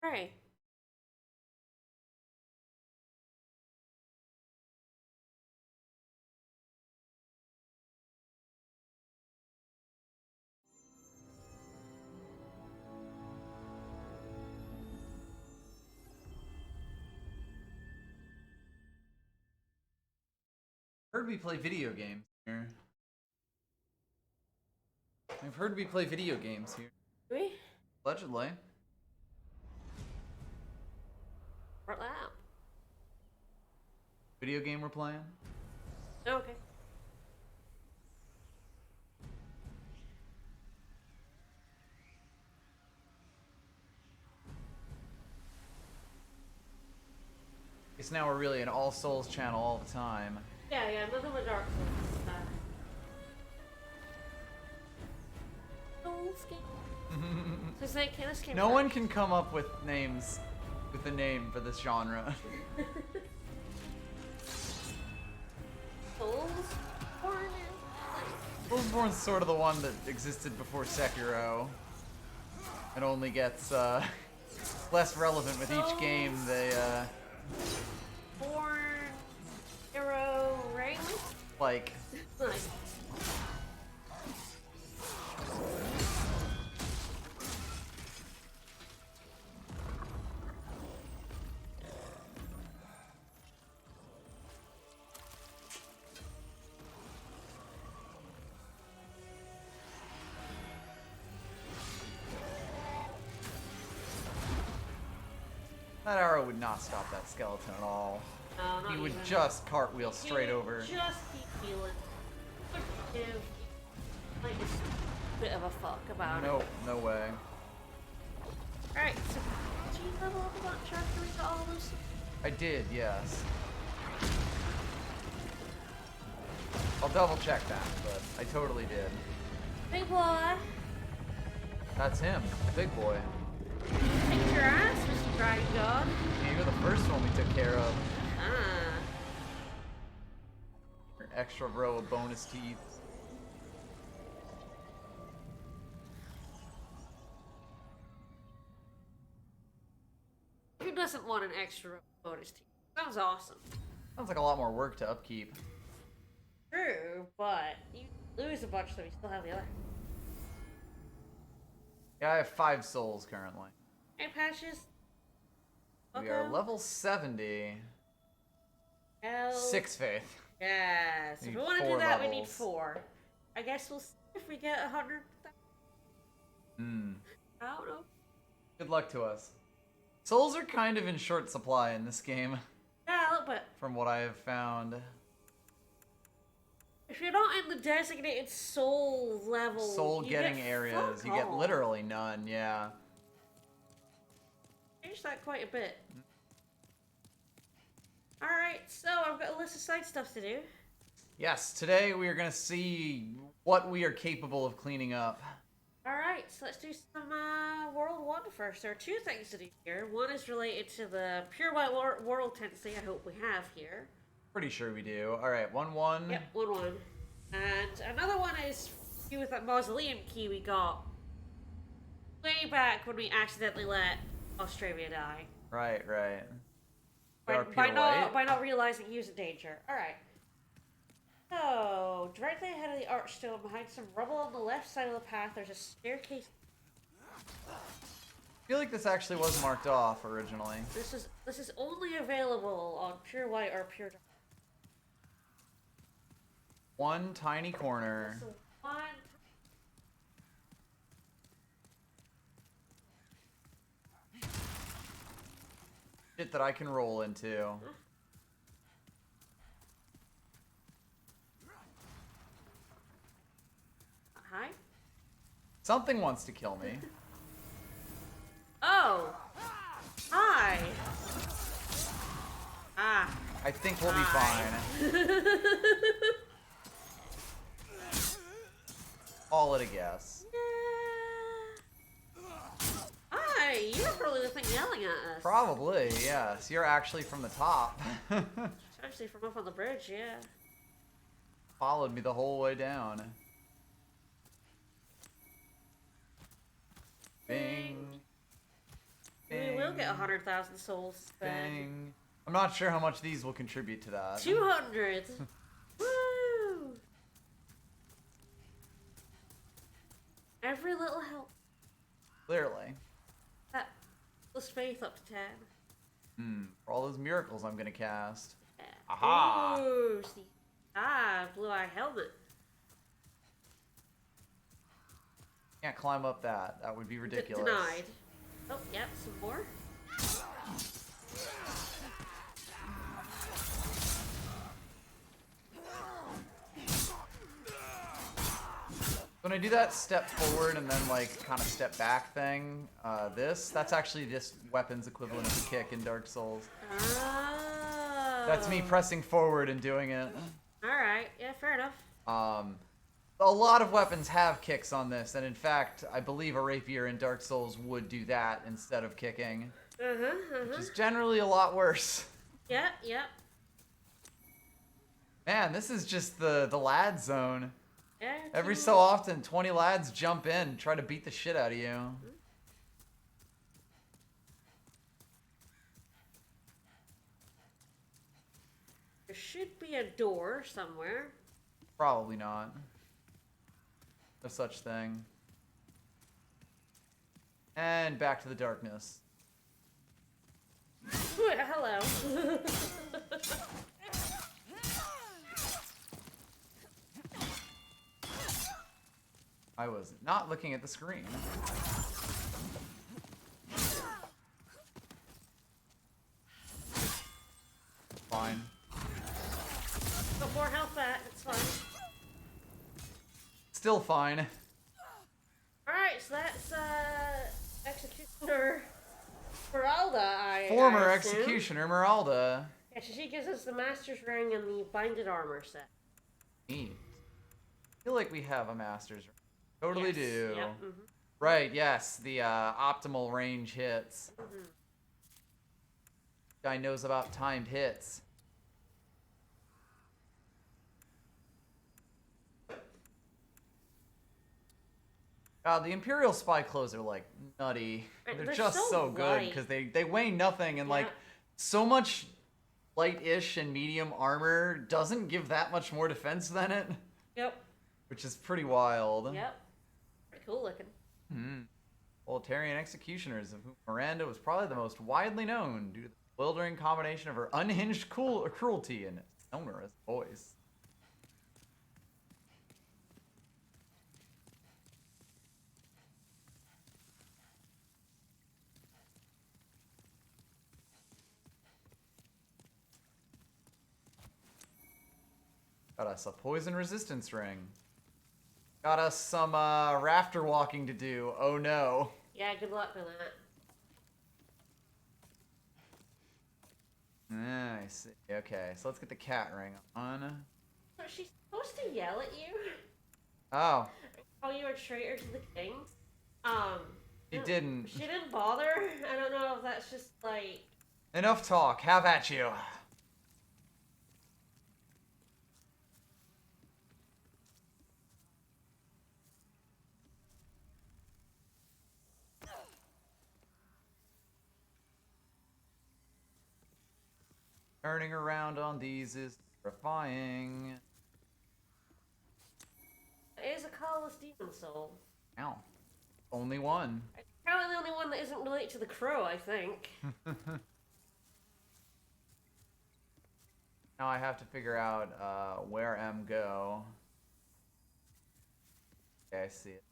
Right. Heard we play video games here. I've heard we play video games here. Do we? Allegedly. Right now. Video game we're playing? Oh, okay. Guess now we're really an All Souls channel all the time. Yeah, nothing but Dark Souls. Souls game. So say, this came No one can come up with names with a name for this genre. Soulsborne? Soulsborne's sort of the one that existed before Sekiro. It only gets less relevant with each game they Born Hero Ring? like. Nice. That arrow would not stop that skeleton at all. No, not He would even. just cartwheel straight over. Just keep healing. Like a bit of a fuck about it. No, no way. Alright, so did you level up a bunch after we got all those? I did, yes. I'll double check that, but I totally did. Big boy! That's him, big boy. Kick your ass, Mr. Dragon God. Yeah, you're the first one we took care of. Ah. Your extra row of bonus teeth. Who doesn't want an extra bonus team? Sounds awesome. Sounds like a lot more work to upkeep. True, but you lose a bunch, so you still have the other. Yeah, I have 5 souls currently. Hey, Patches. We are level 70. Hell. 6 faith. Yes. If Need we want to do 4 that, we need levels. 4. I guess we'll see if we get 100. I don't know. Good luck to us. Souls are kind of in short supply in this game, Yeah, a little bit. from what I have found. If you're not in the designated soul level, Soul you getting get areas, fuck you get all. literally none, yeah. Changed that quite a bit. Alright, so I've got a list of side stuff to do. Yes, today we are going to see what we are capable of cleaning up. Alright, so let's do some World 1 first. There are 2 things to do here. One is related to the Pure White World tendency I hope we have here. Pretty sure we do. Alright, 1-1. Yep, 1-1. And another one is to do with that mausoleum key we got way back when we accidentally let Australia die. Right, right. By not realizing he was in danger. Alright. So, directly ahead of the archstone, behind some rubble on the left side of the path, there's a staircase. I feel like this actually was marked off originally. This is only available on Pure White or Pure Dark. One tiny corner. So one. Shit that I can roll into. Hi. Something wants to kill me. Oh. Hi. Ah. I think we'll be Hi. fine. Call it a guess. Hi. You're probably the thing yelling at us. Probably, yes. You're actually from the top. Actually, from up on the bridge, yeah. Followed me the whole way down. Bing. We Bing. will still get 100,000 souls. Thing. I'm not sure how much these will contribute to that. 200. Woo! Every little help. Clearly. That plus faith up to 10. For all those miracles I'm gonna cast. Yeah. Aha! Ooh, see. Blue eye helmet. Can't climb up that. That would be ridiculous. Denied. Oh, yep, some more. When I do that step forward and then like kind of step back thing, that's actually just weapons equivalent of a kick in Dark Souls. Oh. That's me pressing forward and doing it. Alright, yeah, fair enough. A lot of weapons have kicks on this, and in fact, I believe a rapier in Dark Souls would do that instead of kicking. Which is generally a lot worse. Yep, yep. Man, this is just the lad zone. Yeah, Every so often, 20 lads jump in and try to beat the shit out of you. There should be a door somewhere. Probably not. No such thing. And back to the darkness. Hello. I was not looking at the screen. Fine. Got more health back, it's fine. Still fine. Alright, so that's Executioner Meralda, Former I assume. Executioner Meralda. Yeah, so she gives us the Master's Ring and the Binded Armor set. Neat. I feel like we have a Master's Ring. Totally Yes, do. Yep, Right, yes, the optimal range hits. Guy knows about timed hits. God, the Imperial Spy clothes are like nutty. They're just so good because they weigh nothing and like so much light-ish and medium armor doesn't give that much more defense than it. Yep. Which is pretty wild. Yep. Pretty cool looking. Proletarian executioners, of whom Miranda was probably the most widely known due to the bewildering combination of her unhinged cruelty and sonorous voice. Got us a poison resistance ring. Got us some rafter walking to do. Oh no. Yeah, good luck with that. I see. Okay, so let's get the cat ring on. So she's supposed to yell at you? Oh. Call you a traitor to the king? She didn't. She didn't bother? I don't know if that's just like... Enough talk. Have at you. Turning around on these is terrifying. It is a colorless demon soul. Ow. Only one. Probably the only one that isn't related to the crow, I think. Now I have to figure out where M go. Okay, I see it.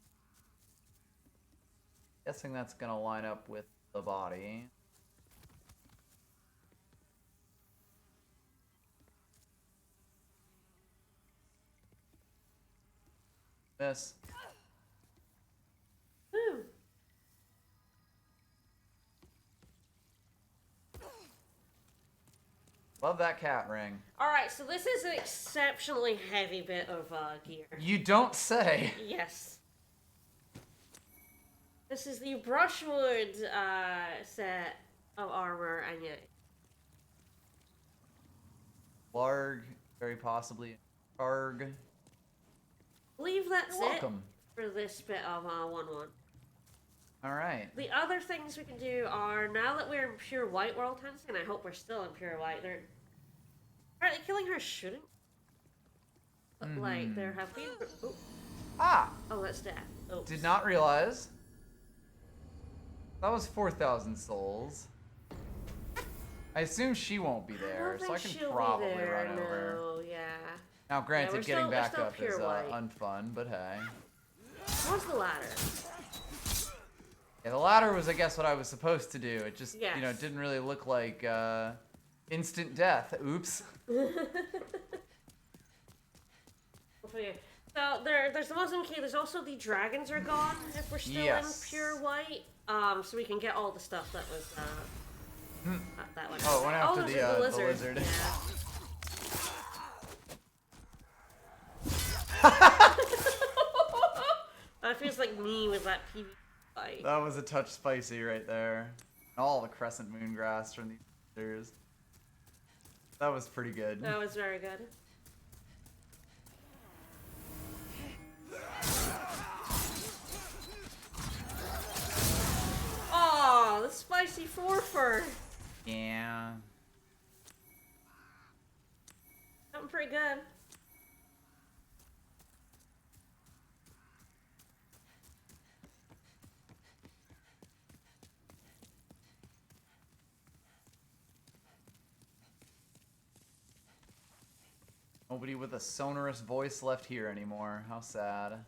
Guessing that's gonna line up with the body. Miss. Woo. Love that cat ring. Alright, so this is an exceptionally heavy bit of gear. You don't say. Yes. This is the brushwood set of armor, and yet... Larg, very possibly. Targ. I believe that's You're welcome. it for this bit of 1-1. All right. The other things we can do are, now that we're in pure white world hunting, and I hope we're still in pure white, are they killing her shooting? Like, there have been... Oh. Ah! Oh, that's death. Oh. Did not realize. That was 4,000 souls. I assume she won't be there, so I can probably run over. No, yeah. Now, granted, getting back up is white. unfun, but hey. What's the ladder? Yeah, the ladder was, I guess, what I was supposed to do. It just, yes. you know, didn't really look like instant death. Oops. So there's the Muslim key. There's also the dragons are gone if we're still in pure white. So we can get all the stuff that was that one. Oh, it went after the lizard. Yeah. That feels like me with that PvP fight. That was a touch spicy right there. All the crescent moon grass from these lizards. That was pretty good. That was very good. Oh, the spicy forfar. Yeah. Something pretty good. Nobody with a sonorous voice left here anymore. How sad. I'm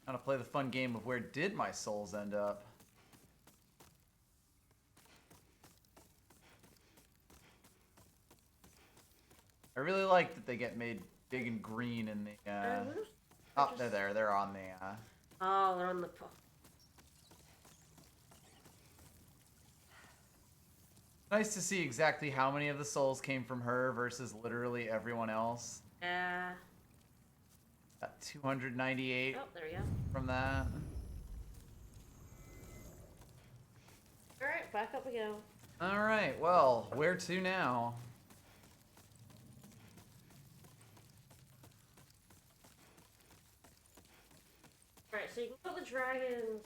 gonna play the fun game of where did my souls end up? I really like that they get made big and green in the oh, they're there. They're on the Oh, they're on the Nice to see exactly how many of the souls came from her versus literally everyone else. Yeah. 298 oh, there we go. from that. Alright, back up we go. Alright, well, where to now? Alright, so you can kill the dragons.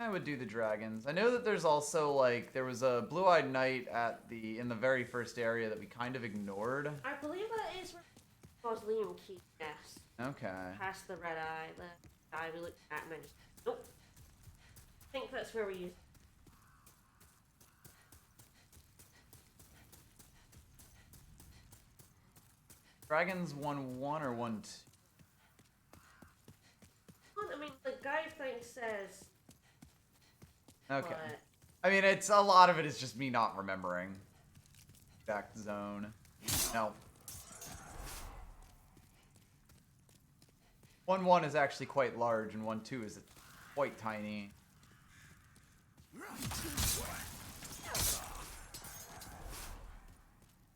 I would do the dragons. I know that there's also, like, there was a blue-eyed knight in the very first area that we kind of ignored. I believe that is where Mausoleum Key, yes. Okay. Past the red eye, the eye we looked at and I just... Nope. I think that's where we used... Dragons 1-1 or 1-2? I mean, the guide thing says... Okay. But... I mean, it's a lot of it is just me not remembering. Exact zone. No. 1-1 is actually quite large, and 1-2 is quite tiny.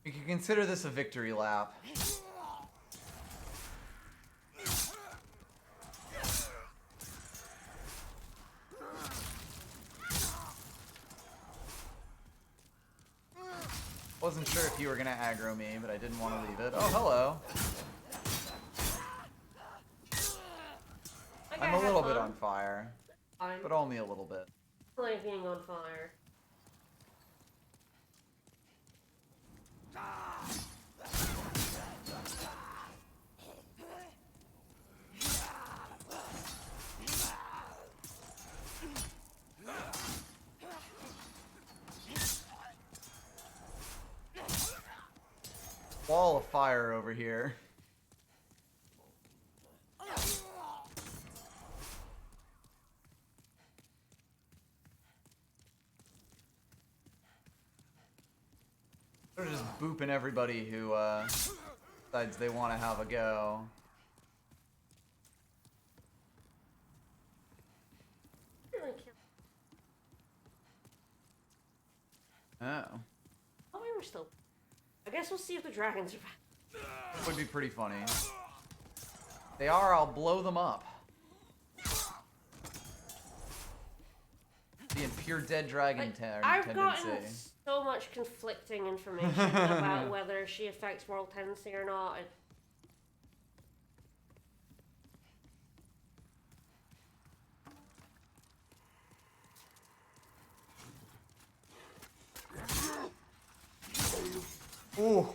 You can consider this a victory lap. Wasn't sure if you were gonna aggro me, but I didn't want to leave it. Oh, hello. I'm a little bit on fire, but only a little bit. I like being on fire. Wall of fire over here. They're just booping everybody who decides they want to have a go. Oh. Oh, we were still... I guess we'll see if the dragons are back. Would be pretty funny. If they are, I'll blow them up. Being pure dead dragon tendency. so much conflicting information about whether she affects moral tendency or not. Ooh.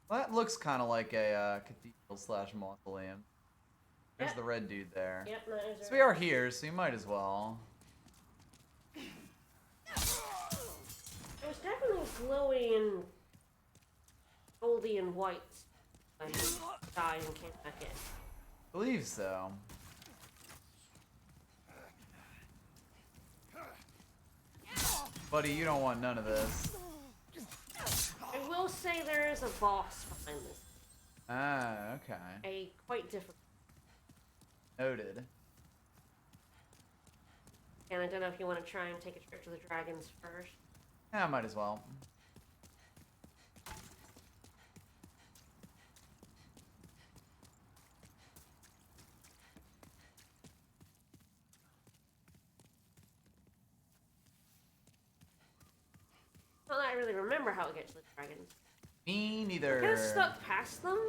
Well, that looks kind of like a cathedral / mausoleum. There's the red dude there. Yep, that is. So we are here, so you might as well. It was definitely glowy and goldy and white. I died and came back in. I believe so. Buddy, you don't want none of this. I will say there is a boss behind this. Ah, okay. A quite different. Noted. And I don't know if you want to try and take a trip to the dragons first. Yeah, might as well. Well, I really remember how it gets to the dragons. Me neither. We kind of stuck past them.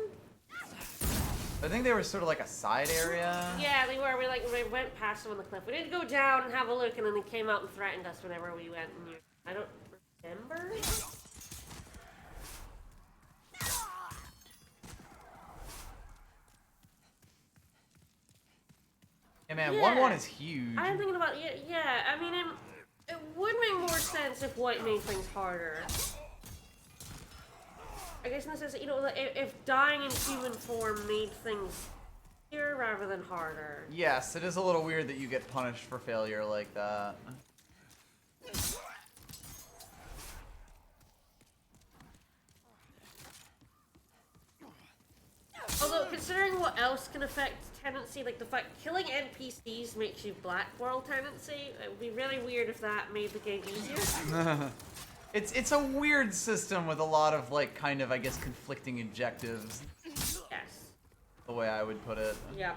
I think they were sort of like a side area. Yeah, they were. We went past them on the cliff. We didn't go down and have a look, and then they came out and threatened us whenever we went. And I don't remember. Hey man, Yeah. 1-1 is huge. I'm thinking about yeah. I mean, it would make more sense if white made things harder. I guess in the sense that, you know, if dying in human form made things easier rather than harder. Yes, it is a little weird that you get punished for failure like that. Although, considering what else can affect tendency, like the fact killing NPCs makes you black moral tendency, it would be really weird if that made the game easier. It's a weird system with a lot of, like, kind of, I guess, conflicting objectives. Yes. The way I would put it. Yeah.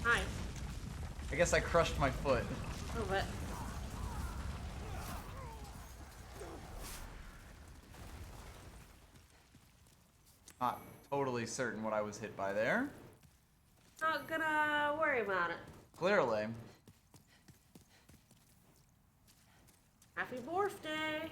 Hi. I guess I crushed my foot. A little bit. Not totally certain what I was hit by there. Not gonna worry about it. Clearly. Happy birthday!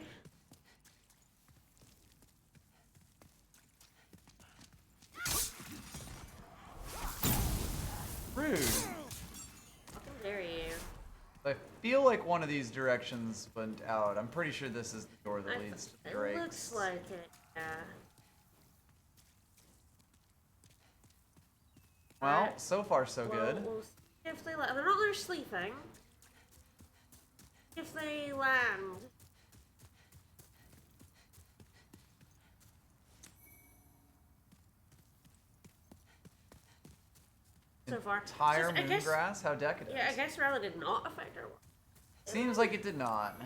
Rude. Fucking dare you. I feel like one of these directions went out. I'm pretty sure this is the door that leads to the It drakes. looks like it, yeah. Well, so far so good. We'll see if they land. They're not there sleeping. If they land. So far. Entire I guess, moongrass? How decadent. yeah, I guess Rella did not affect her. Seems like it did not.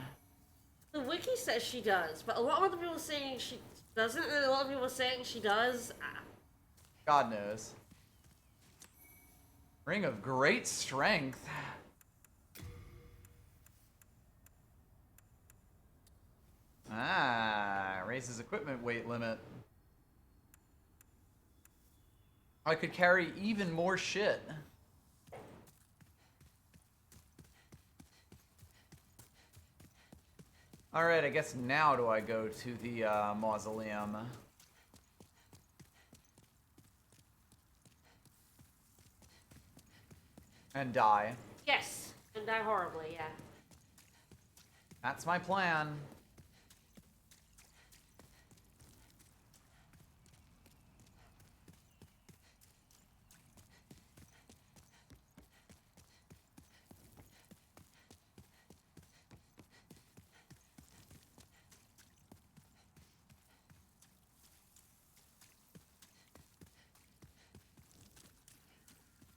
The wiki says she does, but a lot of other people are saying she doesn't, and a lot of people are saying she does. God knows. Ring of great strength. Ah, raises equipment weight limit. I could carry even more shit. Alright, I guess now do I go to the mausoleum. And die. Yes, and die horribly, yeah. That's my plan.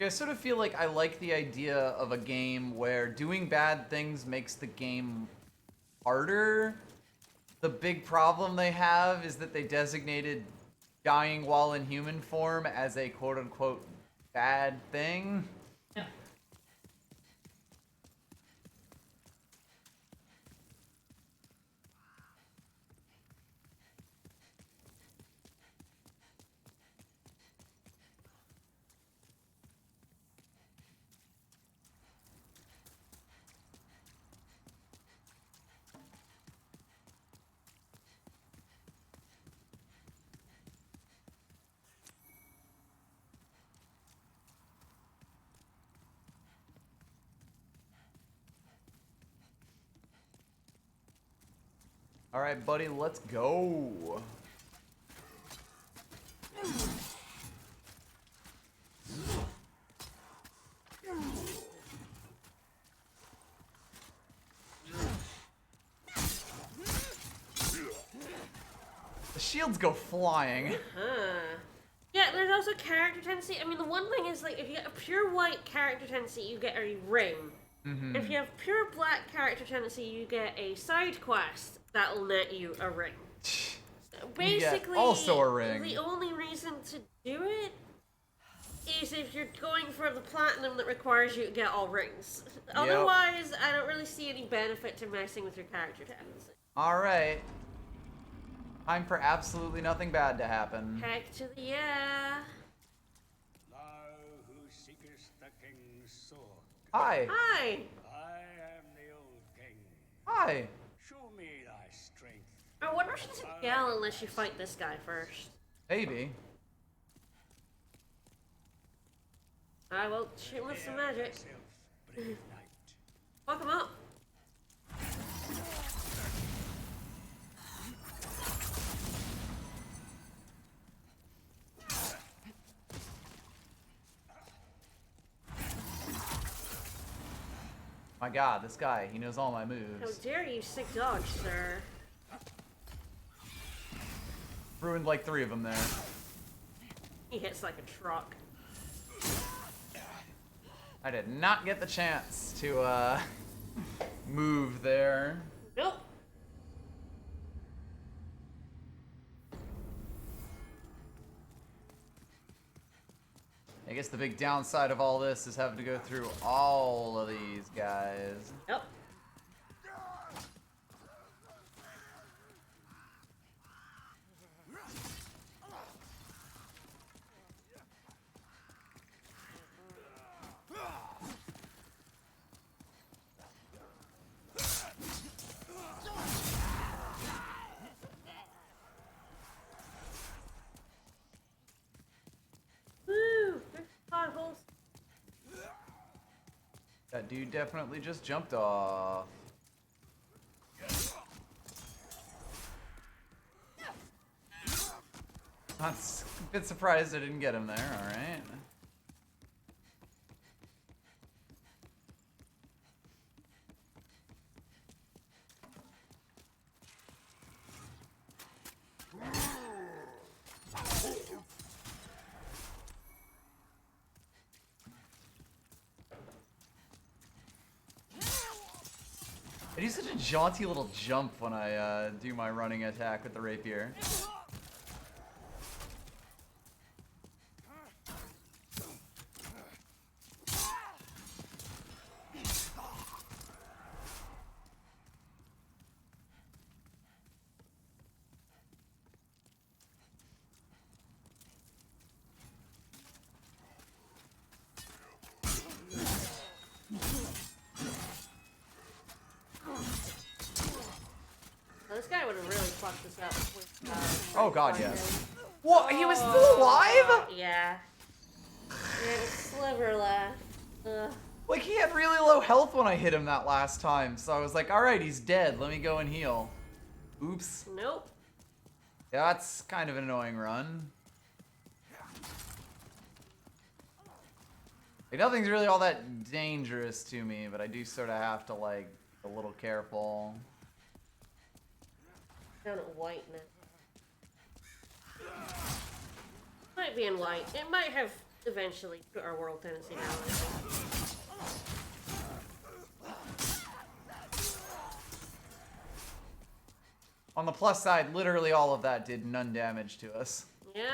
I sort of feel like I like the idea of a game where doing bad things makes the game harder. The big problem they have is that they designated dying while in human form as a quote-unquote bad thing. Yeah. All right, buddy, let's go. The shields go flying. Yeah, there's also character tendency. I mean, the one thing is, like, if you get a pure white character tendency, you get a ring. Mm-hmm. If you have pure black character tendency, you get a side quest that'll net you a ring. So basically, also a ring. The only reason to do it is if you're going for the platinum that requires you to get all rings. Yep. Otherwise, I don't really see any benefit to messing with your character tendency. All right. Time for absolutely nothing bad to happen. Heck to the yeah. Thou who seekest the king's sword. Hi. Hi. I am the old king. Hi. Show me thy strength. I wonder if she's a gal unless you fight this guy first. Maybe. I will shoot with some magic. Yourself, brave knight. Fuck him up. My god, this guy, he knows all my How moves. dare you sick dodge, sir. Ruined like 3 of them there. He hits like a truck. I did not get the chance to move there. Nope. I guess the big downside of all this is having to go through all of these guys. Yep. Woo! There's potholes. That dude definitely just jumped off. I'm a bit surprised I didn't get him there, alright. I do such a jaunty little jump when I do my running attack with the rapier. Well, this guy would have really fucked us up with, Oh god, Warden. yes. What? He was still alive? Yeah. He had a sliver left. Ugh. Like, he had really low health when I hit him that last time, so I was like, alright, he's dead, let me go and heal. Oops. Nope. Yeah, that's kind of an annoying run. Like, nothing's really all that dangerous to me, but I do sort of have to, like, be a little careful. Down at white now. Might be in white. It might have eventually put our world tendency down. I think. On the plus side, literally all of that did none damage to us. Yeah?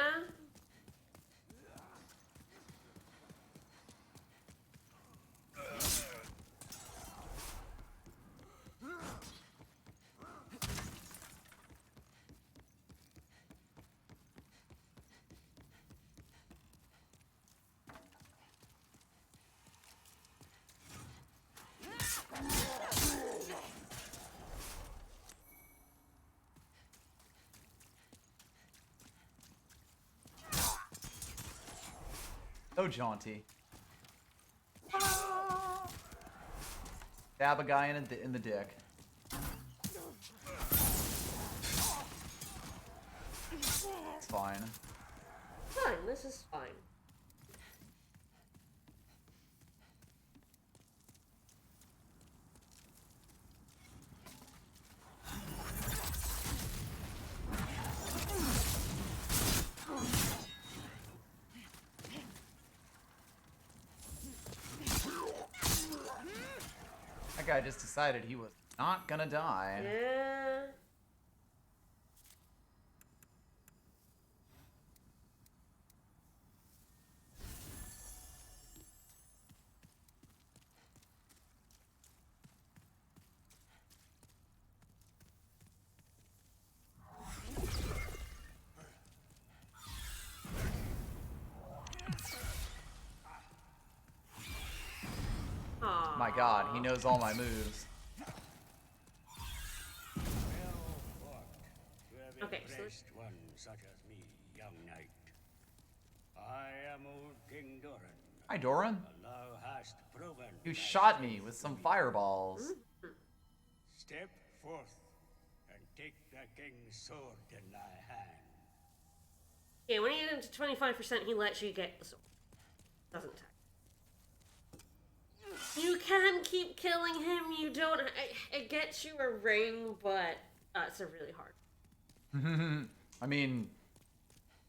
So jaunty. Stab a guy in the dick. It's fine. Fine, this is fine. That guy just decided he was not gonna die. Yeah. My god, he knows all my moves. Okay, so one such as me, young knight. I am old King Doran. Hi, Doran. And thou hast proven You thy shot me skill with some to fireballs. Step forth and take the king's sword in thy hand. Yeah, when you get into 25%, he lets you get the sword. Doesn't attack. You can keep killing him. You don't. It gets you a ring, but it's a really hard. I mean,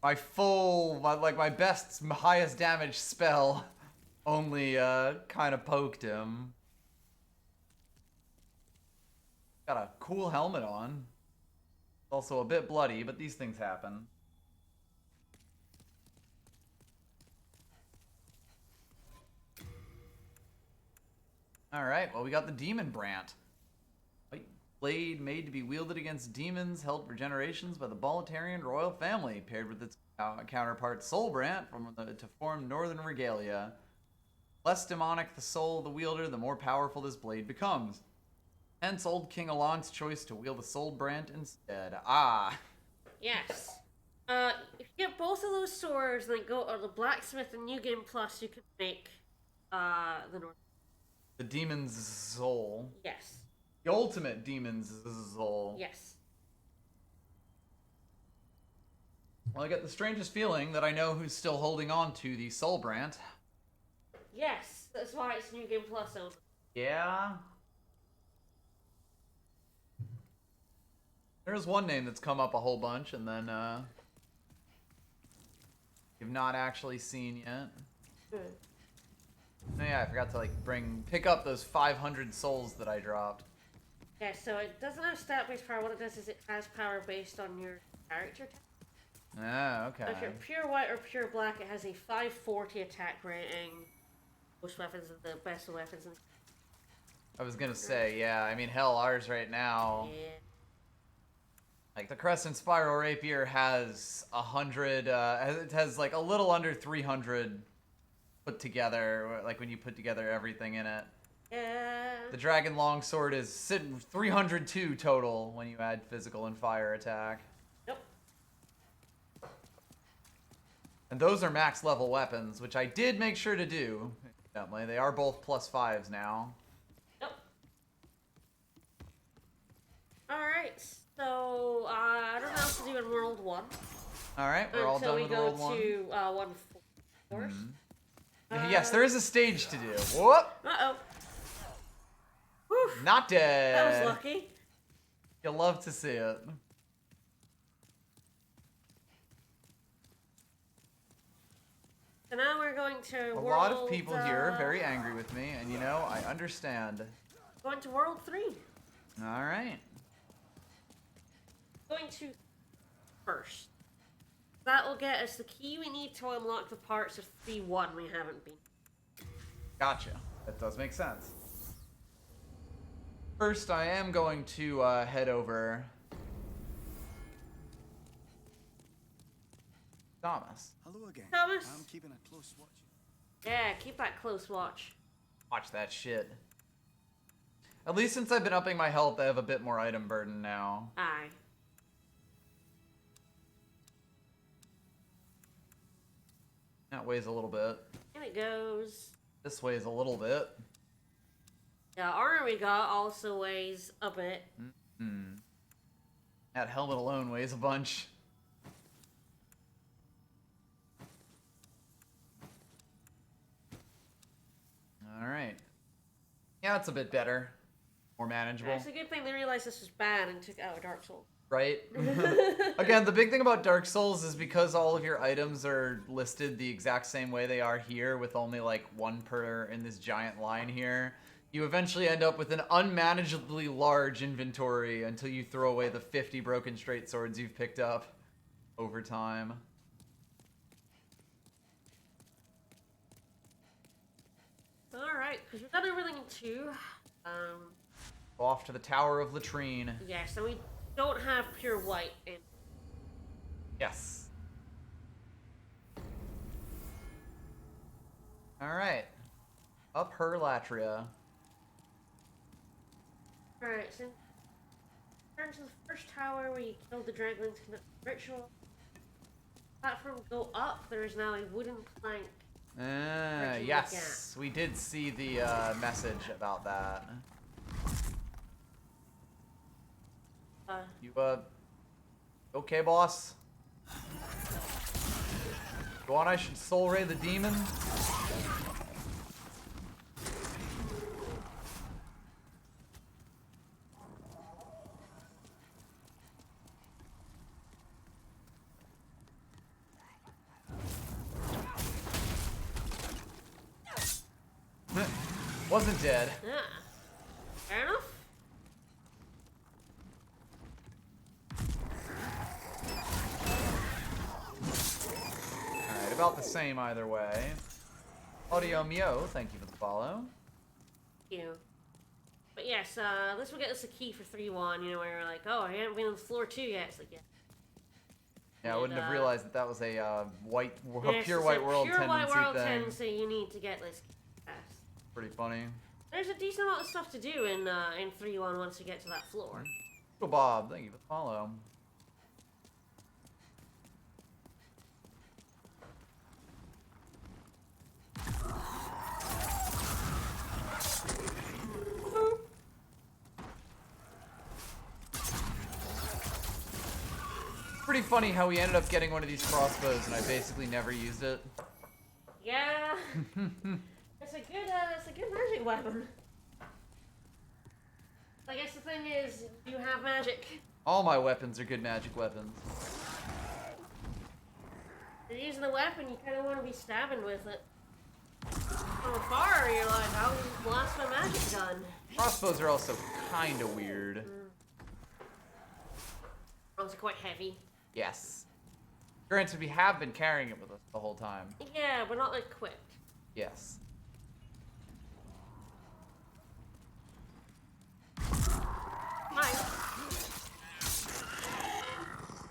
my best, highest damage spell only kind of poked him. Got a cool helmet on. Also a bit bloody, but these things happen. Alright, well, we got the demon Brandt. White blade made to be wielded against demons, held for generations by the Bolitarian royal family, paired with its counterpart Soul Brandt to form Northern Regalia. Less demonic the soul of the wielder, the more powerful this blade becomes. Hence old King Alon's choice to wield the Soul Brandt instead. Ah. Yes. If you get both of those swords, then go to the blacksmith and New Game Plus, you can make the North. The demon's soul. Yes. The ultimate demon's soul. Yes. Well, I get the strangest feeling that I know who's still holding on to the Soul Brandt. Yes. That's why it's New Game Plus only. Yeah. There's one name that's come up a whole bunch, and then you've not actually seen yet. Good. Oh yeah, I forgot to pick up those 500 souls that I dropped. Yeah, so it doesn't have stat-based power. What it does is it has power based on your character type. Ah, okay. If you're pure white or pure black, it has a 540 attack rating. Most weapons are the best of weapons. I was gonna say, yeah, I mean, hell, ours right now. Yeah. Like, the Crescent Spiral Rapier has 100, it has like a little under 300 put together, like when you put together everything in it. Yeah. The Dragon Longsword is sitting 302 total when you add physical and fire attack. Yep. And those are max level weapons, which I did make sure to do. Definitely. They are both +5s now. Yep. Alright, so I don't know what to do in World 1. Alright, we're all done with World 1. Until we go to 1 force. Yes, there is a stage to do. Whoop! Uh-oh. Whew. Not dead. That was lucky. You'll love to see it. So now we're going to A World... lot of people here are very angry with me, and you know, I understand. Going to World 3. Alright. Going to first. that will get us the key we need to unlock the parts of 3-1 we haven't been. Gotcha. That does make sense. First, I am going to head over. Thomas. Hello again. Thomas? I'm keeping a close watch. Yeah, keep that close watch. Watch that shit. At least since I've been upping my health, I have a bit more item burden now. Aye. That weighs a little bit. And it goes. This weighs a little bit. The armor we got also weighs a bit. Mm-hmm. That helmet alone weighs a bunch. Alright. Yeah, it's a bit better. More manageable. It's a good thing they realized this was bad and took out Dark Souls. Right? Again, the big thing about Dark Souls is because all of your items are listed the exact same way they are here, with only like one per in this giant line here, you eventually end up with an unmanageably large inventory until you throw away the 50 broken straight swords you've picked up over time. Alright, because we've done everything in 2. Off to the Tower of Latrine. Yes, and we don't have pure white in. Yes. Alright. Up her Latria. Alright, so turn to the first tower where you killed the dragon to conduct the ritual. Platform go up, there is now a wooden plank. Yes, we did see the message about that. You okay, boss? Go on, I should soul ray the demon. Wasn't dead. Yeah. Fair enough. Alright, about the same either way. Audio Mio, thank you for the follow. Thank you. But yes, this will get us a key for 3-1, you know, where you're like, oh, I haven't been on floor 2 yet. It's like, yeah. Yeah, I wouldn't have realized that that was a Yes, pure it's white a world pure white tendency world thing. tendency, you need to get this key fast. Pretty funny. There's a decent amount of stuff to do in 3-1 once you get to that floor. Oh, Bob, thank you for the follow. Pretty funny how we ended up getting one of these crossbows and I basically never used it. Yeah. It's a good magic weapon. I guess the thing is, you have magic. All my weapons are good magic weapons. You're using the weapon, you kind of want to be stabbing with it. From afar, you're like, I'll blast my magic gun. Crossbows are also kind of weird. Also quite heavy. Yes. Granted, we have been carrying it with us the whole time. Yeah, but not equipped. Yes. Nice.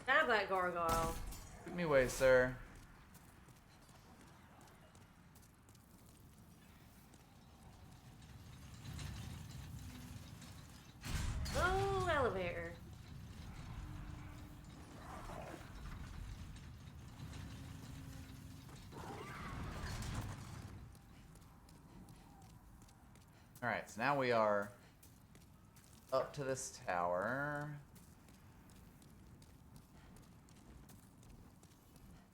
Stab that gargoyle. Shoot me away, sir. Oh, elevator. Alright, so now we are up to this tower.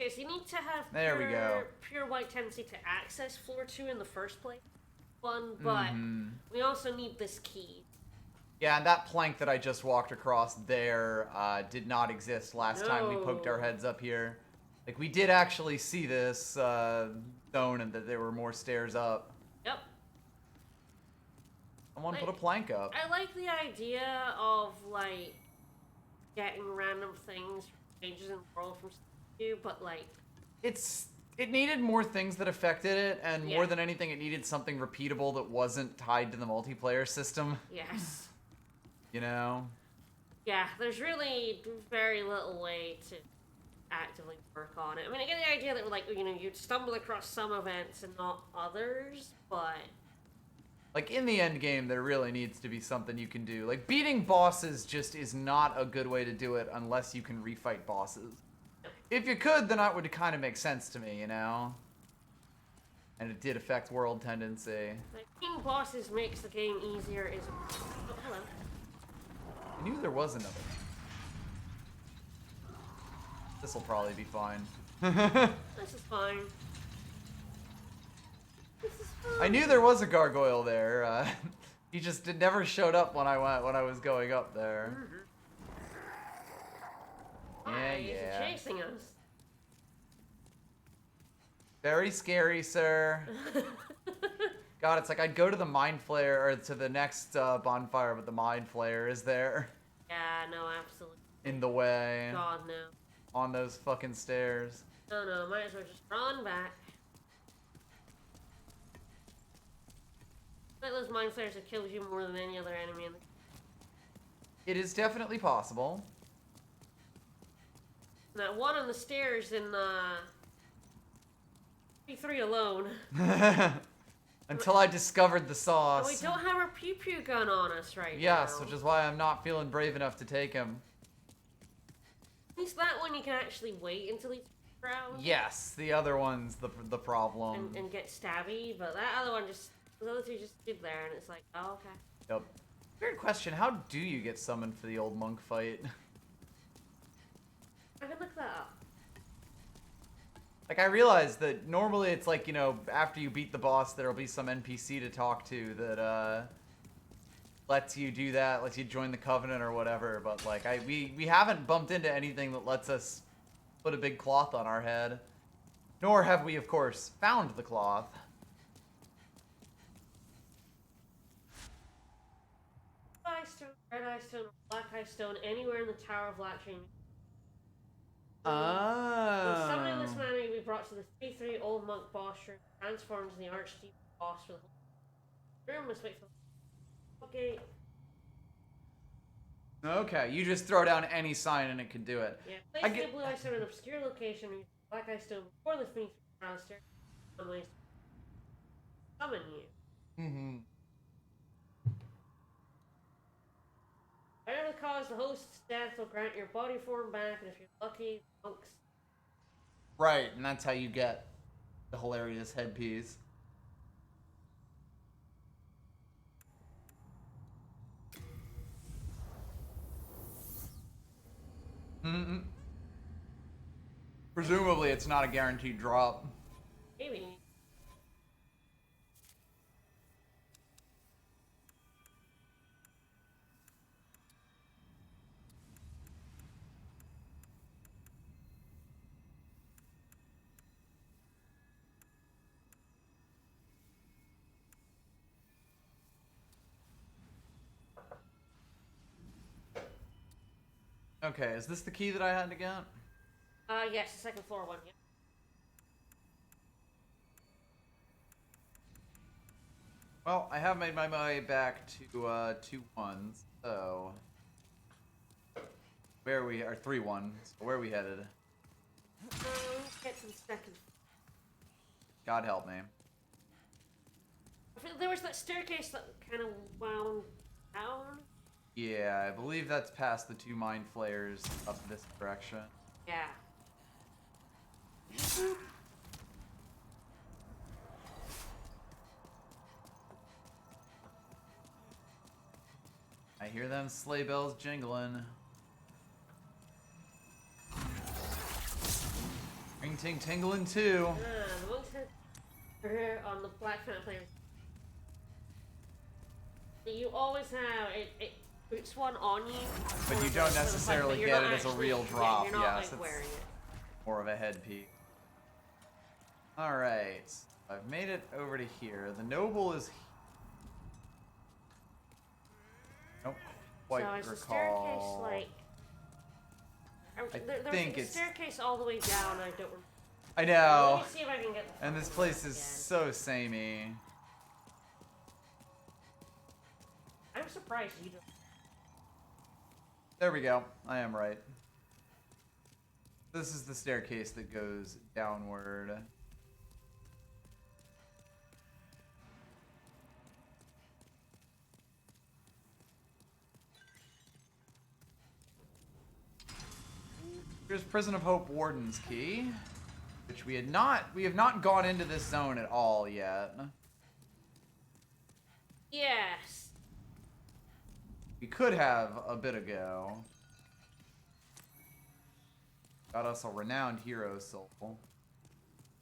Okay, so you need to have There we go. pure white tendency to access floor 2 in the first place. But we also need this key. Yeah, and that plank that I just walked across there did not exist last time we poked our No. heads up here. Like, we did actually see this zone and that there were more stairs up. Yep. Someone put a plank up. I like the idea of, like, getting random things, changes in the world from do, but like it needed more things that affected it, and more than anything, it needed something repeatable that wasn't tied to the multiplayer system. Yes. You know? Yeah, there's really very little way to actively work on it. I mean, I get the idea that, like, you know, you'd stumble across some events and not others, but... Like, in the end game, there really needs to be something you can do. Like, beating bosses just is not a good way to do it unless you can refight bosses. If you could, then that would kind of make sense to me, you know? And it did affect world tendency. Like, beating bosses makes the game easier is... Oh, hello. I knew there was another. This'll probably be fine. This is fine. This is fine. I knew there was a gargoyle there. He just never showed up when I was going up there. Why is it chasing us? Very scary, sir. God, it's like I'd go to the Mind Flayer, or to the next bonfire, but the Mind Flayer is there. Yeah, no, absolutely. In the way. God, no. On those fucking stairs. No, might as well just run back. Like those Mind Flayers that kills you more than any other enemy in the... It is definitely possible. That one on the stairs in P3 alone. Until I discovered the sauce. And we don't have our pew-pew gun on us right now. Yes, which is why I'm not feeling brave enough to take him. At least that one you can actually wait until he's around. Yes, the other one's the problem. And get stabby, but that other one just... The other two just stood there, and it's like, oh, okay. Yep. Weird question, how do you get summoned for the old monk fight? I could look that up. Like, I realize that normally it's like, you know, after you beat the boss, there'll be some NPC to talk to that, lets you do that, lets you join the Covenant or whatever, but, like, we haven't bumped into anything that lets us put a big cloth on our head. Nor have we, of course, found the cloth. Eye stone, red eye stone, black eye stone, anywhere in the Tower of Latching. When summoning this man may be brought to the P3 Old Monk boss room, transformed in the Archdemon boss for the whole room. Must wait for the gate. Okay, you just throw down any sign and it can do it. Yeah, place the blue eye stone in an obscure location, use black eye stone before the P3 downstairs. One way to summon you. Mm-hmm. Whatever the cause, the host's death will grant your body form back, and if you're lucky, monks. Right, and that's how you get the hilarious headpiece. Mm-mm. Presumably, it's not a guaranteed drop. Maybe. Okay, is this the key that I had to get? Yes, the second floor one, yeah. Well, I have made my way back to 2-1, so... Where are we? Or 3-1, so where are we headed? Get to the second. God help me. I feel there was that staircase that kind of wound down. Yeah, I believe that's past the 2 Mind Flayers up this direction. Yeah. I hear them sleigh bells jingling. Ring ting tingling too. The monks are on the Black Panther players. You always have it puts one on you. But you don't necessarily get it as a real drop. Yeah, you're not, yes, like, wearing it. More of a headpiece. Alright. I've made it over to here. The noble is... Nope. Quite so is recall. the staircase, like... There's think a it's... staircase all the way down. I don't. I know. Let me see if I can get. And this place is again. so samey. I'm surprised you don't. There we go. I am right. This is the staircase that goes downward. Here's Prison of Hope Warden's key, which we have not gone into this zone at all yet. Yes. We could have a bit ago. Got us a renowned hero soul.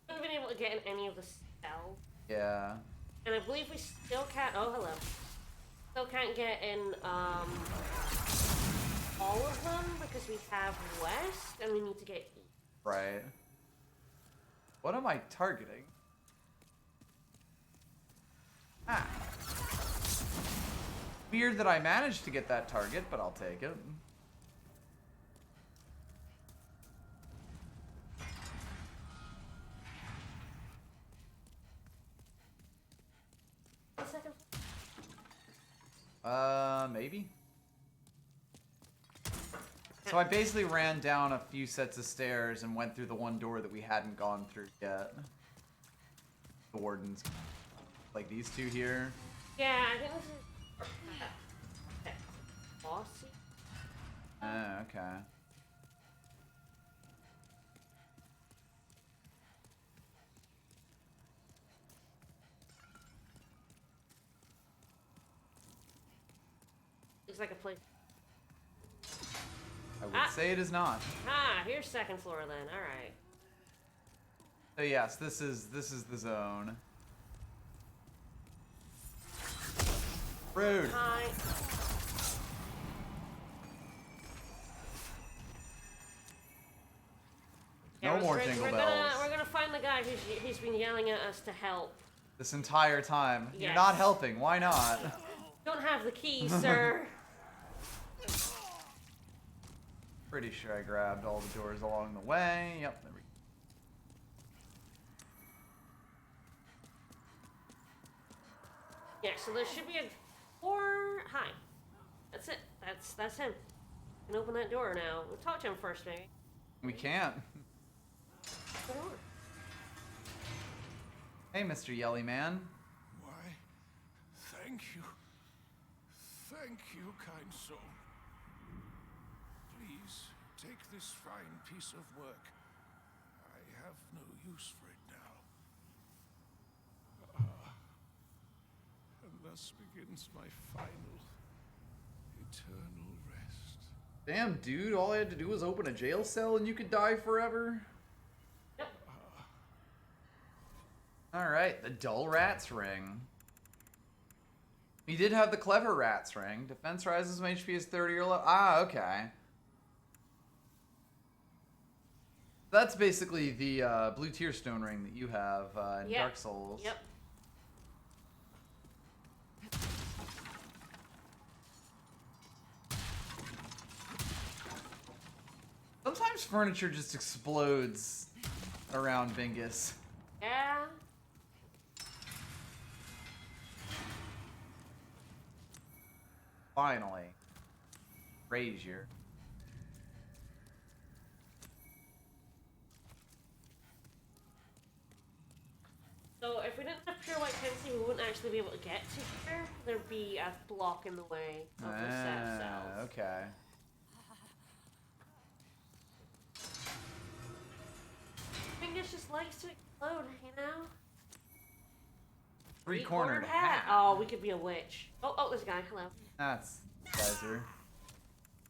Haven't been able to get in any of the spells. Yeah. And I believe we still can't. Oh, hello. Still can't get in all of them because we have West and we need to get East. Right. What am I targeting? Ah. Weird that I managed to get that target, but I'll take it. One second. Maybe. So I basically ran down a few sets of stairs and went through the one door that we hadn't gone through yet. The Warden's. Like these two here. Yeah, I think this is. Bossy. Okay. Looks like a place. I would say it is not. Ah, here's second floor then. All right. So yes, this is the zone. Rude. Hi. No more jingle bells. We're gonna find the guy who's been yelling at us to help. This entire time. Yes. You're not helping. Why not? Don't have the key, sir. Pretty sure I grabbed all the doors along the way. Yep, there we go. Yeah, so there should be a door. Hi. That's it. That's him. We can open that door now. We'll talk to him first, maybe. We can't. Go on. Hey, Mr. Yelly Man. Why, thank you. Thank you, kind soul. Please, take this fine piece of work. I have no use for it now. And thus begins my final, eternal rest. Damn, dude, all I had to do was open a jail cell and you could die forever? Yep. Alright, the dull rat's ring. We did have the clever rat's ring. Defense rises when HP is 30 or low. Ah, okay. That's basically the blue tear stone ring that you have in Yep. Dark Souls. Yep. Sometimes furniture just explodes around Bingus. Yeah. Finally. Brazier. So if we didn't have pure white Tennessee, we wouldn't actually be able to get to here. There'd be a block in the way of the set cells. Okay. Fingers just likes to explode, you know? Three-cornered Three-cornered hat. Oh, we could be a witch. Oh, there's a guy. Hello. That's geyser.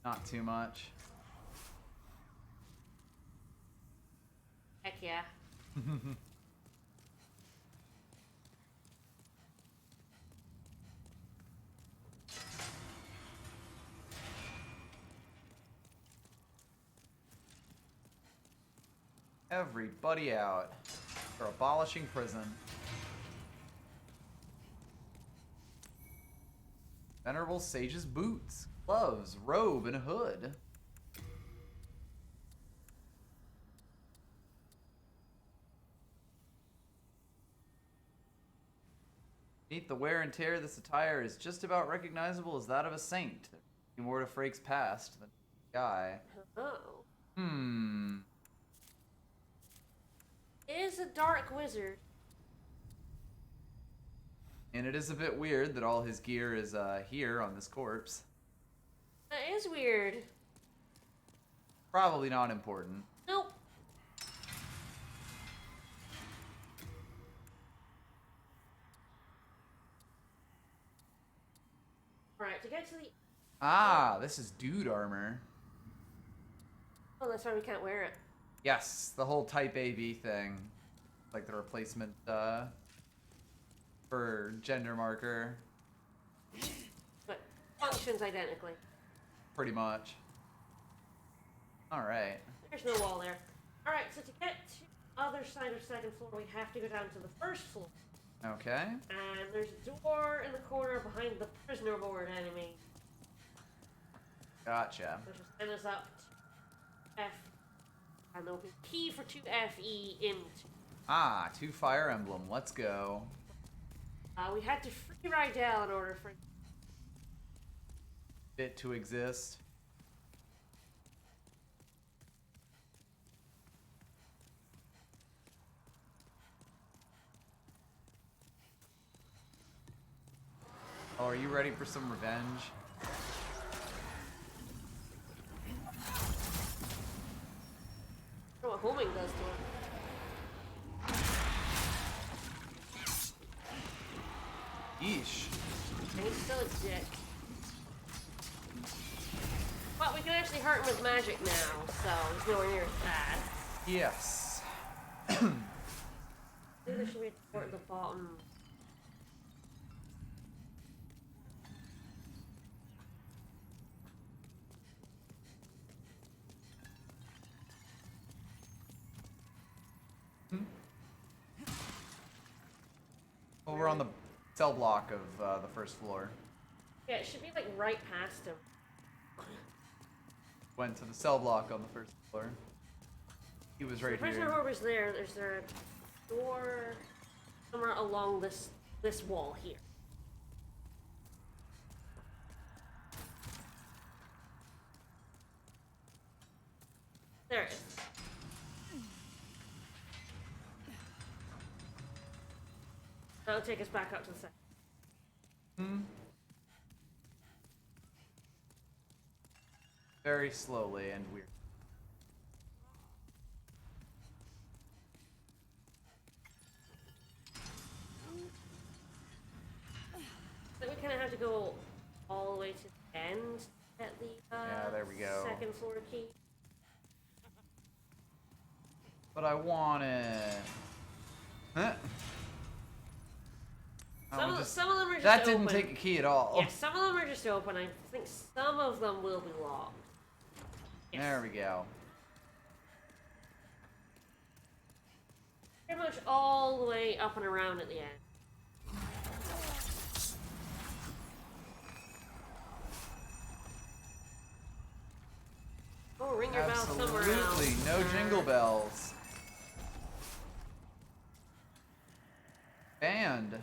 Not too much. Heck yeah. Everybody out. They're abolishing prison. Venerable Sage's boots, gloves, robe, and hood. Beneath the wear and tear, this attire is just about recognizable as that of a saint. More to Frake's past than a guy. Oh. Is a dark wizard. And it is a bit weird that all his gear is here on this corpse. That is weird. Probably not important. Nope. Alright, to get to the... Ah, this is dude armor. Oh, that's why we can't wear it. Yes, the whole Type AB thing. Like the replacement for gender marker. But functions identically. Pretty much. Alright. There's no wall there. Alright, so to get to the other side of second floor, we have to go down to the first floor. Okay. And there's a door in the corner behind the prisoner board enemy. Gotcha. Which will send us up to F. And there'll be a key for 2FE into. Ah, 2 Fire Emblem. Let's go. We had to free Rydell in order for It to exist. Oh, are you ready for some revenge? what homing does to him. Yeesh. And he's still a dick. But we can actually hurt him with magic now, so he's nowhere near as bad. Yes. I think there should be a door at the bottom. Well, we're on the cell block of the first floor. Yeah, it should be like right past him. Went to the cell block on the first floor. He was right The prisoner here. board was there. There's a door somewhere along this wall here. There it is. That'll take us back up to the second. Very slowly and weird. So we kind of have to go all the way to the end to get the Yeah, there we go. second floor key. But I want it. Huh? Some of them are just That open. didn't take a key at all. Yeah, some of them are just open. I think some of them will be locked. Yes. There we go. Pretty much all the way up and around at the end. Oh, ring your bell somewhere else. Absolutely, no jingle bells. Band.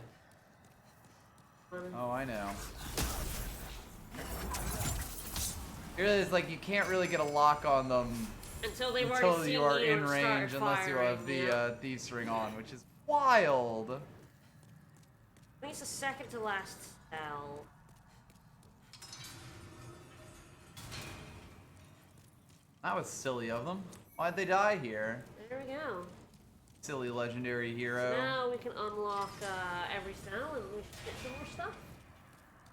Oh, I know. It's like you can't really get a lock on them until they've until already you are seen in and range, started unless you have the firing, thieves ring on, which is wild. I think it's the second to last spell. That was silly of them. Why'd they die here? There we go. Silly legendary hero. Now we can unlock every cell and we should get some more stuff.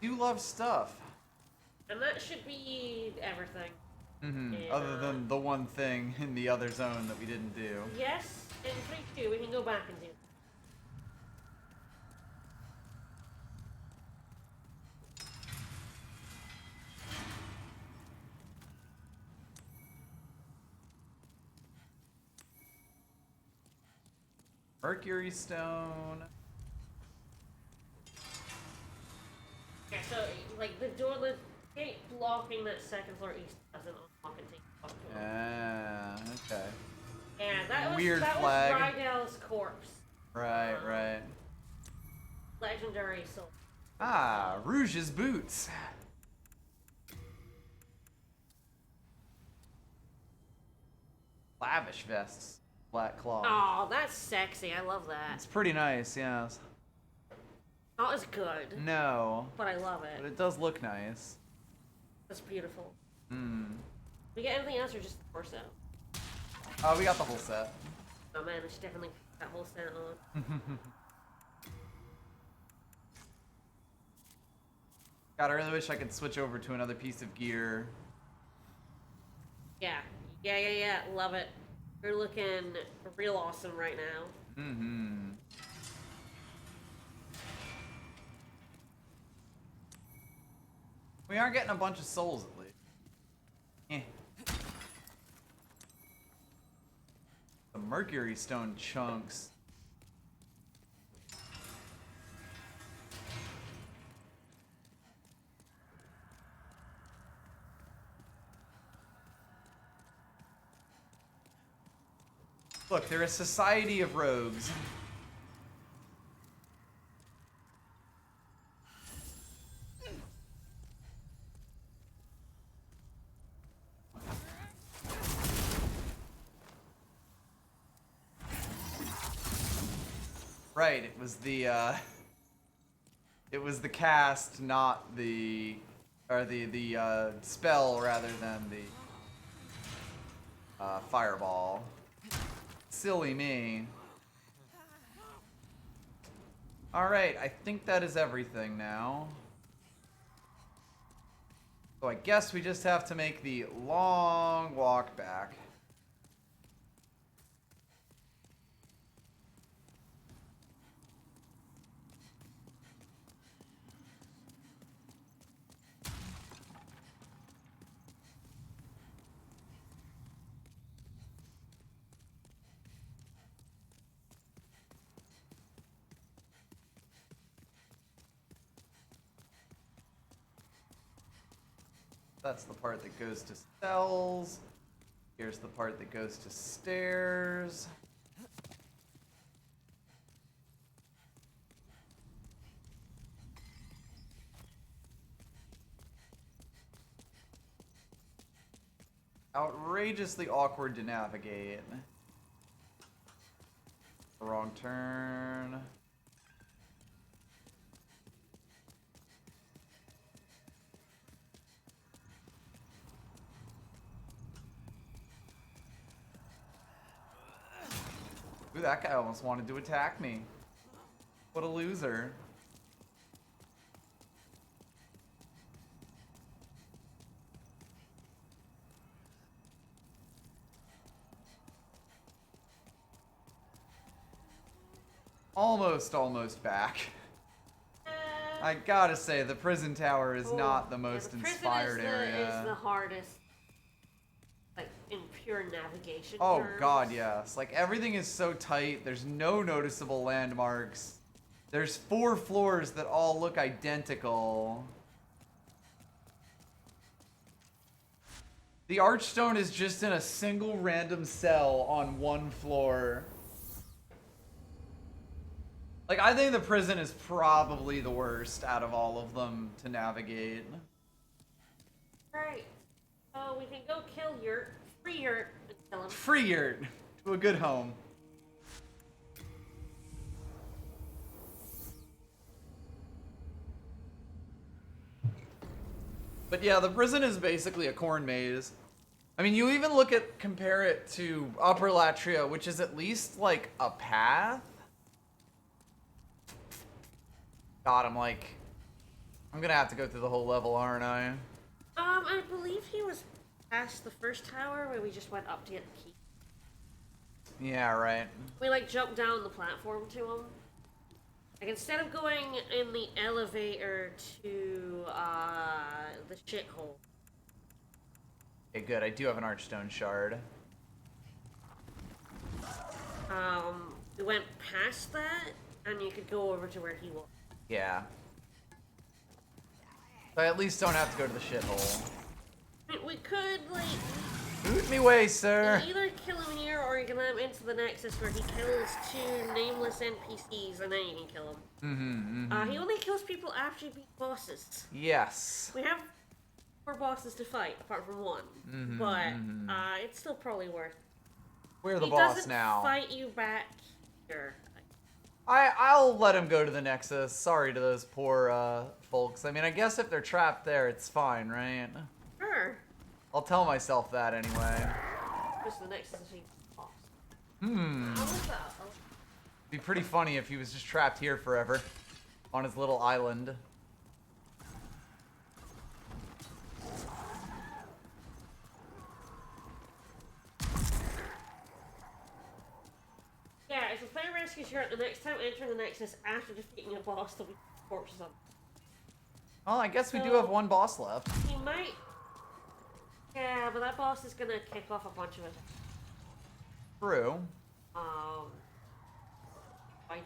You love stuff. And that should be everything. Mm-hmm. Other than the one thing in the other zone that we didn't do. Yes, in 3-2 we can go back and do. Mercury Stone. Yeah, so like the gate blocking that second floor east doesn't unlock and take up to it. Ah, okay. Yeah, that was Weird that flag. was Rydell's corpse. Right, right. legendary soul. Ah, Rouge's boots. Lavish vests. Black claw. Oh, that's sexy. I love that. It's pretty nice, yes. Not as good. No. But I love it. But it does look nice. That's beautiful. Hmm. We get anything else or just the torso? Oh, we got the whole set. Oh man, we should definitely put that whole set on. God, I really wish I could switch over to another piece of gear. Yeah. Yeah. Love it. You're looking real awesome right now. Mm-hmm. We are getting a bunch of souls at least. Eh. The Mercury Stone chunks. Look, they're a society of rogues. Right, it was the cast, not the, or the spell rather than the fireball. Silly me. Alright, I think that is everything now. So I guess we just have to make the long walk back. That's the part that goes to cells. Here's the part that goes to stairs. Outrageously awkward to navigate. Wrong turn. Ooh, that guy almost wanted to attack me. What a loser. Almost back. I gotta say, the prison tower is not the most inspired area. Is the hardest, like, in pure navigation Oh terms. god, yes. Like, everything is so tight, there's no noticeable landmarks. There's 4 floors that all look identical. The Archstone is just in a single random cell on 1 floor. Like, I think the prison is probably the worst out of all of them to navigate. Right. So we can go kill Yurt, free Yurt, and kill him. Free Yurt to a good home. But yeah, the prison is basically a corn maze. I mean, you even compare it to Upper Latria, which is at least like a path. God, I'm gonna have to go through the whole level, aren't I? I believe he was past the first tower where we just went up to get the key. Yeah, right. We like jumped down the platform to him. Like instead of going in the elevator to the shithole. Okay, good. I do have an Archstone shard. We went past that, and you could go over to where he was. Yeah. So I at least don't have to go to the shithole. We could, like, Boot me way, sir. You either kill him here or you can let him into the Nexus where he kills 2 nameless NPCs and then you can kill him. He only kills people after you beat bosses. Yes. We have 4 bosses to fight, apart from 1. But it's still probably worth it. We're the boss now. He doesn't fight you back here. I'll let him go to the Nexus. Sorry to those poor folks. I mean, I guess if they're trapped there, it's fine, right? Sure. I'll tell myself that anyway. Just the Nexus is boss. It'd be pretty funny if he was just trapped here forever. On his little island. Yeah, if a player rescues you at the next time entering the Nexus after defeating a boss, there'll be corpses on. Well, I guess we do have 1 boss left. He might. Yeah, but that boss is gonna kick off a bunch of it. True. I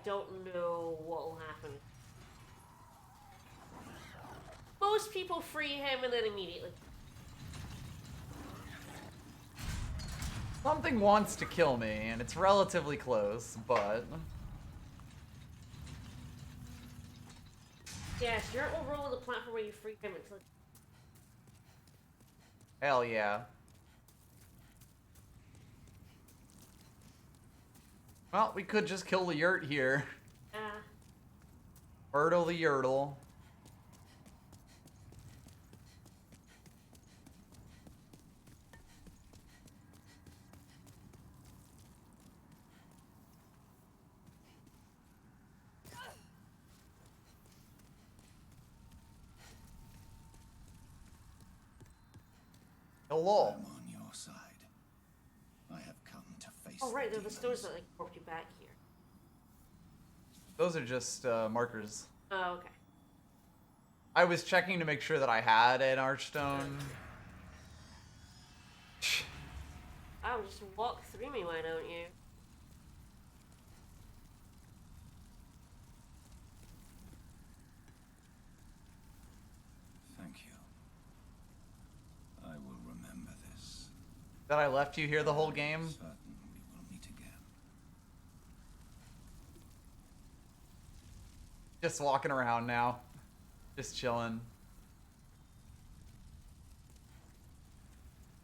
don't know what will happen. Most people free him and then immediately. Something wants to kill me, and it's relatively close, but... Yes, Dirt will roll on the platform where you free him until... Hell yeah. Well, we could just kill the yurt here. Myrtle the Yurtle. Hello. I'm on your side. I have come to face. Oh right, they're the demons. stones that like brought you back here. Those are just markers. Oh, okay. I was checking to make sure that I had an archstone. Oh, just walk through me, why don't you? Thank you. I will remember this. That I left you here the whole game? Certain we will meet again. Just walking around now. Just chilling.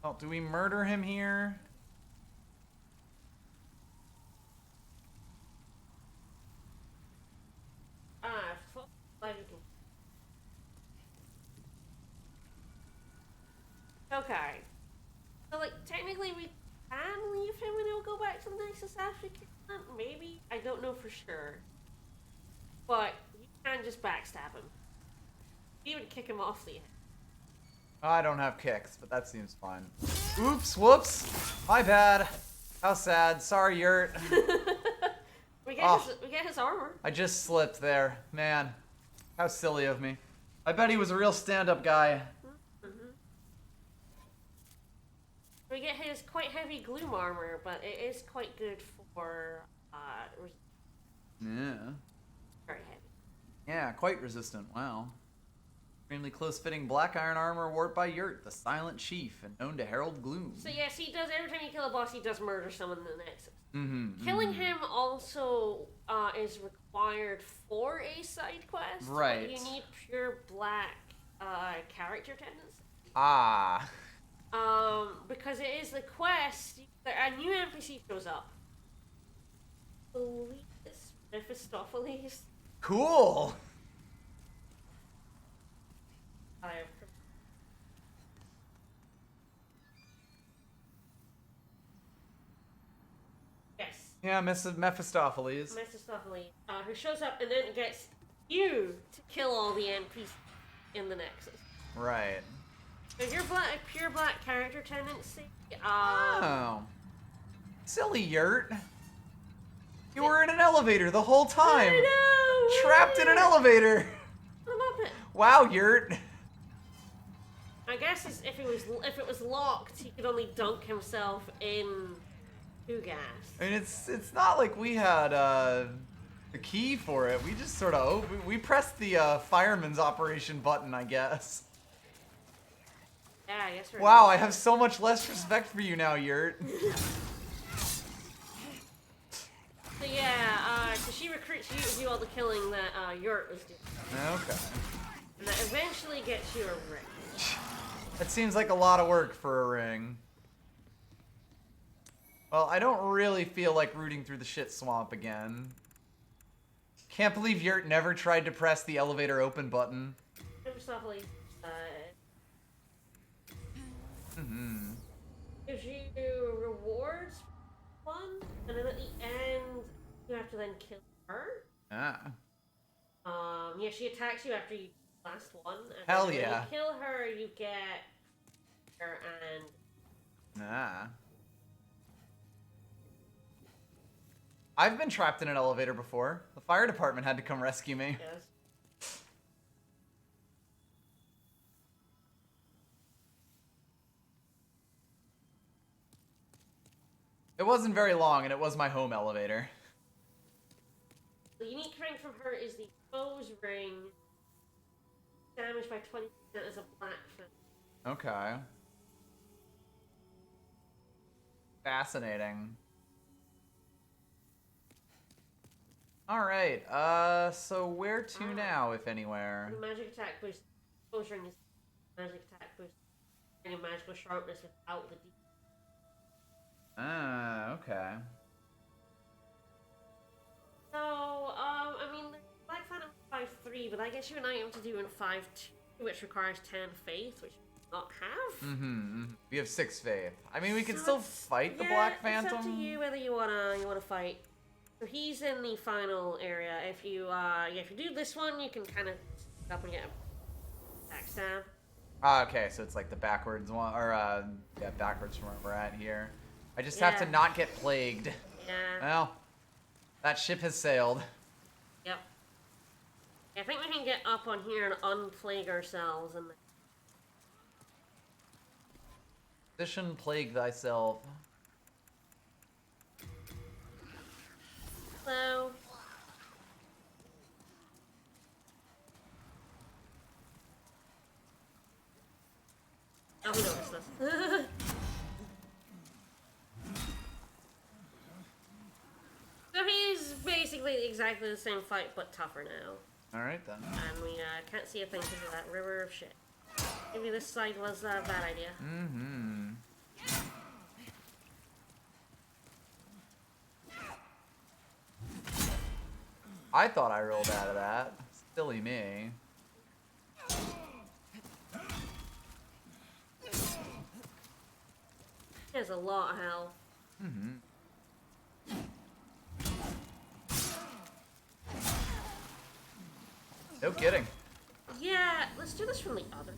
Oh, do we murder him here? Okay. So, like, technically we can leave him and he'll go back to the Nexus after killing him? Maybe? I don't know for sure. But you can just backstab him. You would kick him off the edge. I don't have kicks, but that seems fine. Oops, whoops. My bad. How sad. Sorry, Yurt. we get his armor. I just slipped there. Man, how silly of me. I bet he was a real stand-up guy. We get his quite heavy gloom armor, but it is quite good for, Yeah. very heavy. Yeah, quite resistant. Wow. Extremely close-fitting black iron armor wore by Yurt, the Silent Chief, and known to herald gloom. So yes, he does, every time you kill a boss, he does murder someone in the Nexus. Killing him also is required for a side quest. Right. You need pure black character tendency. Ah. Because it is the quest, a new NPC shows up. I believe it's Mephistopheles. Cool. Yes. Yeah, Mephistopheles. Mephistopheles, who shows up and then gets you to kill all the NPCs in the Nexus. Right. So if you're a pure black character tendency, Oh. Silly Yurt. You were in an elevator the whole time. I know! Trapped in an elevator. What about it? Wow, Yurt. I guess if it was locked, he could only dunk himself in two gas. I mean, it's not like we had the key for it. We just sort of we pressed the fireman's operation button, I guess. Yeah, I guess we're... Wow, I have so much less respect for you now, Yurt. So yeah, so she recruits you to do all the killing that Yurt was doing. Okay. And that eventually gets you a ring. That seems like a lot of work for a ring. Well, I don't really feel like rooting through the shit swamp again. Can't believe Yurt never tried to press the elevator open button. Softly. Mm-hmm. Gives you rewards for one, and then at the end, you have to then kill her. Ah. Yeah, she attacks you after you last one. And Hell then yeah. When you kill her, you get her and... Ah. I've been trapped in an elevator before. The fire department had to come rescue me. Yes. It wasn't very long, and it was my home elevator. The unique ring from her is the Foe's Ring. Damaged by 20% as a black fan. Okay. Fascinating. Alright, so where to now, if anywhere? The magic attack boost. Foe's Ring is magic attack boost. And a magical sharpness without the D. Ah, okay. So, I mean, the Black Phantom 5-3, but that gets you an item to do in 5-2, which requires 10 faith, which we do not have. Mm-hmm. We have 6 faith. I mean, we can So still it's- fight the yeah, Black Phantom. It's up to you whether you wanna fight. So he's in the final area. If you do this one, you can kind of up and get a backstab. Ah, okay, so it's like the backwards one, or yeah, backwards from where we're at here. I just have to Yeah. not get plagued. Yeah. Well, that ship has sailed. Yep. I think we can get up on here and unplague ourselves and. Position plague thyself. So. Oh, we noticed this. So he's basically exactly the same fight, but tougher now. Alright then. And we can't see a thing because of that river of shit. Maybe this side was a bad idea. Mm-hmm. I thought I rolled out of that. Silly me. He has a lot of health. Mm-hmm. No kidding. Yeah, let's do this from the other.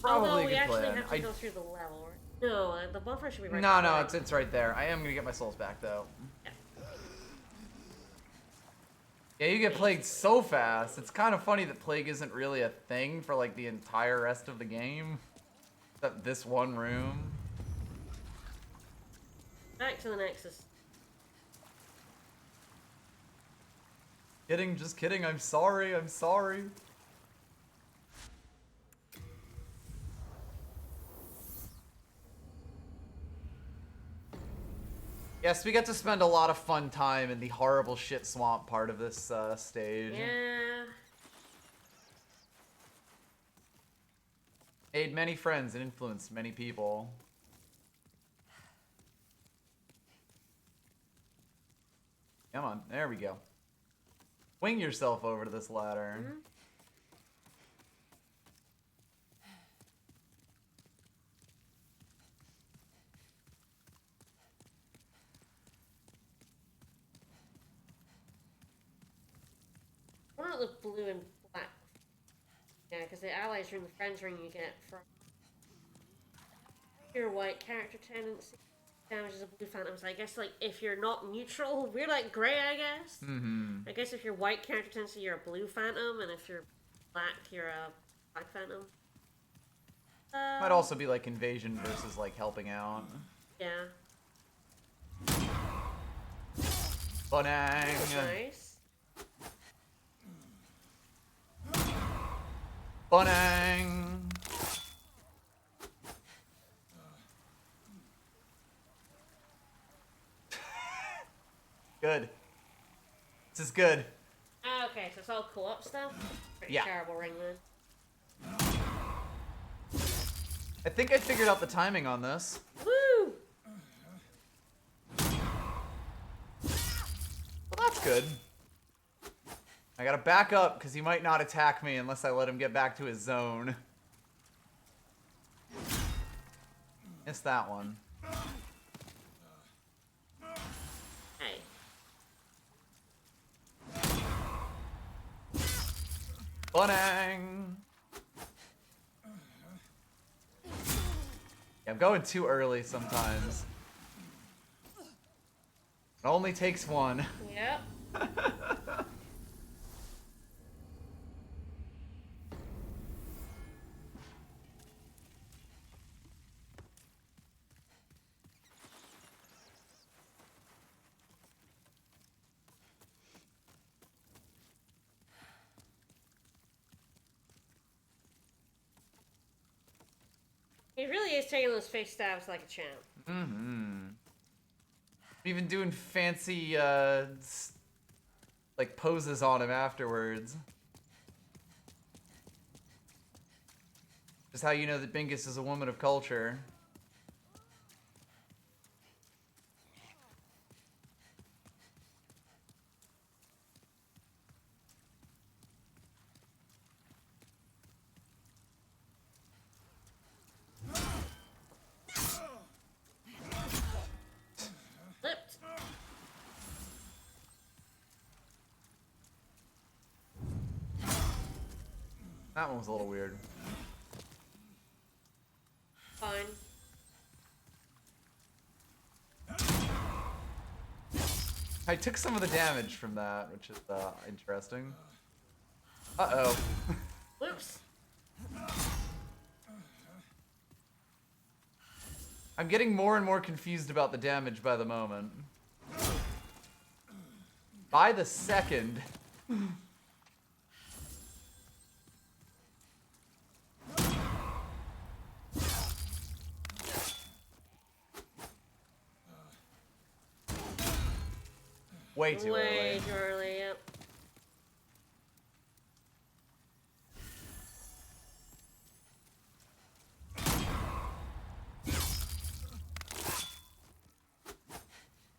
Probably Although a we good actually plan. have to go through the level. Right? No, the bonfire should be right No, there. it's right there. I am gonna get my souls back though. Yeah. Yeah, you get plagued so fast. It's kind of funny that plague isn't really a thing for like the entire rest of the game. Except this one room. Back to the Nexus. Kidding, just kidding. I'm sorry. I'm sorry. Yes, we get to spend a lot of fun time in the horrible shit swamp part of this stage. Yeah. Made many friends and influenced many people. Come on, there we go. Wing yourself over to this ladder. Mm-hmm. What about the blue and black? Yeah, because the allies ring, the friends ring you get from your white character tendency damages a blue phantom. So I guess like if you're not neutral, we're like gray, I guess. Mm-hmm. I guess if you're white character tendency, you're a blue phantom, and if you're black, you're a black phantom. Might also be like invasion versus like helping out. Yeah. Bunang! Nice. Bunang! is good. Okay, so it's all co-op stuff? Pretty Yeah. terrible ring then. I think I figured out the timing on this. Woo! Well, that's good. I gotta back up, because he might not attack me unless I let him get back to his zone. Missed that one. Hey. Bunang! Yeah, I'm going too early sometimes. It only takes one. Yep. He really is taking those face stabs like a champ. Mm-hmm. Even doing fancy, like, poses on him afterwards. Just how you know that Bingus is a woman of culture. Flipped. That one was a little weird. Fine. I took some of the damage from that, which is interesting. Uh-oh. Whoops. I'm getting more and more confused about the damage by the moment. By the second. Way too early. Way too early, yep.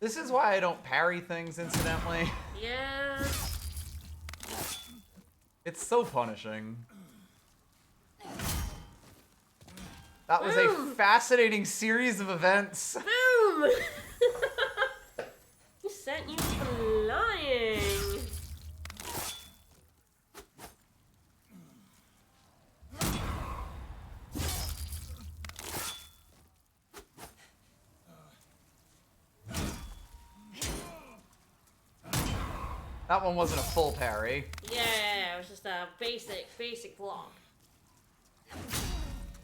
This is why I don't parry things, incidentally. Yeah. It's so punishing. That was Boom. a fascinating series of events. Boom! He sent you flying. That one wasn't a full parry. Yeah, it was just a basic block.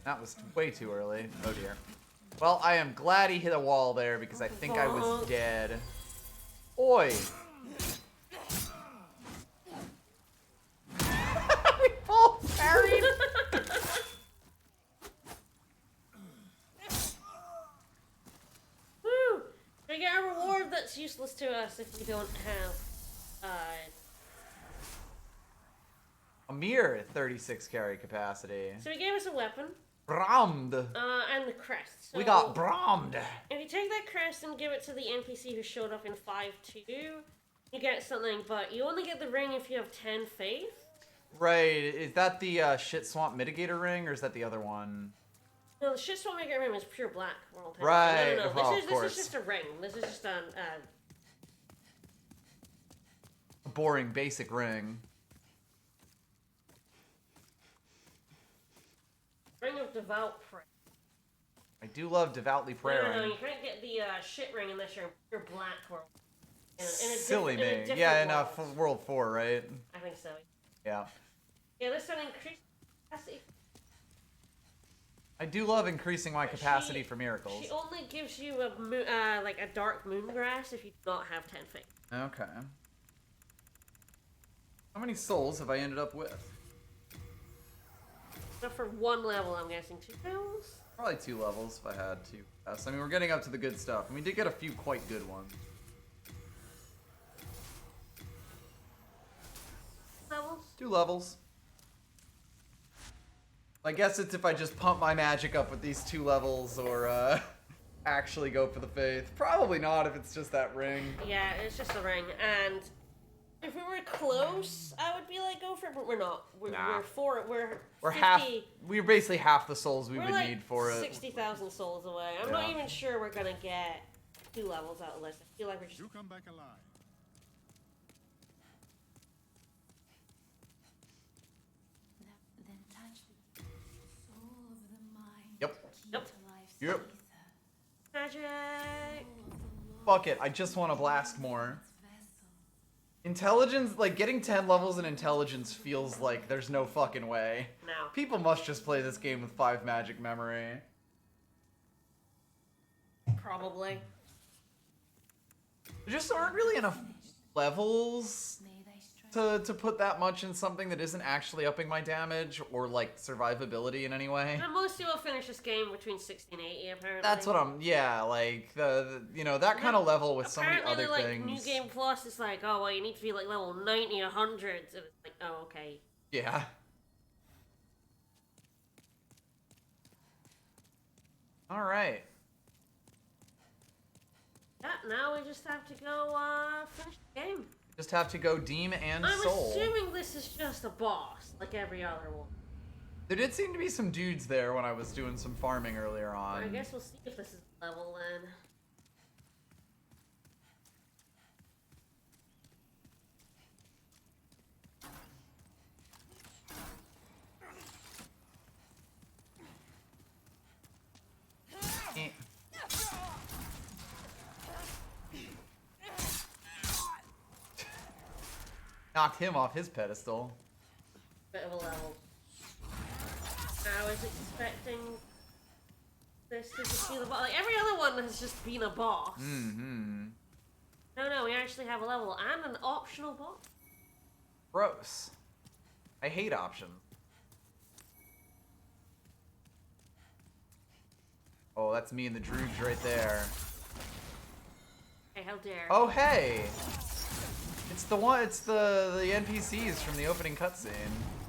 That was way too early. Oh dear. Well, I am glad he hit a wall there because I think I was dead. Oi! We both parried! Woo! We get a reward that's useless to us if we don't have, A mere 36 carry capacity. So he gave us a weapon. Brammed! And the crest. So We got brammed! if you take that crest and give it to the NPC who showed up in 5-2, you get something, but you only get the ring if you have 10 faith. Right, is that the Shit Swamp Mitigator ring, or is that the other one? No, the shit swamp maker ring is pure black. World. Right, No. well, This of course. is just a ring. This is just a A boring basic ring. ring of devout prayer. I do love devoutly No, praying. you can't get the shit ring unless you're in pure black world. Silly in a me. different Yeah, in world. World 4, right? I think so. Yeah. Yeah, this one increased capacity. I do love increasing my capacity for She miracles. only gives you a like a dark moon grass if you do not have 10 faith. Okay. How many souls have I ended up with? So for one level, I'm guessing 2 levels. Probably 2 levels if I had to. Yes, I mean, we're getting up to the good stuff, and we did get a few quite good ones. 2 levels. I guess it's if I just pump my magic up with these 2 levels or actually go for the faith. Probably not if it's just that ring. Yeah, it's just a ring. And if we were close, I would be like, go for it, but we're not. We're 50, half. We're basically half the souls we would like need for it. 60,000 souls away. I'm not even sure we're gonna get 2 levels out of this. I feel like we're just. You come back alive. Then touch the soul of the mind. Yep. Key Yep. to life's Yep. ether. Magic! Fuck it, I just want to blast more. Vessel. Intelligence, like getting 10 levels in intelligence feels like there's no fucking way. No. People must just play this game with 5 magic memory. Probably. There just aren't really enough levels May thy strength to put that much in something that isn't actually upping my damage or like survivability in any way. And most people finish this game between 60 and 80, apparently. That's what I'm, yeah, like, you know, that kind of level with so many Apparently, other like, things. New Game Plus is like, oh, well, you need to be, like, level 90 or 100. And it's like, oh, okay. Yeah. Alright. Yeah, now we just have to go, finish the game. Just have to go Deem and I'm Soul. assuming this is just a boss, like every other one. There did seem to be some dudes there when I was doing some farming earlier on. I guess we'll see if this is level then. Eh. Knocked him off his pedestal. Bit of a level. I was expecting this to just be the boss. Like, every other one has just been a boss. Mm-hmm. No, we actually have a level and an optional boss. Gross. I hate options. Oh, that's me and the Drooge right there. Hey, how dare. Oh, hey! It's the one, it's the NPCs from the opening cutscene.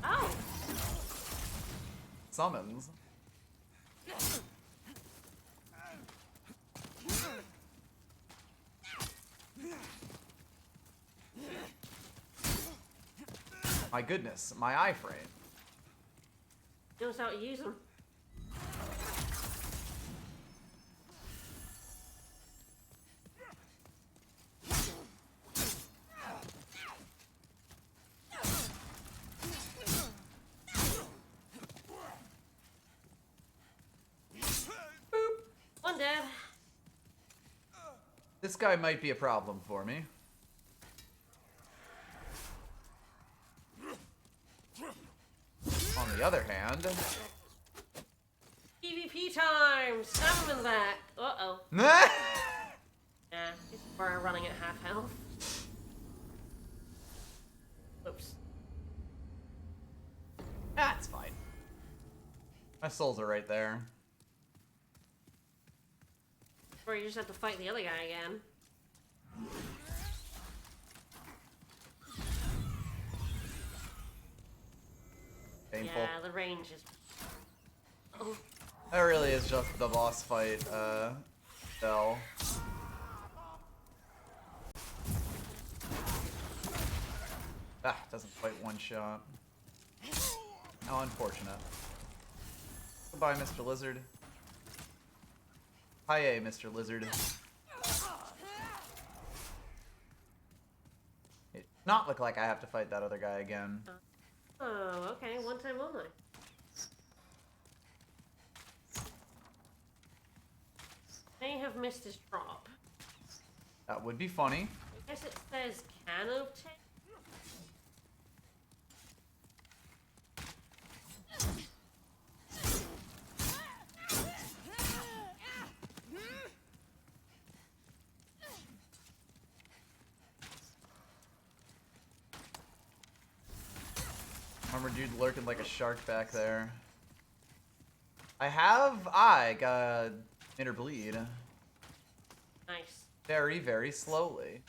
Oh! Summons. My goodness, my iframe. Knows how to use them. One dead. This guy might be a problem for me. On the other hand... PvP time! Stab him in the back. Uh-oh. Nah! Yeah, we're running at half health. Oops. That's fine. My souls are right there. Or you just have to fight the other guy again. Painful. Yeah, the range is... Oh. That really is just the boss fight, spell. Ah, doesn't quite one shot. How unfortunate. Goodbye, Mr. Lizard. Hiya, Mr. Lizard. It not look like I have to fight that other guy again. Oh, okay. One time only. May have missed his drop. That would be funny. I guess it says can obtain. Armor dude lurking like a shark back there. I got made her bleed. Nice. Very, very slowly.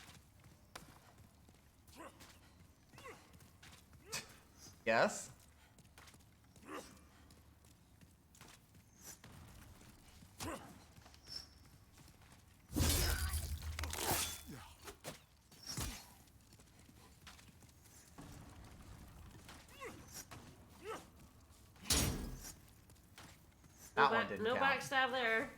Yes. That one didn't no count. backstab there.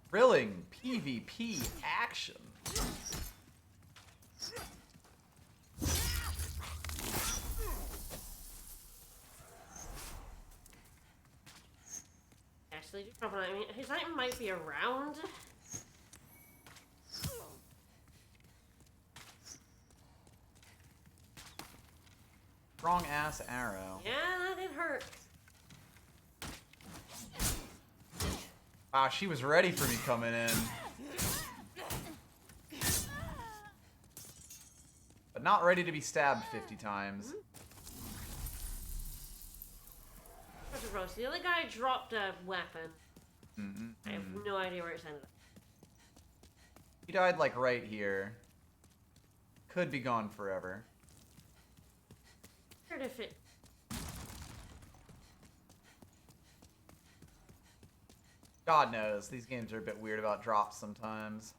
Thrilling PvP action. Actually, do drop an item. His item might be around. Strong ass arrow. Yeah, that did hurt. Wow, she was ready for me coming in. But not ready to be stabbed 50 times. The other guy dropped a weapon. I have no idea where it's ended up. He died like right here. Could be gone forever. Weird if it. God knows, these games are a bit weird about drops sometimes.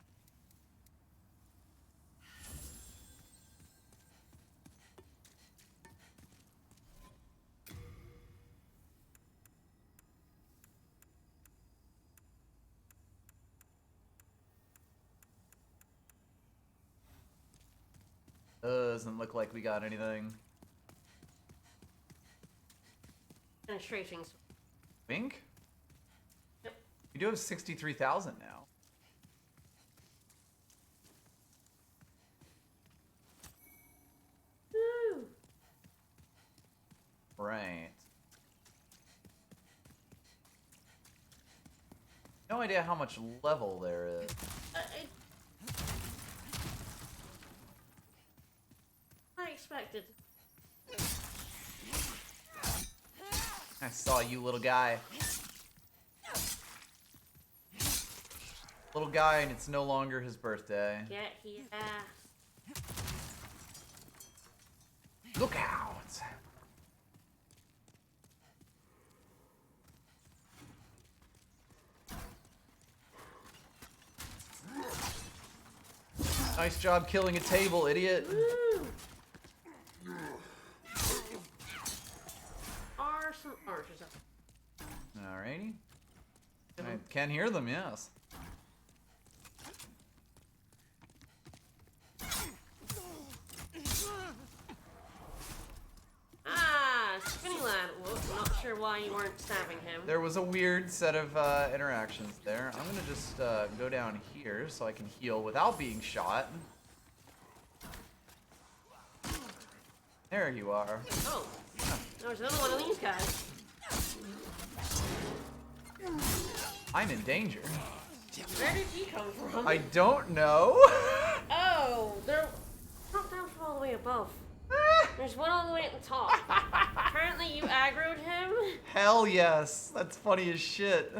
Doesn't look like we got anything. Penetrating. Think? Yep. We do have 63,000 now. Woo! Right. No idea how much level there is. I expected. I saw you, little guy. Little guy, and it's no longer his birthday. Get his ass. Look out! Nice job killing a table, idiot. Woo! Are some archers up? Alrighty. I can hear them, yes. Ah, Spinny Lad. Whoop, not sure why you weren't stabbing him. There was a weird set of interactions there. I'm gonna just go down here so I can heal without being shot. There you are. Oh, there's another one of these guys. I'm in danger. Where did he come from? I don't know. Oh, they're not down from all the way above. There's one all the way at the top. Apparently you aggroed him. Hell yes. That's funny as shit.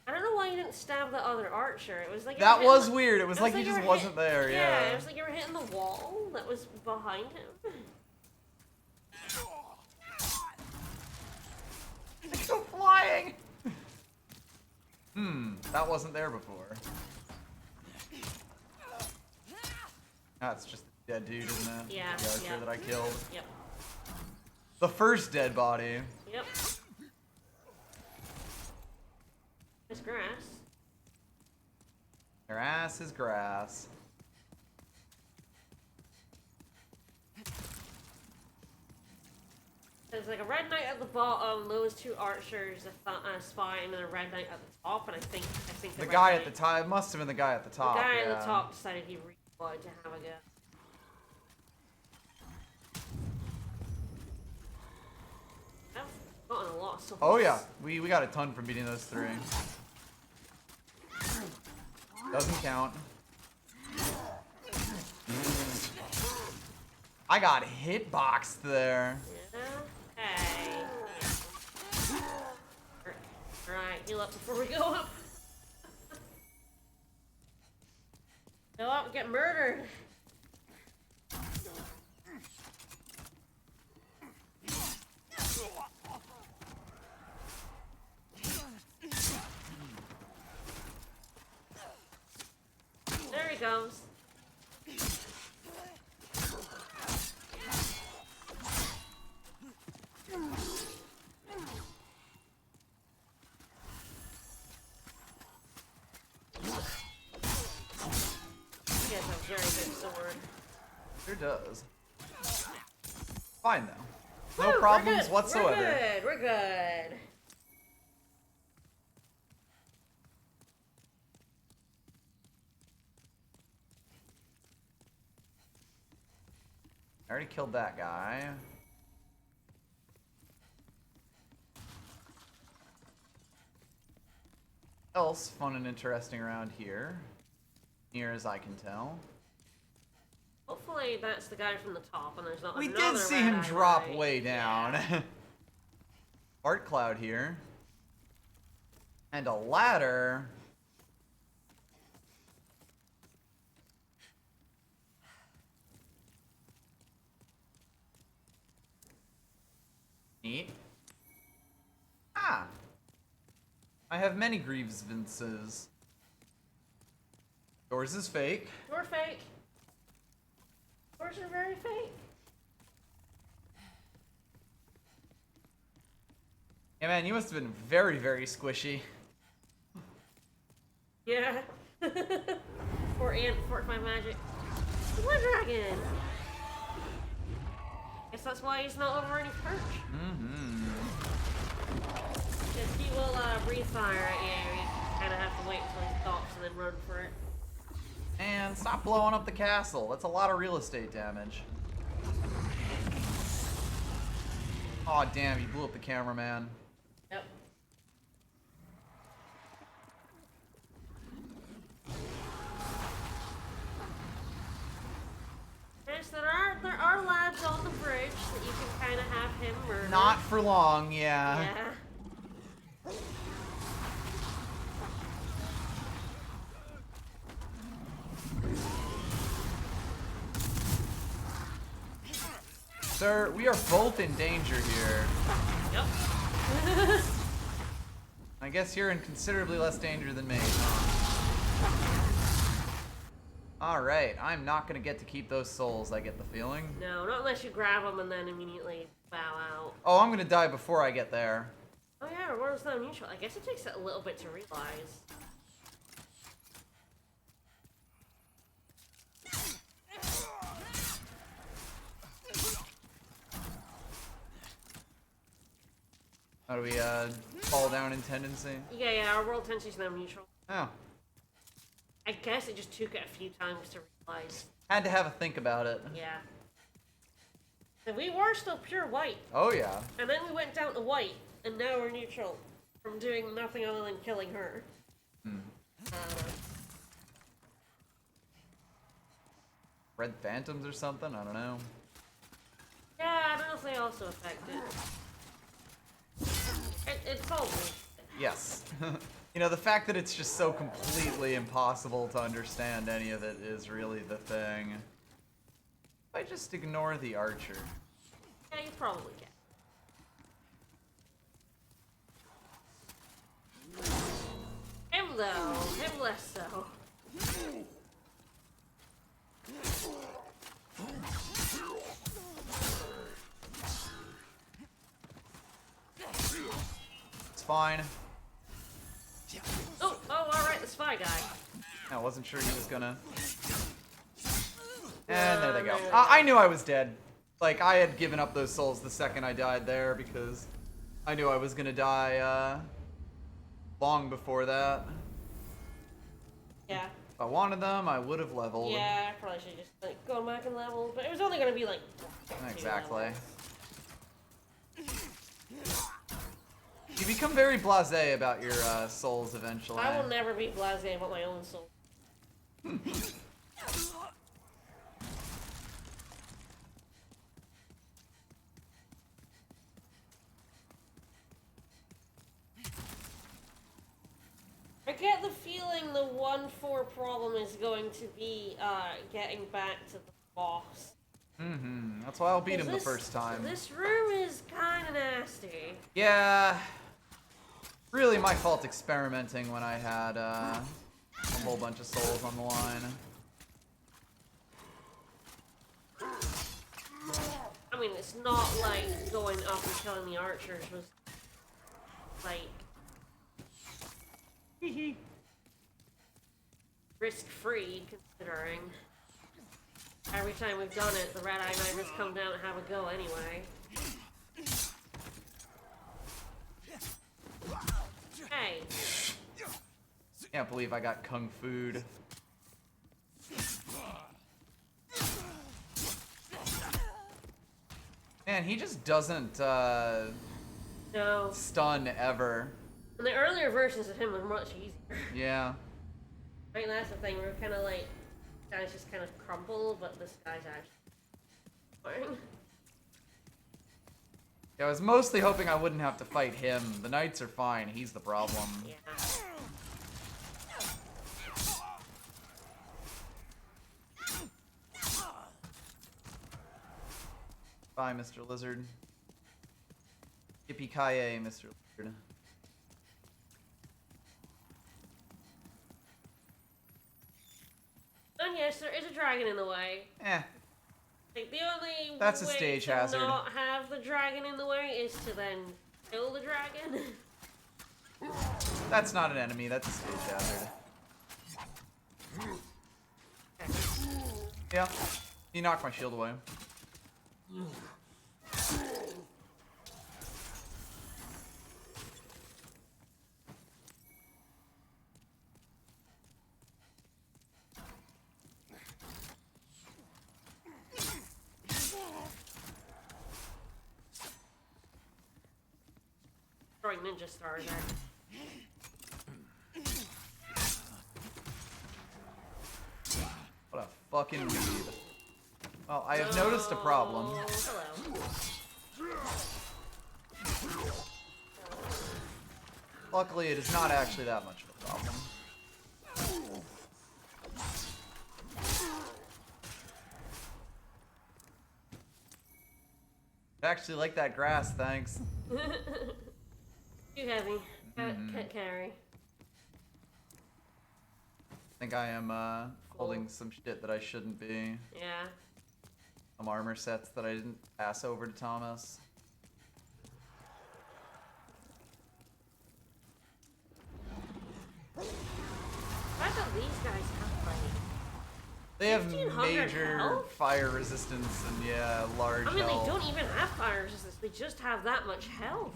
I don't know why you didn't stab the other archer. It was like you That were was hitting weird. It was like he you just were wasn't there. Yeah, Yeah. it was like you were hitting the wall that was behind him. Go flying. That wasn't there before. That's just a dead dude, isn't it? Yeah, The archer yeah. that I killed. Yep. The first dead body. Yep. There's grass. Their ass is grass. There's like a red knight at the bottom, those two archers, a spy, and then a red knight at the top. And I think The red guy knight, at the top. It must have been the guy at the top. The guy yeah. at the top decided he really wanted to have a go. I've gotten a lot of stuff. Oh yeah, we got a ton from beating those three. Doesn't count. I got hitboxed there. Okay. Alright, heal up before we go up. get murdered. There he goes. He has a very good sword. Sure does. Fine though. No Woo, problems we're whatsoever. We're good. We're good. I already killed that guy. Else fun and interesting around here, near as I can tell. Hopefully that's the guy from the top and there's not We another did see red him eye drop guy. way down. Yeah. Art cloud here. And a ladder. Neat. Ah. I have many grievances. Yours is fake. You're fake. Yours are very fake. Yeah, man, you must have been very, very squishy. Yeah. Fort my magic. Blood dragon. Guess that's why he's not over any perch. Mm-hmm. Because he will breathe fire at you. You kind of have to wait until he stops and then run for it. And stop blowing up the castle. That's a lot of real estate damage. Aw, damn, you blew up the cameraman. Yep. Yes, there are labs on the bridge that you can kind of have him murder. Not for long, yeah. Yeah. Sir, we are both in danger here. Yep. I guess you're in considerably less danger than me, huh? Alright, I'm not gonna get to keep those souls, I get the feeling. No, not unless you grab them and then immediately bow out. Oh, I'm gonna die before I get there. Oh yeah, rewards not mutual. I guess it takes a little bit to realize. How do we, fall down in tendency? Yeah, our world tendency is now neutral. Oh. I guess it just took it a few times to realize. Had to have a think about it. Yeah. And we were still pure white. Oh, yeah. And then we went down to white, and now we're neutral. From doing nothing other than killing her. Red Phantoms or something? I don't know. Yeah, I don't know if they also affect it. It's all weird. Yes. You know, the fact that it's just so completely impossible to understand any of it is really the thing. If I just ignore the archer. Yeah, you probably can. Him though, him less so. It's fine. Oh, alright, the spy guy. I wasn't sure he was gonna. And there they go. I knew I was dead. Like, I had given up those souls the second I died there because I knew I was gonna die, long before that. Yeah. If I wanted them, I would have leveled. Yeah, I probably should just like go back and level, but it was only gonna be like 2 Exactly. levels. You become very blasé about your souls eventually. I will never be blasé about my own soul. I get the feeling the 1-4 problem is going to be getting back to the boss. Mm-hmm. That's why I'll beat him the first time. This room is kind of nasty. Yeah. Really my fault experimenting when I had a whole bunch of souls on the line. I mean, it's not like going up and killing the archers was like risk-free, considering every time we've done it, the red-eye knifers come down and have a go anyway. Hey. Can't believe I got kung fu'd. Man, he just doesn't No. stun ever. And the earlier versions of him were much easier. Yeah. I think that's the thing, we're kind of like, guys just kind of crumple, but this guy's actually fine. Yeah, I was mostly hoping I wouldn't have to fight him. The knights are fine, he's the problem. Yeah. Bye, Mr. Lizard. Yippee-ki-yay, Mr. Lizard. And yes, there is a dragon in the way. Eh. Like, the only That's a way stage to hazard. not have the dragon in the way is to then kill the dragon. That's not an enemy, that's a stage hazard. Yeah. He knocked my shield away. Throwing ninja stars at him. What a fucking weed. Well, I have noticed a problem. Hello. Luckily, it is not actually that much of a problem. I actually like that grass, thanks. Too heavy. Can't carry. I think I am holding some shit that I shouldn't be. Yeah. Some armor sets that I didn't pass over to Thomas. The fact that these guys have like They have 1500 major health? fire resistance and yeah, large I mean, health. they don't even have fire resistance. They just have that much health.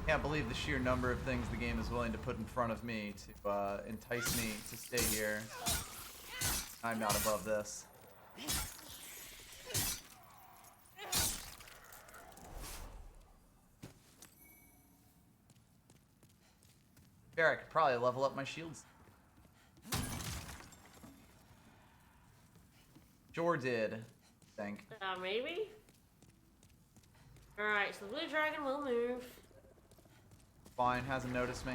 Can't believe the sheer number of things the game is willing to put in front of me to entice me to stay here. I'm not above this. Fair, I could probably level up my shields. Sure did, I think. Maybe? Alright, so the blue dragon will move. Fine, hasn't noticed me.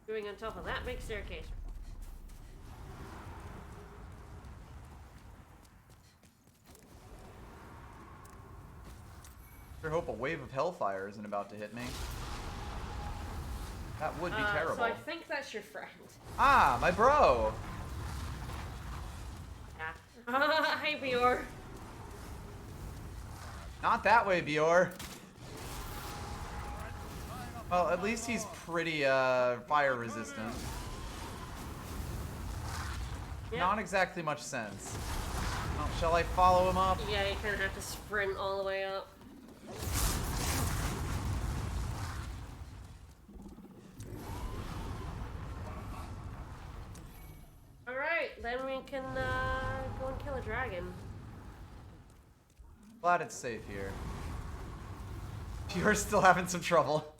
Going on top of that big staircase. Sure hope a wave of hellfire isn't about to hit me. That would be terrible. So I think that's your friend. Ah, my bro! Yeah. Hey, Bior. Not that way, Bior. Well, at least he's pretty fire resistant. Yep. Not exactly much sense. Oh, shall I follow him up? Yeah, you kind of have to sprint all the way up. Alright, then we can go and kill a dragon. Glad it's safe here. You're still having some trouble.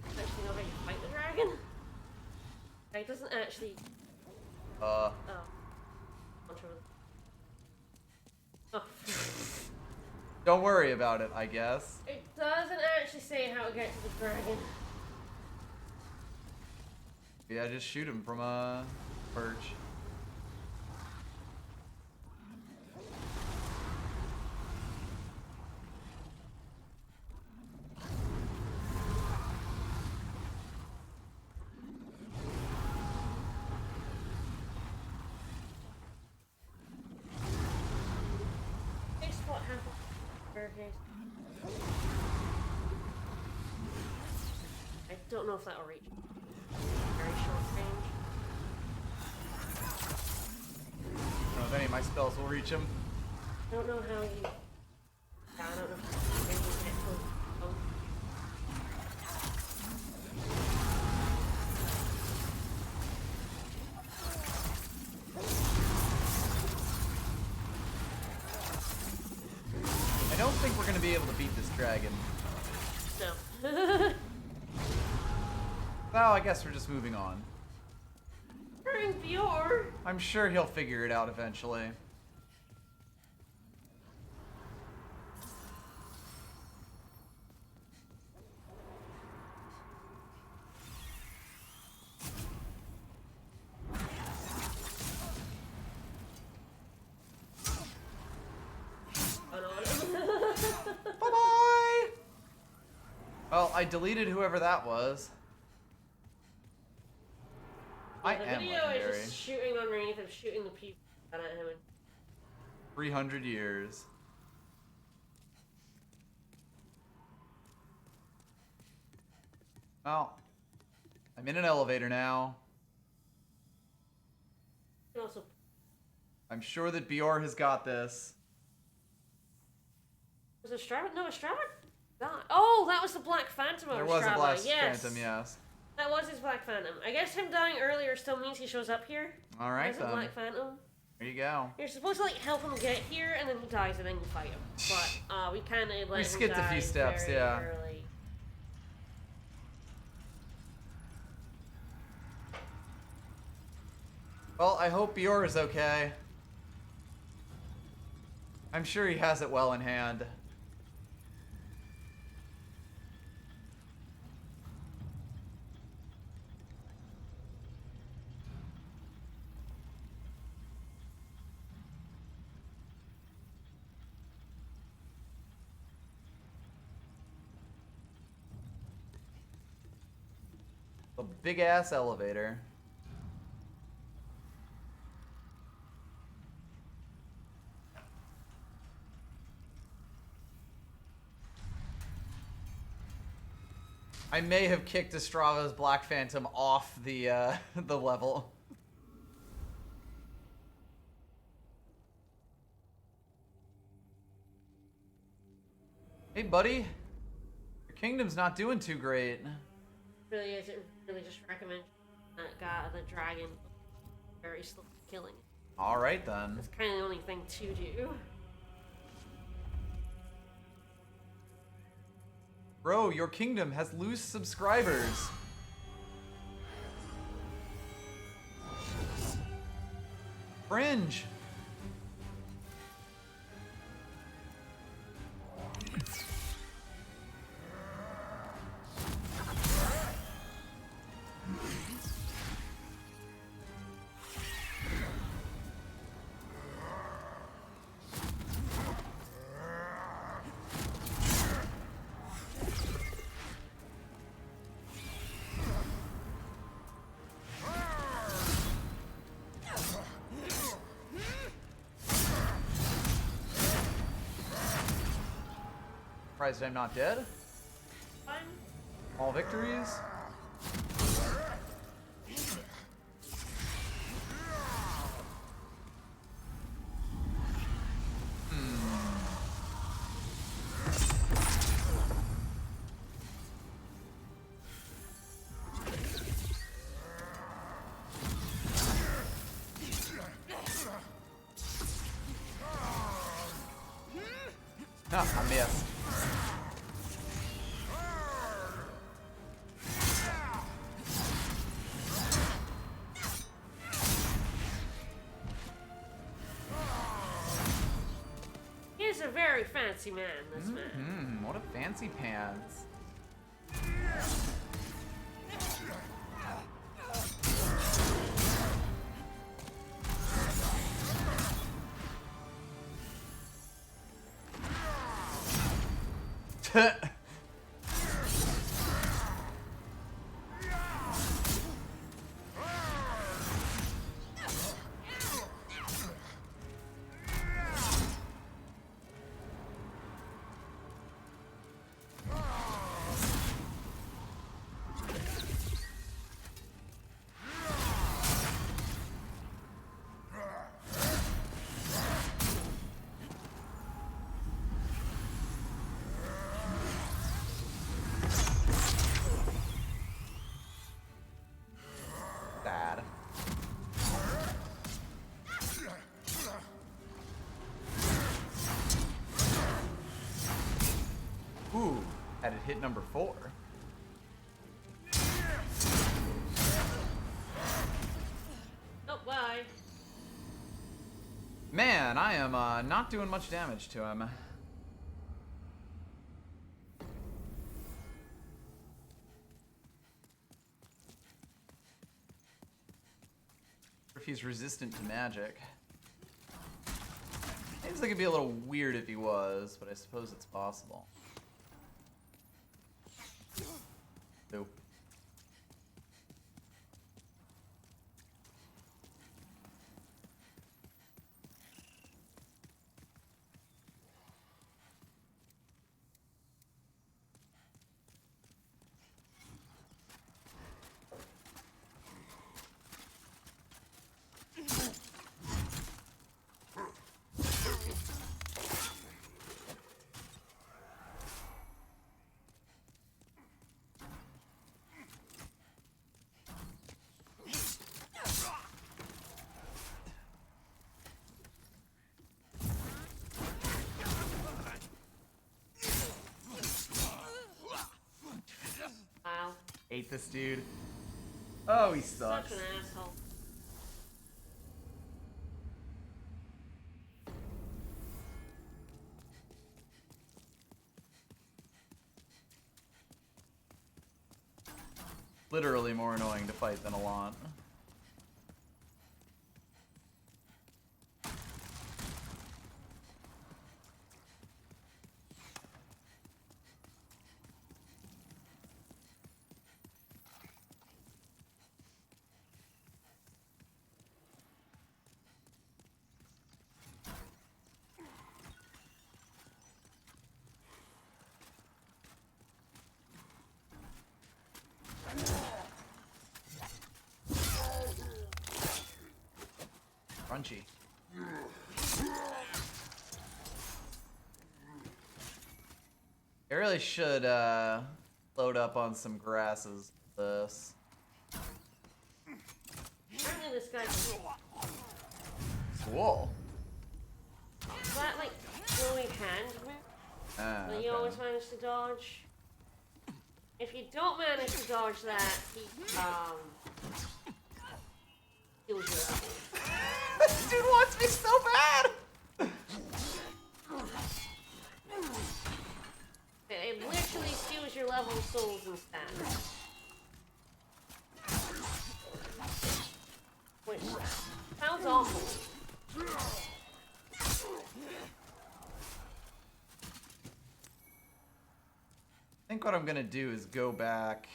Actually know how you fight the dragon? It doesn't actually... Uh. Oh. Oh. Don't worry about it, I guess. It doesn't actually say how to get to the dragon. Yeah, just shoot him from a perch. Guess what happened? Staircase. I don't know if that'll reach. Very short range. I don't know if any of my spells will reach him. I don't know how you. Yeah, I don't know if you can get to. Oh. I don't think we're going to be able to beat this dragon. No. Well, I guess we're just moving on. We're in Bjorn. I'm sure he'll figure it out eventually. Bye-bye! Well, I deleted whoever that was. I The am video legendary. is just shooting underneath him, shooting the people at him. 300 years. Well, I'm in an elevator now. And also, I'm sure that Bjorn has got this. was it Strava? No, Strava died. Oh, that was the Black Phantom of There was a Strava. Black Yes. Phantom, yes. That was his Black Phantom. I guess him dying earlier still means he shows up here. Alright As a then. Black Phantom. There you go. You're supposed to like help him get here, and then he dies, and then you fight him. But we kind of let him skipped a die few steps, very yeah. early. Well, I hope Bjorn is okay. I'm sure he has it well in hand. A big ass elevator. I may have kicked Estrava's Black Phantom off the the level. Hey, buddy. Your kingdom's not doing too great. Really is. It really just recommend that guy, the dragon, very slow killing. All right then. That's kind of the only thing to do. Bro, your kingdom has loose subscribers. Fringe. Surprised I'm not dead. Fine. All victories. I missed. He's a very fancy man, this man. What a fancy pants. Sad. Ooh, had it hit number 4. Oh, bye. Man, I am not doing much damage to him. If he's resistant to magic. Seems like it'd be a little weird if he was, but I suppose it's possible. Nope. Wow. Hate this dude. Oh, he sucks. Such an asshole. Literally more annoying to fight than a lot. Crunchy. I really should load up on some grasses with this. Apparently this guy's Cool. is that like glowing hand move Ah, that you okay. always manage to dodge? If you don't manage to dodge that, he kills you up. This dude wants me so bad! It literally steals your level souls and stats. Which sounds awful. I think what I'm gonna do is go back,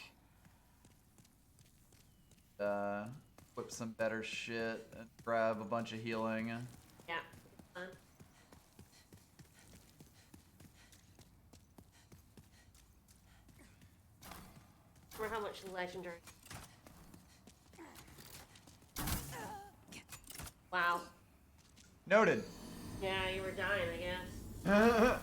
whip some better shit, and grab a bunch of healing. Yeah. Fun. Remember how much legendary. Wow. Noted. Yeah, you were dying, I guess.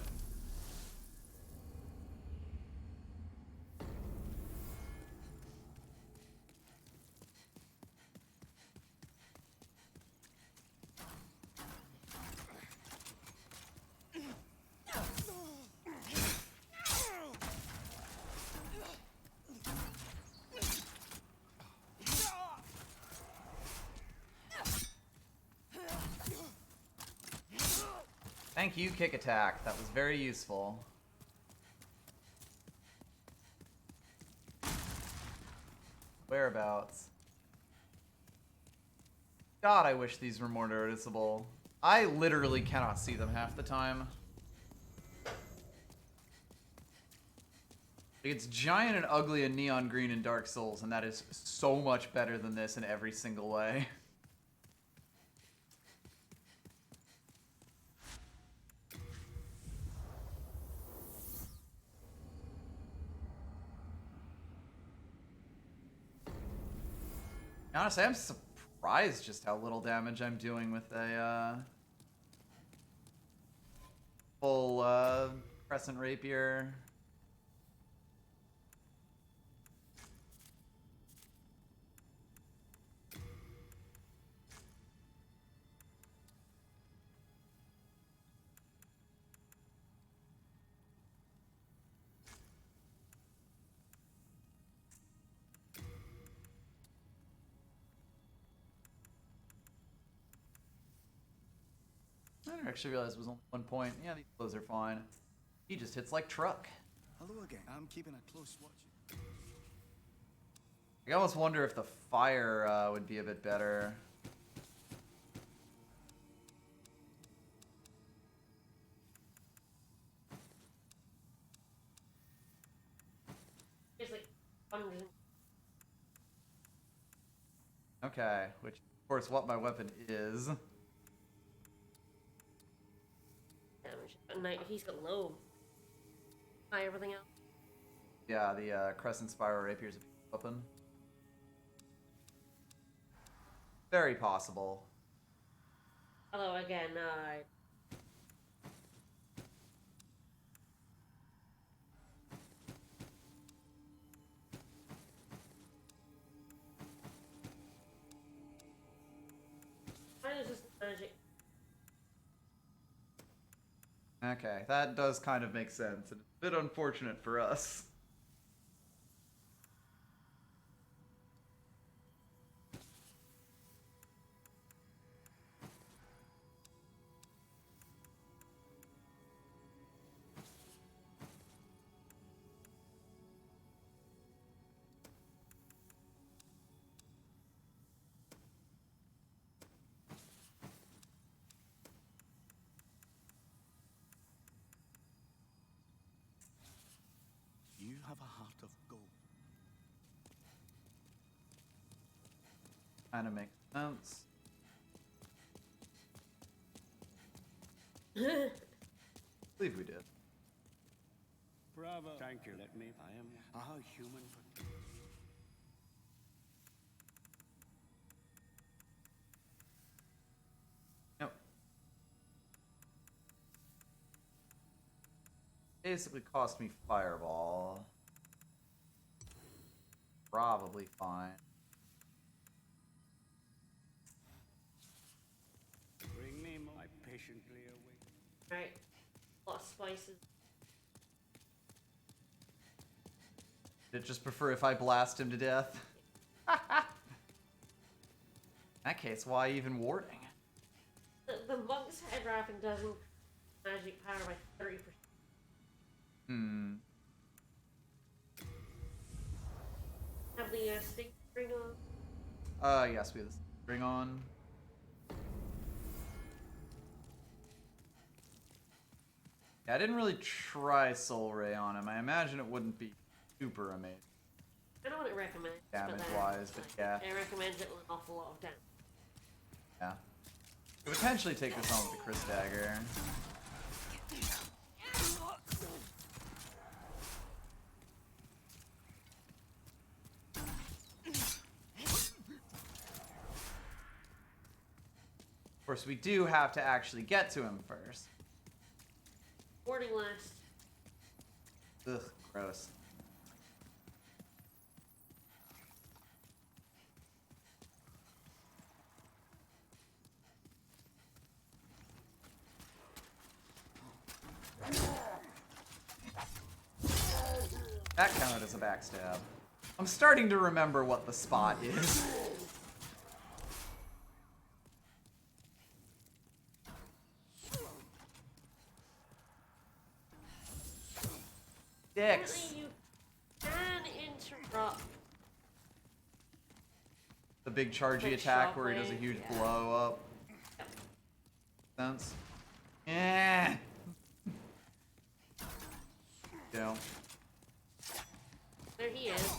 Thank you, kick attack. That was very useful. Whereabouts? God, I wish these were more noticeable. I literally cannot see them half the time. It's giant and ugly and neon green in Dark Souls, and that is so much better than this in every single way. Honestly, I'm surprised just how little damage I'm doing with a full crescent rapier. I didn't actually realize it was only 1 point. Yeah, these blows are fine. He just hits like truck. Hello again. I'm keeping a close watch. I almost wonder if the fire would be a bit better. It's like 100. Okay, which of course what my weapon is. Damage. He's got low. High everything else. Yeah, the crescent spiral rapier is a weapon. Very possible. Although again, mine is just magic. Okay, that does kind of make sense. It's a bit unfortunate for us. You have a heart of gold. Kind of makes sense. I believe we did. Bravo. Thank you. Let me. I am a human. Yep. Basically cost me fireball. Probably fine. Bring me more. I patiently await. Right. A lot of spices. I'd just prefer if I blast him to death. In that case, why even warding? The monk's head wrapping doesn't magic power by 30%. Hmm. Have the stick ring on. Yes, we have this ring on. Yeah, I didn't really try Soul Ray on him. I imagine it wouldn't be super amazing I know what it recommends. damage-wise, but yeah. It recommends it with an awful lot of damage. Yeah. Could potentially take this on with the Chris Dagger. Of course, we do have to actually get to him first. Boarding list. Ugh, gross. That counted as a backstab. I'm starting to remember what the spot is. Dicks. Apparently you can interrupt. The big chargey Big attack where he does a shockwave, huge yeah. blow up. Yep. Sense. Yeah. Yeah. There he is.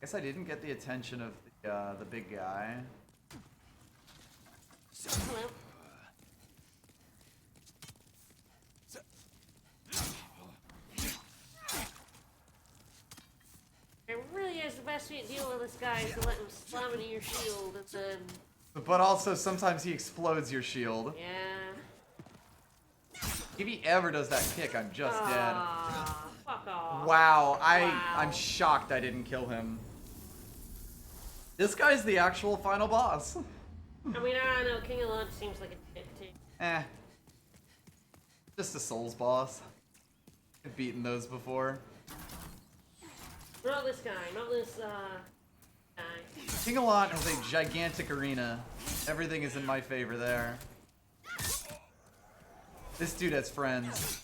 Guess I didn't get the attention of the big guy. Hello. It really is the best way to deal with this guy is to let him slam into your shield and then, But also sometimes he explodes your shield. yeah. If he ever does that kick, I'm just dead. Fuck off. Wow, Wow. I'm shocked I didn't kill him. This guy's the actual final boss. I mean, I don't know, King of Lunch seems like a dick too. Eh. Just a Souls boss. I've beaten those before. Not this guy, not this, guy. King Alot has a gigantic arena. Everything is in my favor there. This dude has friends.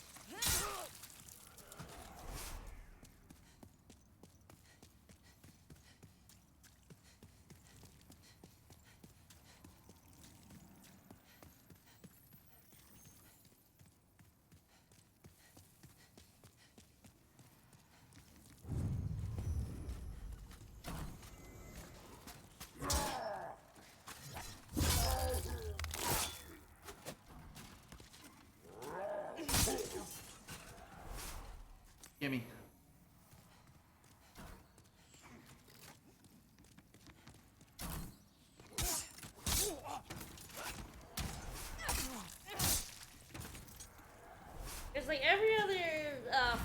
Gimme. It's like every other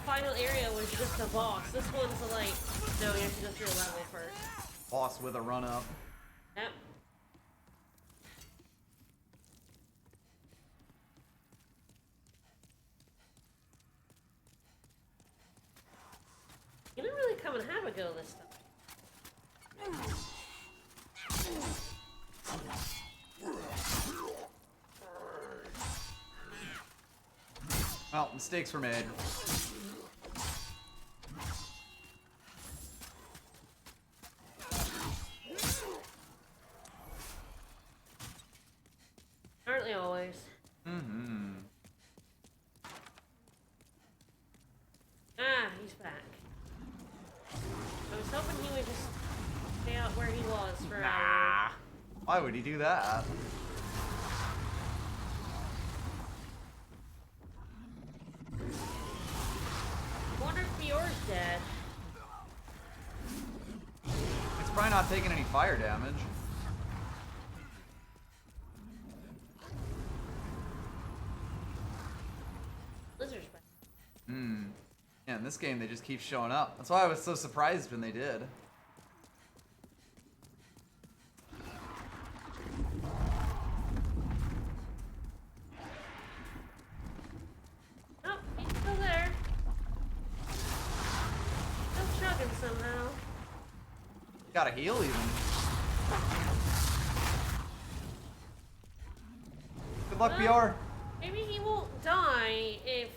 final area was just a boss. This one's like, no, you have to go through a level first. Boss with a run up. Yep. You didn't really come and have a go this time. Well, mistakes were made. Aren't they always? Mm-hmm. Ah, he's back. I was hoping he would just stay out where he was for hours. Why would he do that? I wonder if Bjorn's dead. It's probably not taking any fire damage. Lizard's back. Hmm. Yeah, in this game they just keep showing up. That's why I was so surprised when they did. Oh, he's still there. Still chugging somehow. Gotta heal even. Good luck, Well, BR. Maybe he won't die if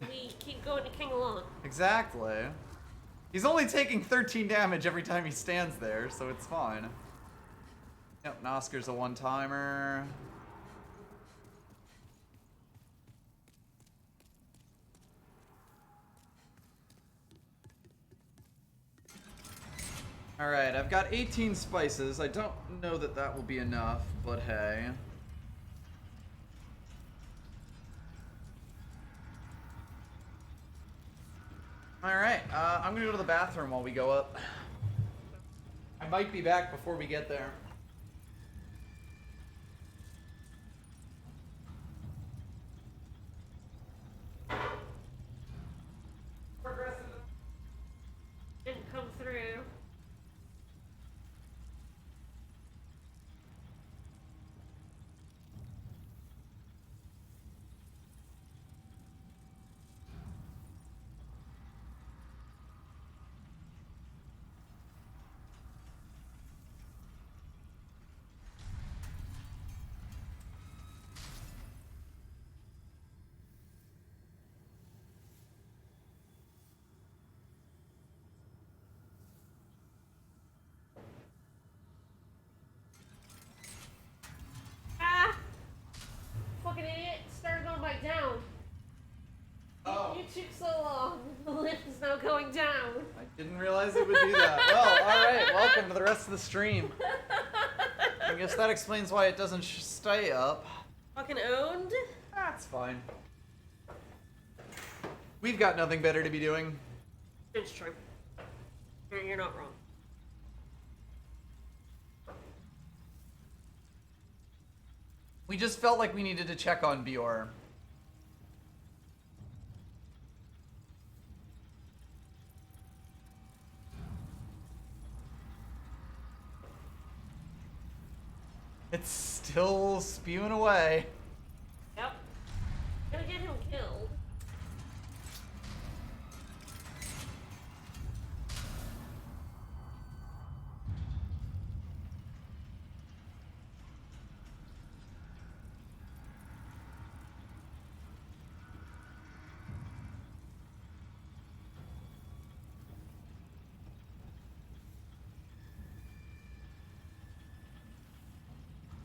we keep going to King Alon. Exactly. He's only taking 13 damage every time he stands there, so it's fine. Yep, Nosker's a one-timer. Alright, I've got 18 spices. I don't know that that will be enough, but hey. Alright, I'm gonna go to the bathroom while we go up. I might be back before we get there. Didn't come through. so long. The lift is now going down. I didn't realize it would do that. Well, alright, welcome to the rest of the stream. I guess that explains why it doesn't stay up. Fucking owned? That's fine. We've got nothing better to be doing. It's true. You're not wrong. We just felt like we needed to check on Bior. It's still spewing away. Yep. Gonna get him killed.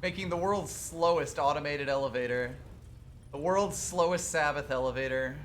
Making the world's slowest automated elevator. The world's slowest Sabbath elevator.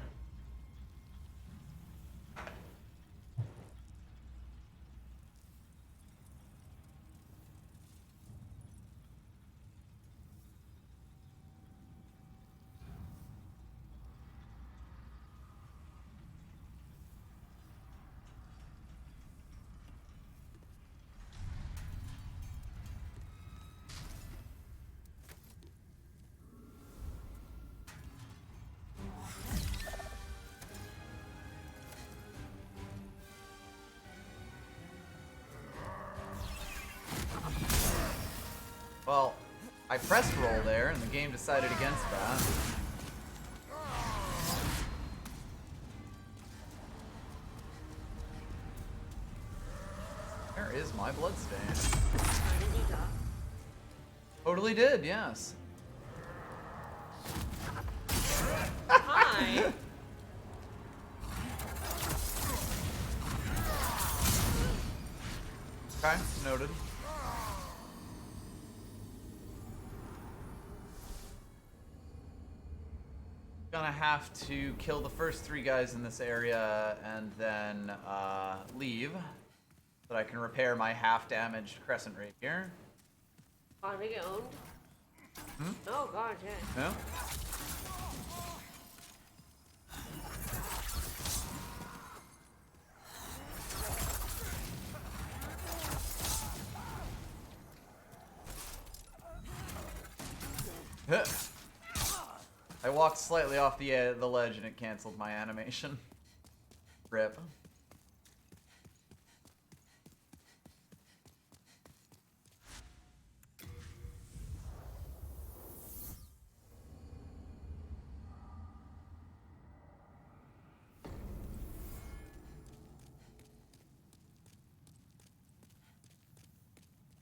Well, I pressed roll there, and the game decided against that. Where is my bloodstain? Did you die? Totally did, yes. Hi. Okay, noted. Gonna have to kill the first 3 guys in this area and then leave so that I can repair my half-damaged crescent rapier. Finally owned. Hmm? Oh god, yeah. No? Huh. I walked slightly off the ledge and it canceled my animation. Rip.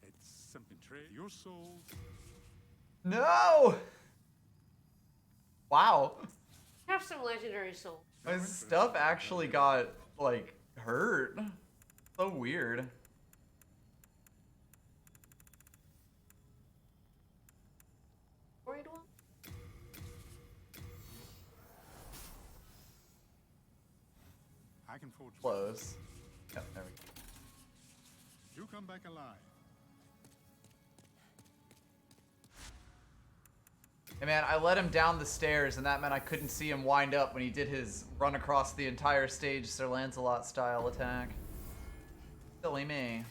It's something trade your soul. No! Wow. Have some legendary soul. My stuff actually got, like, hurt. So weird. Worried one? I can forge. Close. Yep, there we go. You come back alive. Hey man, I let him down the stairs and that meant I couldn't see him wind up when he did his run across the entire stage Sir Lancelot style attack. Silly me.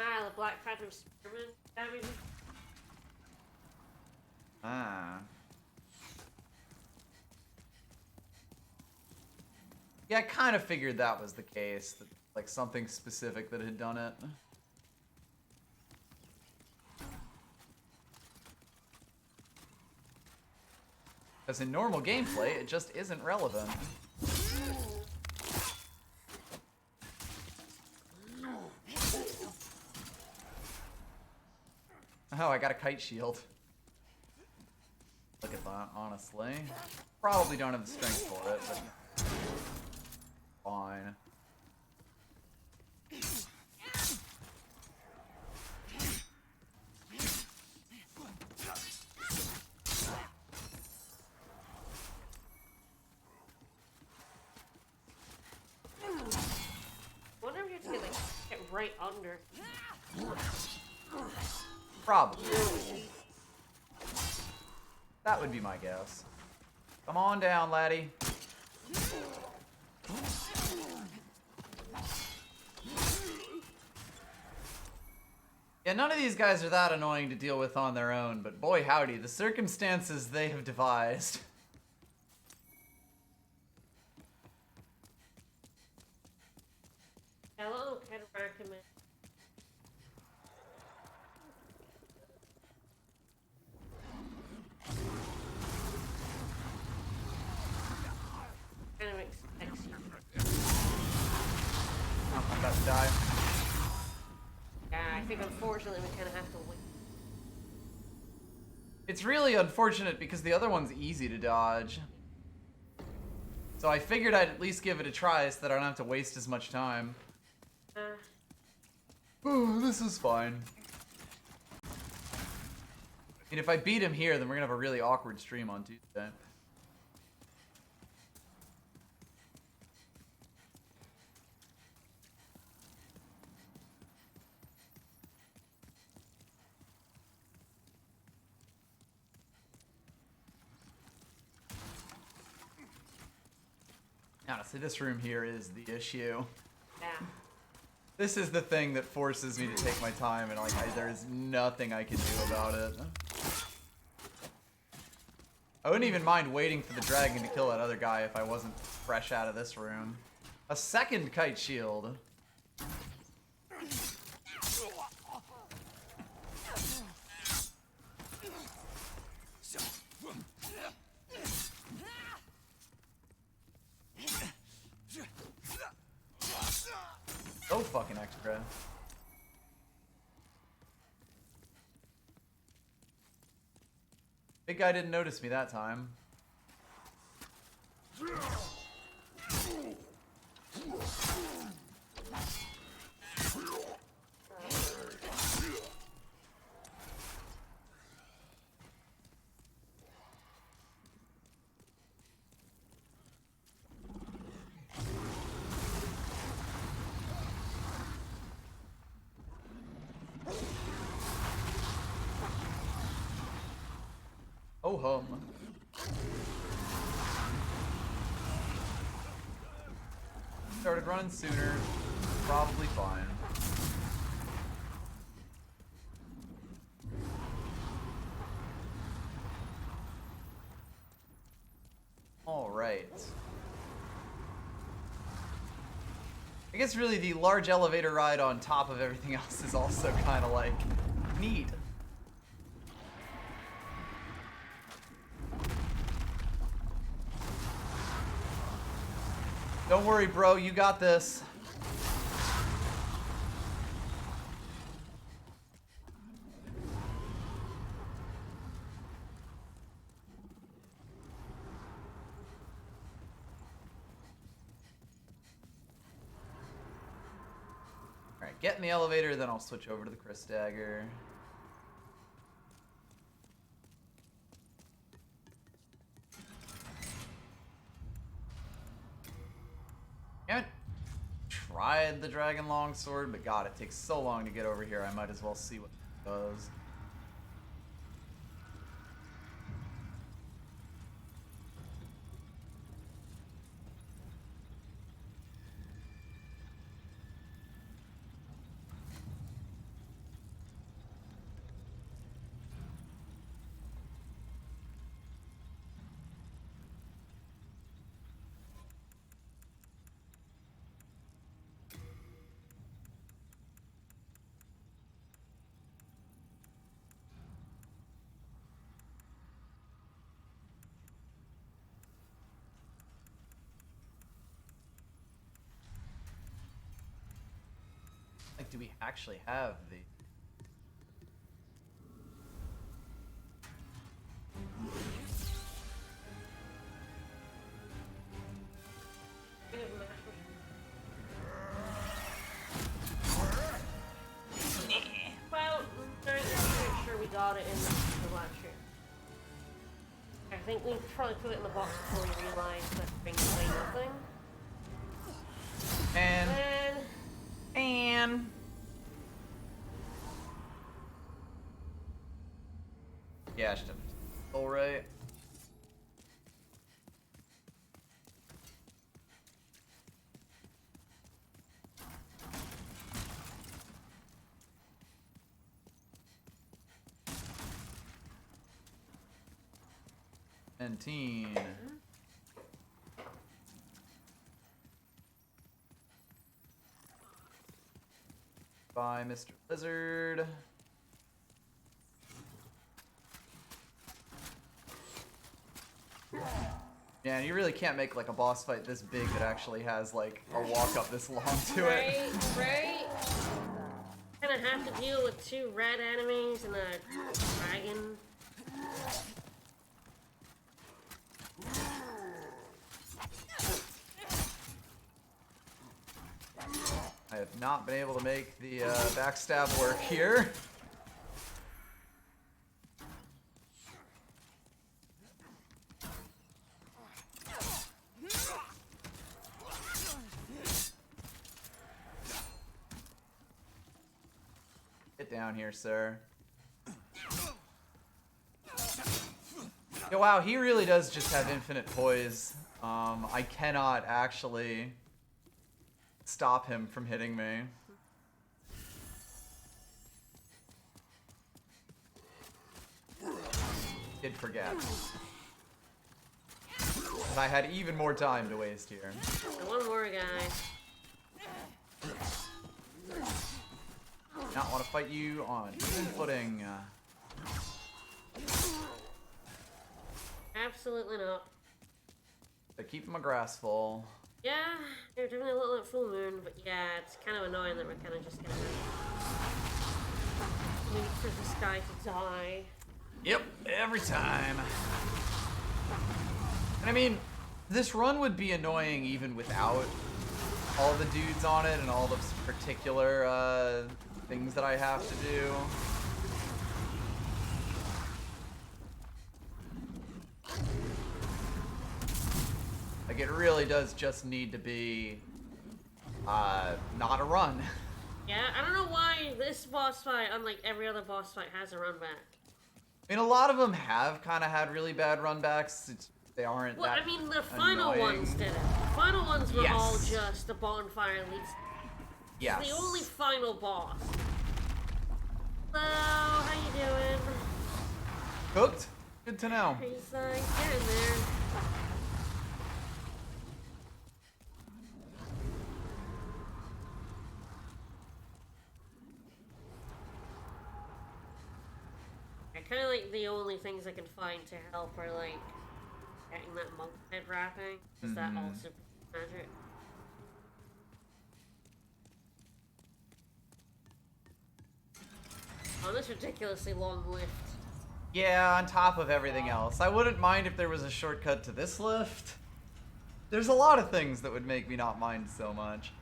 Ah, the Black Phantom Spearman damage. Ah. Yeah, I kind of figured that was the case. That, like, something specific that had done it. Because in normal gameplay, it just isn't relevant. Oh, I got a kite shield. Look at that, honestly. Probably don't have the strength for it, but fine. right under. Probably. That would be my guess. Come on down, laddie. Yeah, none of these guys are that annoying to deal with on their own, but boy howdy, the circumstances they have devised. Hello, kind of recommend. Kind of expects you. Oh, I'm about to die. Yeah, I think unfortunately we kind of have to wait. It's really unfortunate because the other one's easy to dodge. So I figured I'd at least give it a try so that I don't have to waste as much time. Oh, this is fine. And if I beat him here, then we're gonna have a really awkward stream on Tuesday. Honestly, this room here is the issue. Yeah. This is the thing that forces me to take my time, and like, there's nothing I can do about it. I wouldn't even mind waiting for the dragon to kill that other guy if I wasn't fresh out of this room. A second kite shield. So fucking extra. Big guy didn't notice me that time. Oh hum. Started running sooner, probably fine. All right. I guess really the large elevator ride on top of everything else is also kind of like neat. Don't worry, bro, you got this. Alright, get in the elevator, then I'll switch over to the Chris Dagger. I haven't tried the Dragon Longsword, but god, it takes so long to get over here, I might as well see what it does. Like, do we actually have the... Well, I'm pretty sure we got it in the last year. I think we probably put it in the box before we realized that things say nothing. And... Yeah, I should have. All right. Teen. Bye, Mr. Lizard. Yeah, and you really can't make like a boss fight this big that actually has like a walk up this long to it. Right. Kind of have to deal with 2 red enemies and a dragon. I have not been able to make the backstab work here. Get down here, sir. Yeah, wow, he really does just have infinite poise. I cannot actually stop him from hitting me. Did forget. And I had even more time to waste here. One more guy. Not want to fight you on even footing. Absolutely not. To keep my grass full. Yeah, they're definitely a little at full moon, but yeah, it's kind of annoying that we're kind of just gonna wait for this guy to die. Yep, every time. And I mean, this run would be annoying even without all the dudes on it and all the particular things that I have to do. Like, it really does just need to be not a run. Yeah, I don't know why this boss fight, unlike every other boss fight, has a run back. I mean, a lot of them have kind of had really bad runbacks. They aren't Well, that I mean, the final annoying. ones did it. The final ones were Yes. all just the bonfire leads. Yes. The only final boss. Hello, how you doing? Cooked? Good to know. He's getting there. I kind of like the only things I can find to help are like getting that monk head wrapping. Is that all super magic? Oh, this ridiculously long lift. Yeah, on top of everything else. I wouldn't mind if there was a shortcut to this lift. There's a lot of things that would make me not mind so much.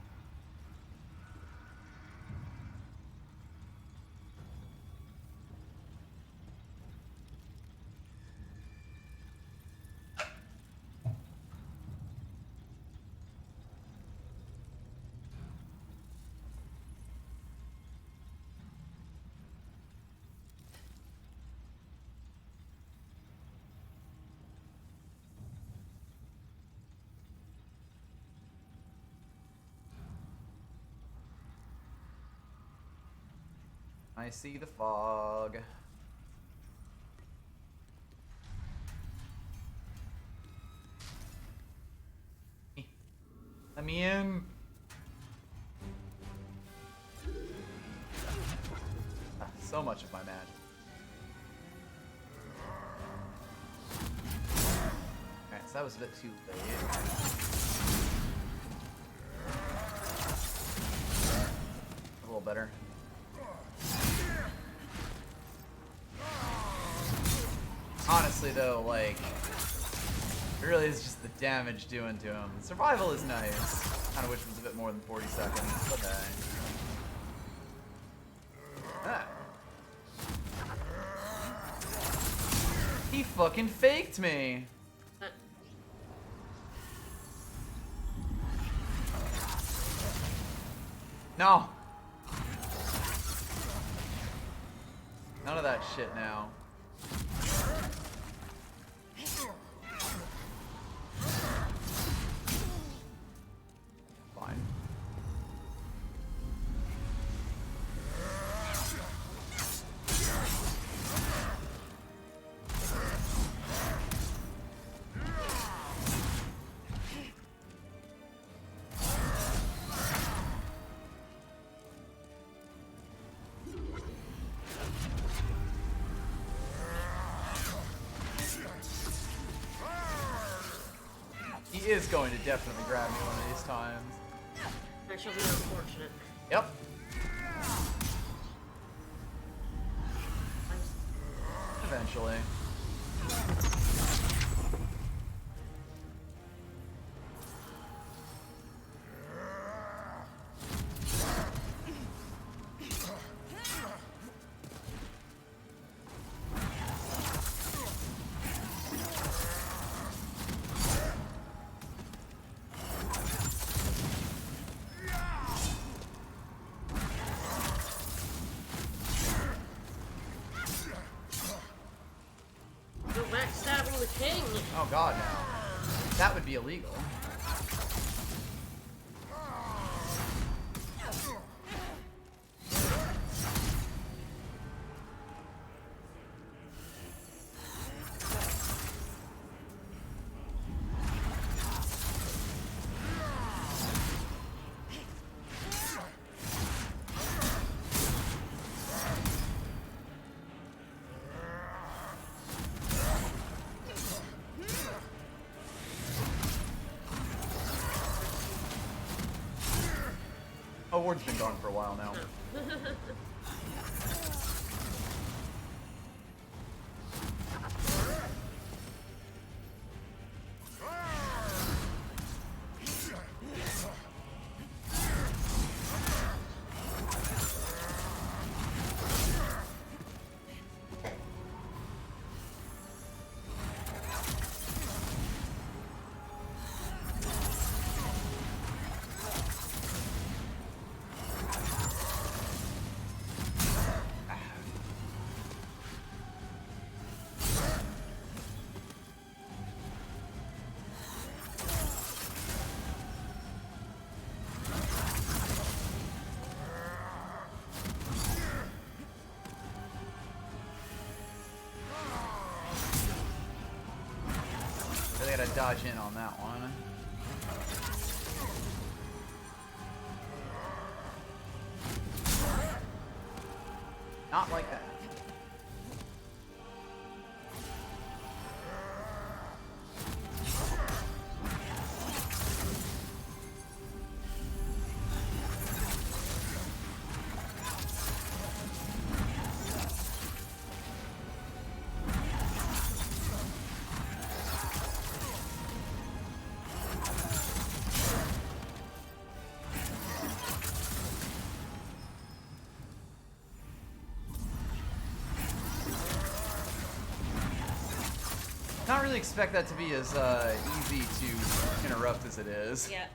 I see the fog. Let me in. So much of my magic. Alright, so that was a bit too late. A little better. Honestly though, like, it really is just the damage doing to him. Survival is nice. Kinda wish it was a bit more than 40 seconds, but hey. Ah. He fucking faked me! No! None of that shit now. Fine. He is going to definitely grab me one of these times. That shall be unfortunate. Yep. Eventually. Go backstabbing the king. Oh god, no. That would be illegal. Oh, Ward's been gone for a while now. Really gotta dodge in on that one. Not like that. Not really expect that to be as easy to interrupt as it is. Yeah.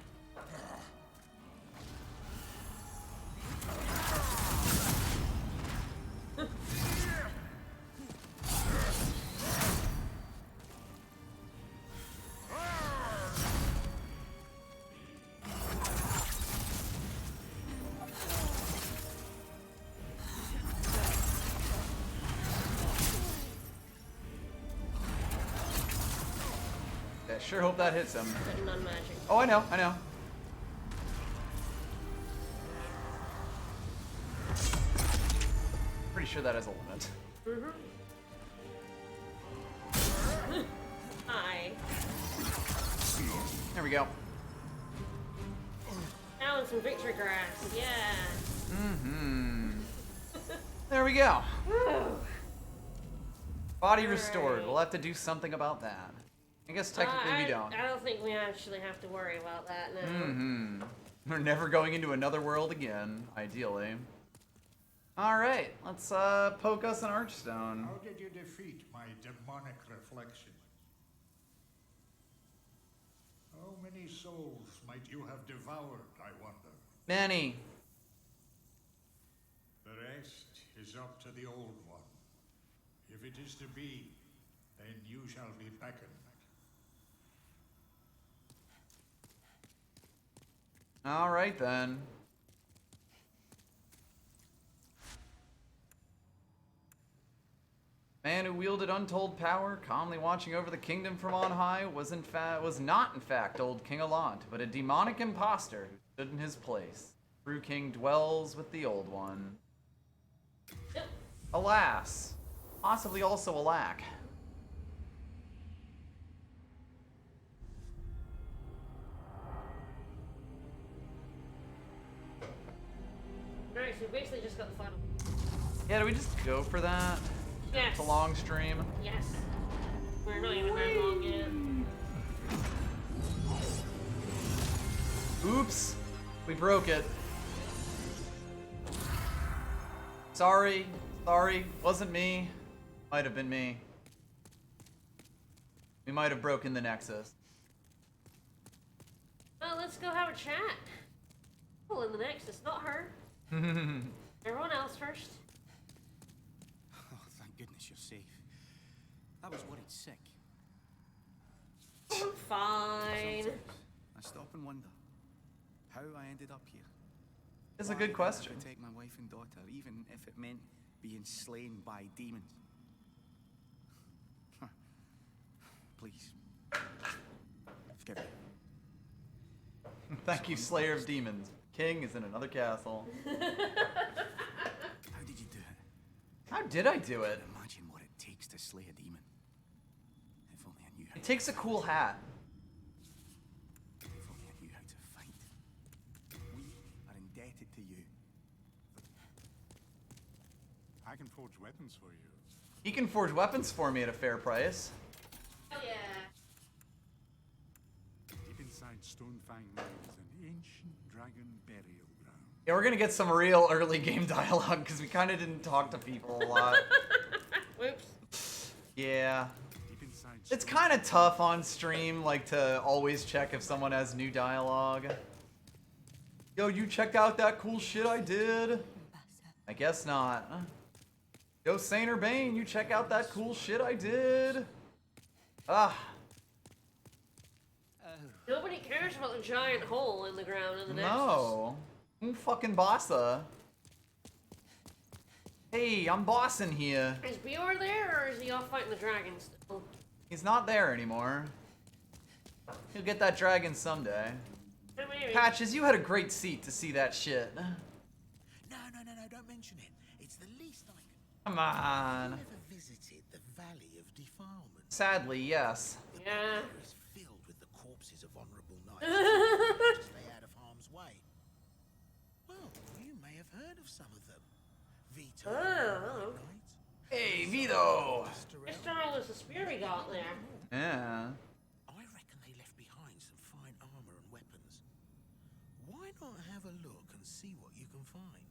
I sure hope that hits him. But non-magic. Oh, I know, I know. Pretty sure that has a limit. Hi. There we go. Now in some victory grass. Yeah. Mm-hmm. There we go. Woo. Body restored. Alright. We'll have to do something about that. I guess technically we don't. I don't think we actually have to worry about that now. Mm-hmm. We're never going into another world again, ideally. Alright, let's poke us an Archstone. How did you defeat my demonic reflection? How many souls might you have devoured, I wonder? Many. The rest is up to the Old One. If it is to be, then you shall be beckoned. All right then. Man who wielded untold power, calmly watching over the kingdom from on high, was not in fact old King Alant, but a demonic impostor who stood in his place. True king dwells with the old one. Alas, possibly also a lack. Alright, so we basically just got the final. Yeah, do we just go for that? Yes. It's a long stream. Yes. We're not even that long yet. Oops. We broke it. Sorry. Sorry. Wasn't me. Might have been me. We might have broken the Nexus. Well, let's go have a chat. Well, in the next, it's not her. Everyone else first. Oh, thank goodness you're safe. I was worried sick. I'm fine. Sometimes I stop and wonder how I ended up here. It's a Why good did I question. protect my wife and daughter, even if it meant being slain by demons. Please, forgive me. Thank you, Slayer of Demons. King is in another castle. How did you do it? How did I do it? Imagine what it takes to slay a demon. If only I knew how. It takes a cool hat. If only I knew how to fight. We are indebted to you. I can forge weapons for you. He can forge weapons for me at a fair price. Hell yeah. Deep inside Stonefang Mine is an ancient dragon burial ground. Yeah, we're gonna get some real early game dialogue because we kind of didn't talk to people a lot. Whoops. Yeah. Deep inside It's kind of tough on stream, like, to always check if someone has new dialogue. Yo, you checked out that cool shit I did? I guess not. Yo, Saint or Bane, you check out that cool shit I did? Ah. Nobody cares about the giant hole in the ground in the Nexus. No. I'm fucking bossa. Hey, I'm bossing here. Is Bior there, or is he off fighting the dragons still? He's not there anymore. He'll get that dragon someday. Maybe. Patches, you had a great seat to see that shit. No, don't mention it. It's the least I can. Come on. Have you ever visited the Valley of Defilement? Sadly, yes. Yeah. It is filled with the corpses of honorable knights to stay out of harm's way. Well, you may have heard of some of them. Vito, Oh. the Knight, Hey, Vito. This general is the spear we got there. Yeah. I reckon they left behind some fine armor and weapons. Why not have a look and see what you can find?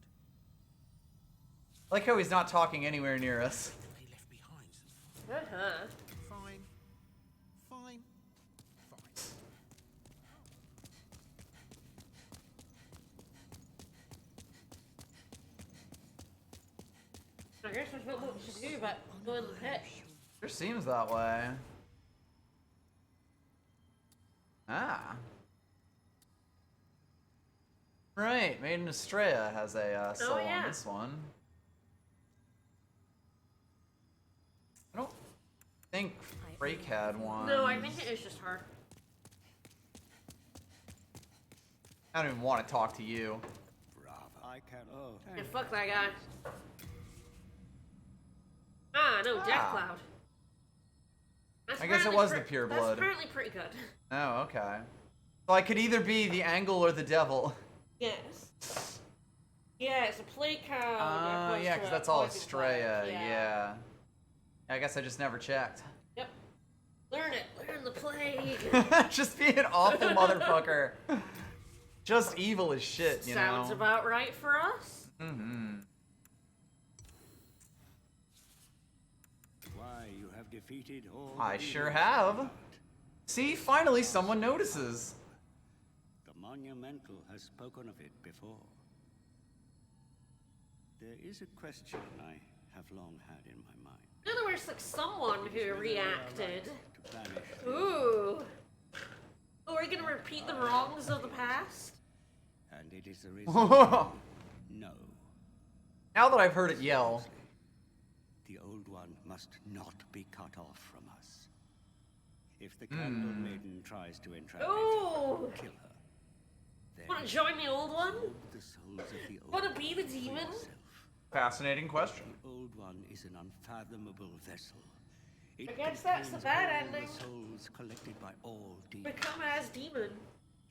I like how he's not talking anywhere near us. They left behind some Uh-huh. fine. I guess there's not much to do but go in the pit. Sure seems that way. Ah. Right, Maiden Estrella has a soul yeah. on this one. I don't think Frake had one. No, I think it is just her. I don't even want to talk to you. I can. Oh, Yeah, fuck that guy. Ah, no, Death Ah. Cloud. That's I guess it apparently was the pure blood. That's apparently pretty good. Oh, okay. So I could either be the angle or the devil. Yes. Yeah, it's a play card. Oh, yeah, because that's all Estrella. Yeah. I guess I just never checked. Yep. Learn it. Learn the plague. Just be an awful motherfucker. Just evil as shit, you Sounds know? about right for us. Mm-hmm. Why, you have defeated all I the sure evils have. of See, finally someone notices. the Monumental has spoken of it before. There is a question I have long had in my mind. In other words, like someone who reacted. To banish the Ooh. Oh, are we gonna repeat the wrongs of the past? and it is the reason. No. Now that I've heard it yell. The old one must not be cut off from us. If the Candle Maiden tries to entrap Ooh. it, kill her. Then Wanna join the old one? absorb the souls of the old Wanna be the for demon? yourself. Fascinating question. The old one is an unfathomable vessel. It I guess that's the contains bad all ending. The souls collected by all demons. Become as demon.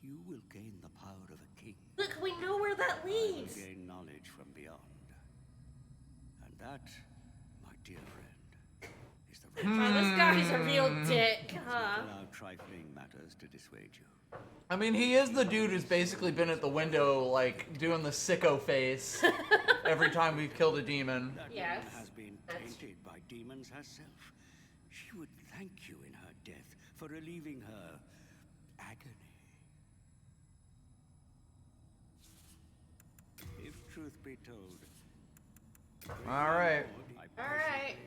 You will gain the power of a king. Look, we know where that I will leads. gain knowledge from beyond. And that, my dear friend, is the Oh, this guy's a real dick, huh? allow trifling matters to dissuade you. I mean, he is the dude who's basically been at the window, like, doing the sicko face every time we've killed a demon. That Yes, woman has been that's- tainted by demons herself. She would thank you in her death for relieving her agony. If truth be told, Alright. Alright.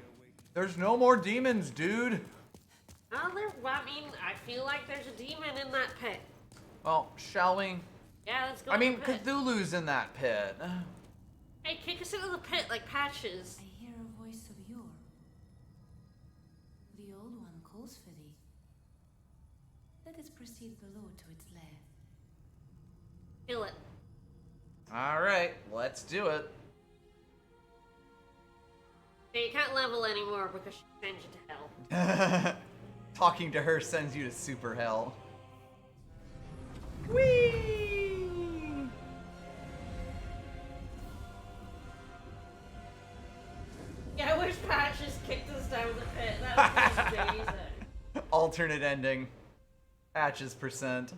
There's no more demons, dude. Oh, I mean, I feel like there's a demon in that pit. Well, shall we? Yeah, let's go I in mean, the pit. Cthulhu's in that pit. Hey, kick us into the pit like Patches. I hear a voice of yore. The old one calls for thee. Let us proceed below to its lair. Kill it. Alright, let's do it. Hey, you can't level anymore because she sends you to hell. Talking to her sends you to super hell. Whee! Yeah, I wish Patches kicked us down the pit. That would be amazing. Alternate ending. Patches percent.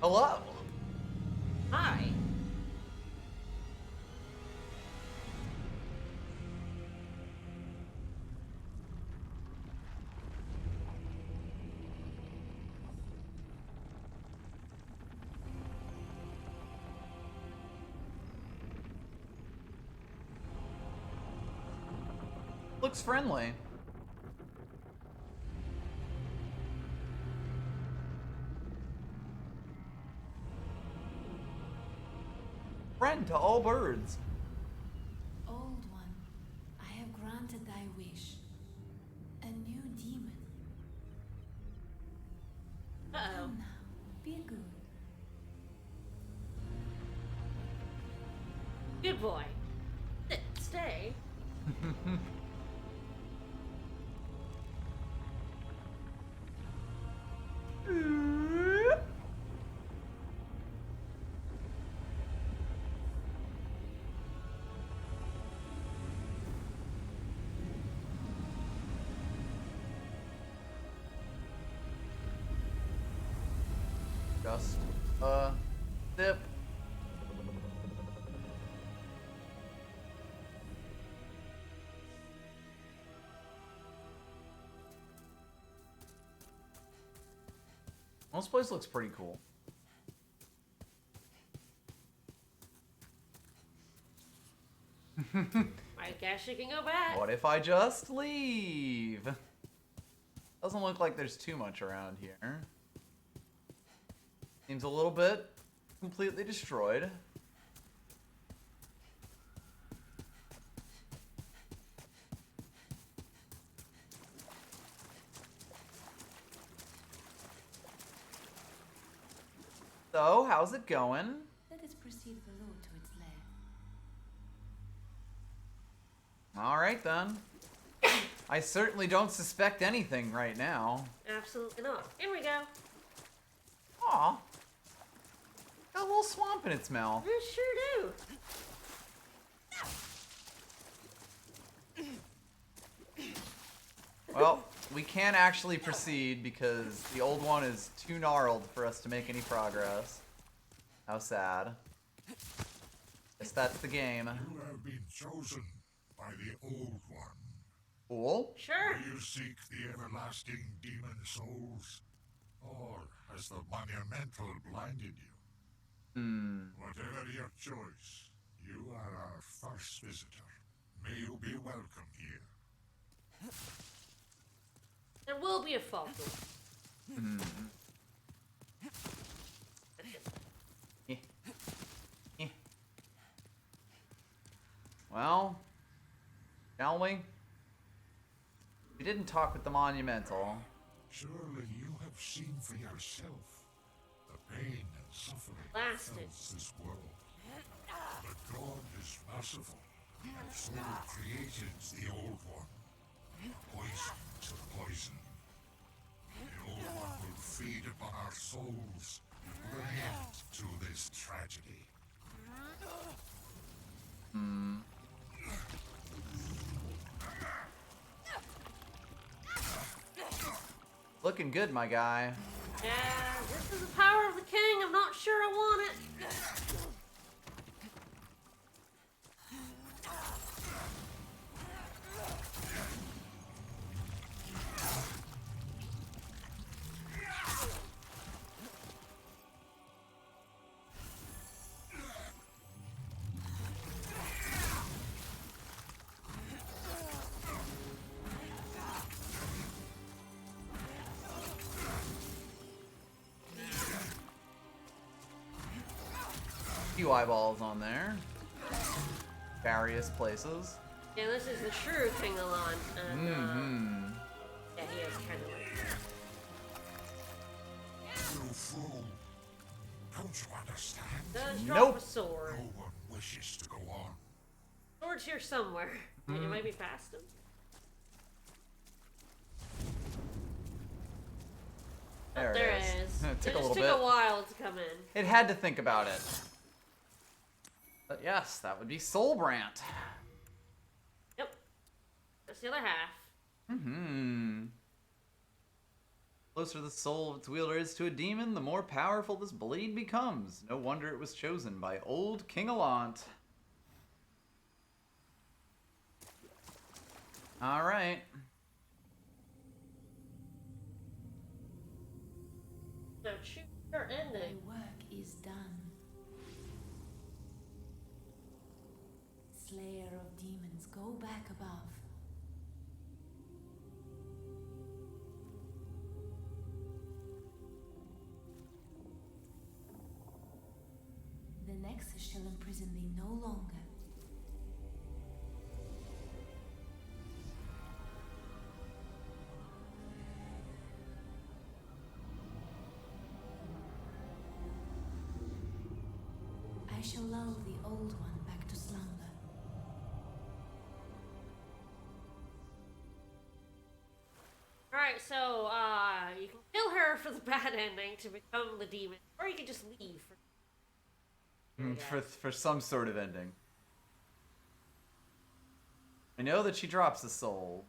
Hello. Hi. Looks friendly. Friend to all birds. Old one, I have granted thy wish. A new demon. Uh-oh. Come now, be good. Good boy. Stay. Just dip. Well, this place looks pretty cool. I guess you can go back. What if I just leave? Doesn't look like there's too much around here. Seems a little bit completely destroyed. So, how's it going? Let us proceed below to its lair. Alright then. I certainly don't suspect anything right now. Absolutely not. Here we go. Aw. Got a little swamp in its mouth. You sure do. Well, we can't actually proceed because the old one is too gnarled for us to make any progress. How sad. Guess that's the game. You have been chosen by the Old One. Cool. Sure. Do you seek the everlasting demon souls? Or has the monumental blinded you? Whatever your choice, you are our first visitor. May you be welcome here. There will be a false one. Well, shall we? We didn't talk with the Monumental. Surely you have seen for yourself the pain and suffering that Lasted. fills this world. But God is merciful, and so created the Old One. Poison to poison. The Old One will feed upon our souls and put an end to this tragedy. Looking good, my guy. Yeah, this is the power of the king. I'm not sure I want it. Few eyeballs on there. Various places. Yeah, this is the true King Alon. And, yeah, he is kind of like You fool! Don't you understand? does drop Nope. a sword. No one wishes to go on. Sword's here somewhere. It might be past him. There There it is. it is. It It took a just little took bit. a while to come in. It had to think about it. But yes, that would be Soul Brandt. Yep. That's the other half. Closer the soul of its wielder is to a demon, the more powerful this blade becomes. No wonder it was chosen by old King Allant. Alright. Now choose your The ending. work is done. Slayer of demons, go back above. The Nexus shall imprison thee no longer. I shall lull the old one back to slumber. Alright, so, you can kill her for the bad ending to become the demon, or you can just leave. For some sort of ending. I know that she drops the soul.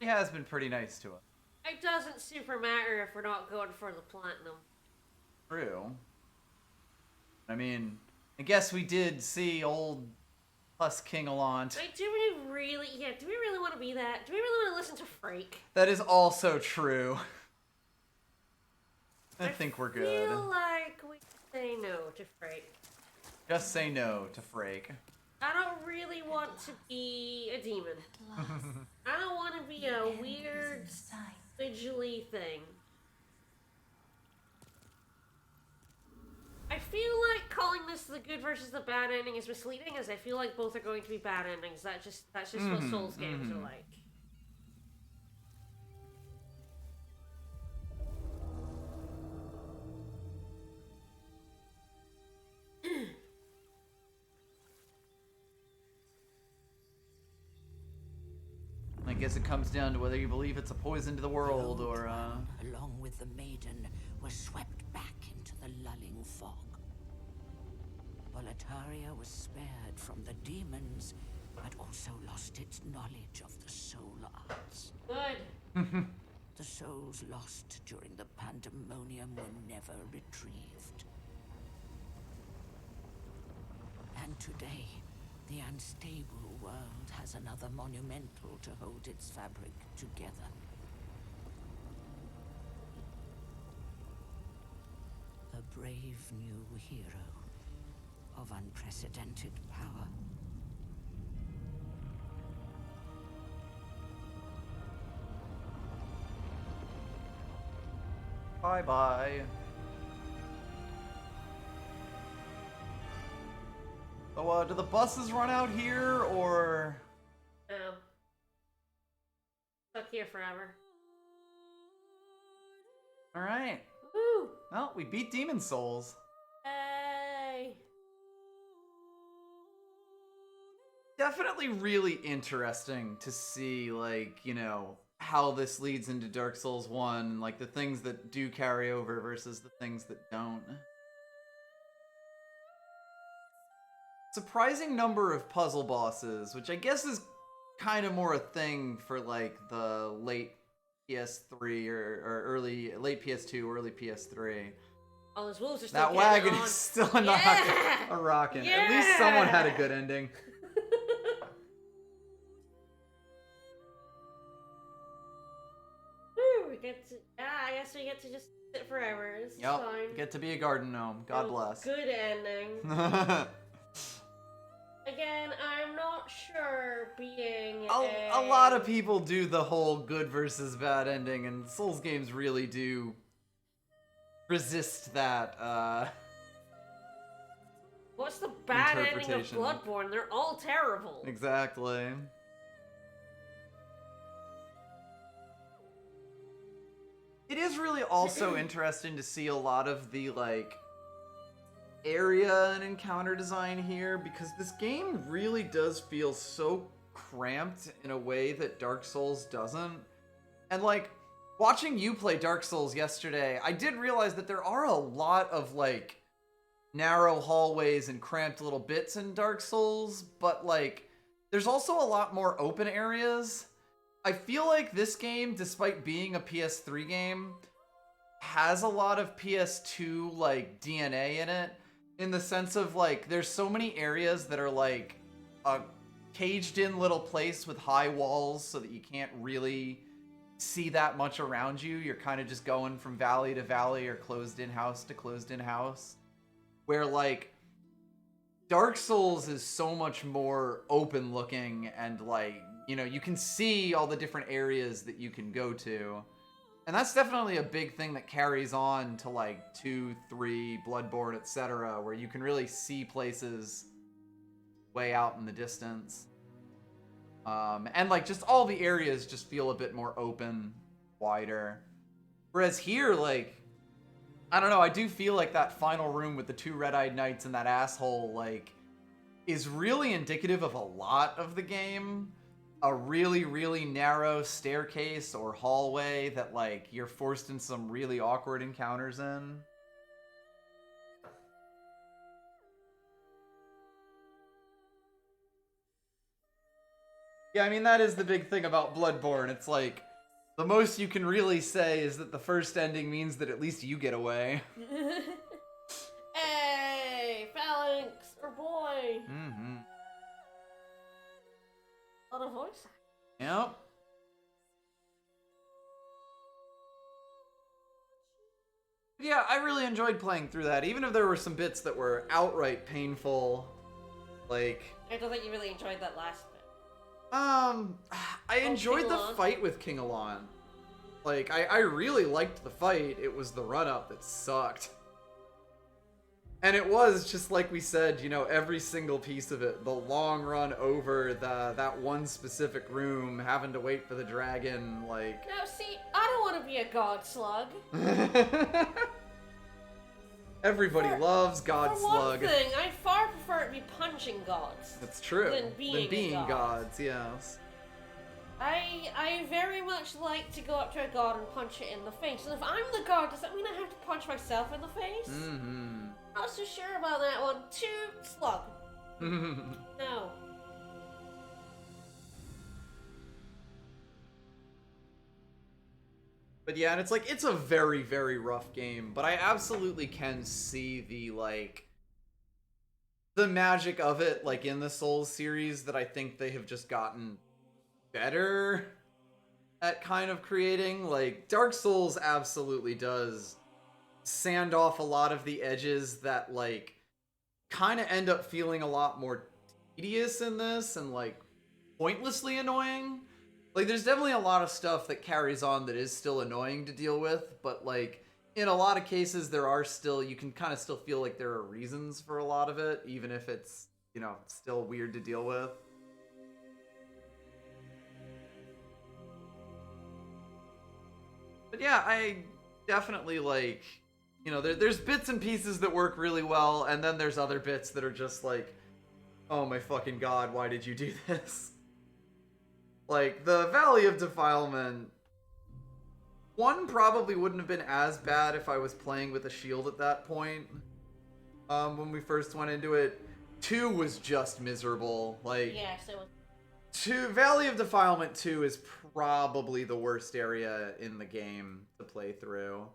She has been pretty nice to us. It doesn't super matter if we're not going for the platinum. True. I mean, I guess we did see old Plus King Allant. Like, do we really want to be that? Do we really want to listen to Frake? That is also true. I think we're good. I feel like we say no to Frake. Just say no to Frake. I don't really want to be a demon. At last, I don't want to be the a end is weird, in sight. sigily thing. I feel like calling this the good versus the bad ending is misleading, as I feel like both are going to be bad endings. That's just what Souls games are like. I guess it comes down to whether you believe it's a poison to the world or, along with the maiden, were swept back into the lulling fog. Boletaria was spared from the demons but also lost its knowledge of the soul arts. Good. The souls lost during the pandemonium were never retrieved. And today, the unstable world has another monumental to hold its fabric together. A brave new hero of unprecedented power. Bye-bye. So, do the buses run out here, or...? No. Stuck here forever. Alright. Woo! Well, we beat Demon Souls. Hey! Definitely really interesting to see, like, you know, how this leads into Dark Souls 1, like the things that do carry over versus the things that don't. Surprising number of puzzle bosses, which I guess is kind of more a thing for like the late PS3 or late PS2, early PS3. All those wolves are still That wagon on. is still not a rockin'. Yeah! At least someone had a good ending. Woo, we get to, I guess we get to just sit forever. It's Yep, fine. get to be a garden gnome. God bless. Good ending. Again, I'm not sure being a lot of people do the whole good versus bad ending, and Souls games really do resist that, What's the bad ending of interpretation. Bloodborne? They're all terrible. Exactly. It is really also interesting to see a lot of the, like, area and encounter design here, because this game really does feel so cramped in a way that Dark Souls doesn't. And, like, watching you play Dark Souls yesterday, I did realize that there are a lot of, like, narrow hallways and cramped little bits in Dark Souls, but, like, there's also a lot more open areas. I feel like this game, despite being a PS3 game, has a lot of PS2, like, DNA in it, in the sense of, like, there's so many areas that are, like, a caged-in little place with high walls so that you can't really see that much around you. You're kind of just going from valley to valley or closed-in house to closed-in house. Where, like, Dark Souls is so much more open-looking and, like, you know, you can see all the different areas that you can go to. And that's definitely a big thing that carries on to, like, 2, 3, Bloodborne, etc., where you can really see places way out in the distance. And, like, just all the areas just feel a bit more open, wider. Whereas here, like, I don't know, I do feel like that final room with the 2 red-eyed knights and that asshole, like, is really indicative of a lot of the game. A really, really narrow staircase or hallway that, like, you're forced in some really awkward encounters in. Yeah, I mean, that is the big thing about Bloodborne. It's like, the most you can really say is that the first ending means that at least you get away. Hey, Phalanx, or boy. Mm-hmm. A lot of voice. Yep. Yeah, I really enjoyed playing through that, even if there were some bits that were outright painful. Like, I don't think you really enjoyed that last bit. I enjoyed the fight with King Alon. Like, I really liked the fight. It was the run-up that sucked. And it was, just like we said, you know, every single piece of it. The long run over that one specific room, having to wait for the dragon, like... Now, see, I don't want to be a god slug. Everybody loves God Slug. For one thing, I far prefer to be punching gods. That's true. Than being gods, yes. I very much like to go up to a god and punch it in the face. And if I'm the god, does that mean I have to punch myself in the face? Mm-hmm. Not so sure about that one. 2 slug. No. But yeah, and it's like, it's a very, very rough game, but I absolutely can see the magic of it, like, in the Souls series, that I think they have just gotten better at kind of creating. Like, Dark Souls absolutely does sand off a lot of the edges that, like, kind of end up feeling a lot more tedious in this, and, like, pointlessly annoying. Like, there's definitely a lot of stuff that carries on that is still annoying to deal with, but, like, in a lot of cases, there are still, you can kind of still feel like there are reasons for a lot of it, even if it's, you know, still weird to deal with. But yeah, I definitely, like, you know, there's bits and pieces that work really well, and then there's other bits that are just like, oh my fucking god, why did you do this? Like, the Valley of Defilement, 1 probably wouldn't have been as bad if I was playing with a shield at that point, when we first went into it. 2 was just miserable. Like, Yes, it was. Valley of Defilement 2 is probably the worst area in the game to play through.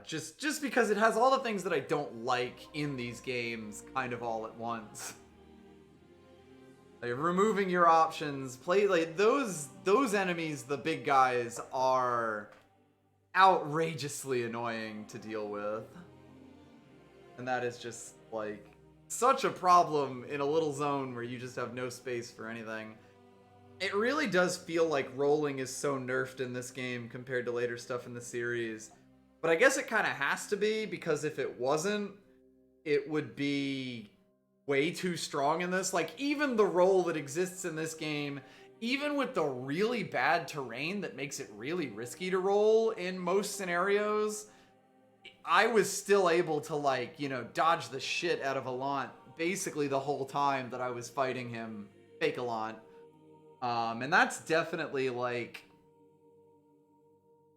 Just because it has all the things that I don't like in these games kind of all at once. Like, removing your options, like, those enemies, the big guys, are outrageously annoying to deal with. And that is just, like, such a problem in a little zone where you just have no space for anything. It really does feel like rolling is so nerfed in this game compared to later stuff in the series. But I guess it kind of has to be, because if it wasn't, it would be way too strong in this. Like, even the roll that exists in this game, even with the really bad terrain that makes it really risky to roll in most scenarios, I was still able to, like, you know, dodge the shit out of Alant basically the whole time that I was fighting him, fake Alant. And that's definitely, like,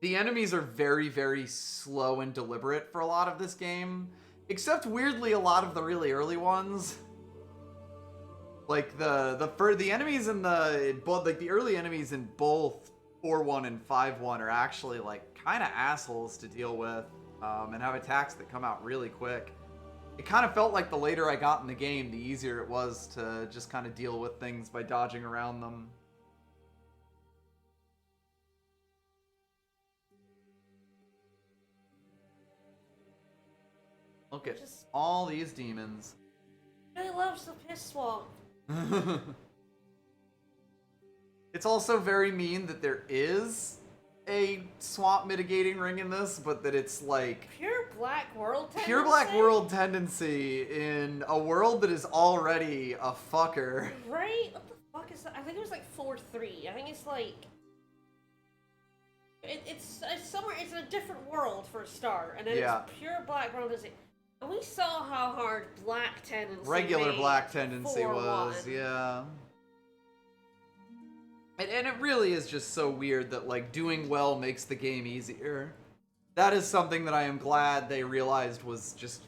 the enemies are very, very slow and deliberate for a lot of this game. Except, weirdly, a lot of the really early ones. Like, the enemies in the early enemies in both 4-1 and 5-1 are actually, like, kind of assholes to deal with, and have attacks that come out really quick. It kind of felt like the later I got in the game, the easier it was to just kind of deal with things by dodging around them. Look at all these demons. Really loves the piss swamp. It's also very mean that there is a swamp mitigating ring in this, but that it's like Pure black world tendency? pure black world tendency in a world that is already a fucker. Right? What the fuck is that? I think it was like 4-3. I think it's like... It's somewhere, it's in a different world for a start, and then it's pure black world tendency. And we saw how hard black tendency Regular made black tendency 4-1. was, yeah. And it really is just so weird that, like, doing well makes the game easier. That is something that I am glad they realized was just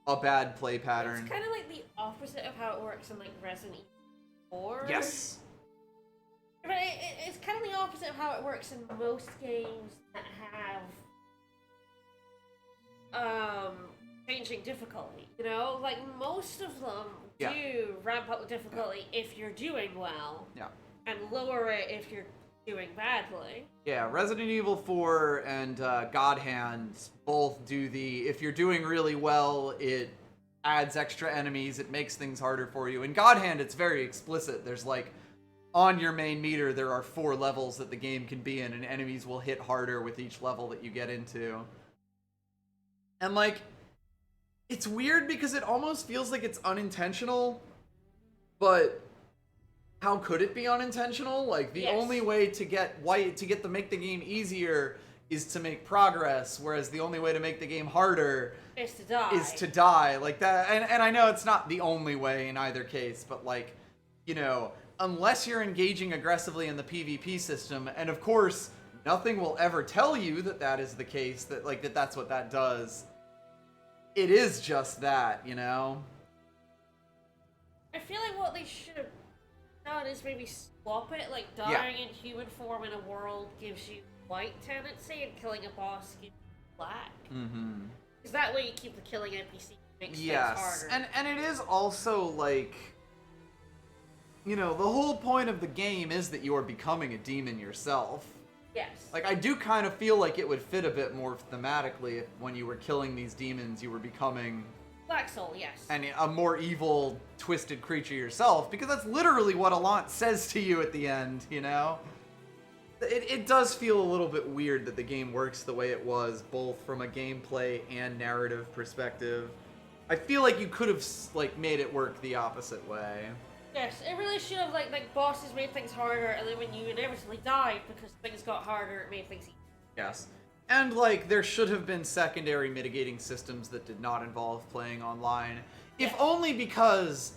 a bad play pattern. It's kind of like the opposite of how it works in, like, Resident Evil 4. Yes. But it's kind of the opposite of how it works in most games that have changing difficulty, you know? Like, most of them do ramp up the difficulty if you're doing well. Yeah. And lower it if you're doing badly. Yeah, Resident Evil 4 and God Hand both do the, if you're doing really well, it adds extra enemies, it makes things harder for you. In God Hand, it's very explicit. There's, like, on your main meter, there are 4 levels that the game can be in, and enemies will hit harder with each level that you get into. And, like, it's weird because it almost feels like it's unintentional, but how could it be unintentional? Like, the only way to make the game easier is to make progress, whereas the only way to make the game harder is to die. Like that, and I know it's not the only way in either case, but, like, you know, unless you're engaging aggressively in the PvP system, and of course, nothing will ever tell you that that is the case, that, like, that's what that does. It is just that, you know? I feel like what they should have done is maybe swap it, like dying in human form in a world gives you white tendency, and killing a boss gives you black. Mm-hmm. Because that way you keep the killing NPC makes things Yes, harder. and it is also like, you know, the whole point of the game is that you are becoming a demon yourself. Yes. Like, I do kind of feel like it would fit a bit more thematically if when you were killing these demons, you were becoming Black Soul, yes. and a more evil, twisted creature yourself, because that's literally what Allant says to you at the end, you know? It does feel a little bit weird that the game works the way it was, both from a gameplay and narrative perspective. I feel like you could have, like, made it work the opposite way. Yes, it really should have, like bosses made things harder, and then when you inevitably died because things got harder, it made things easier. Yes. And, like, there should have been secondary mitigating systems that did not involve playing online. If only because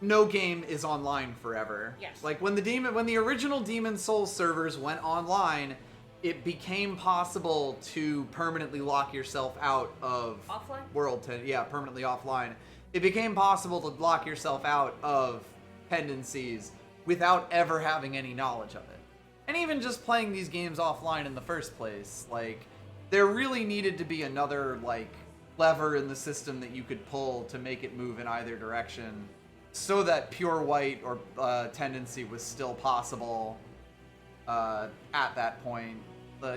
no game is online forever. Yes. Like, when the original Demon Souls servers went online, it became possible to permanently lock yourself out of offline? Permanently offline. It became possible to lock yourself out of tendencies without ever having any knowledge of it. And even just playing these games offline in the first place, like, there really needed to be another, like, lever in the system that you could pull to make it move in either direction, so that pure white or tendency was still possible at that point.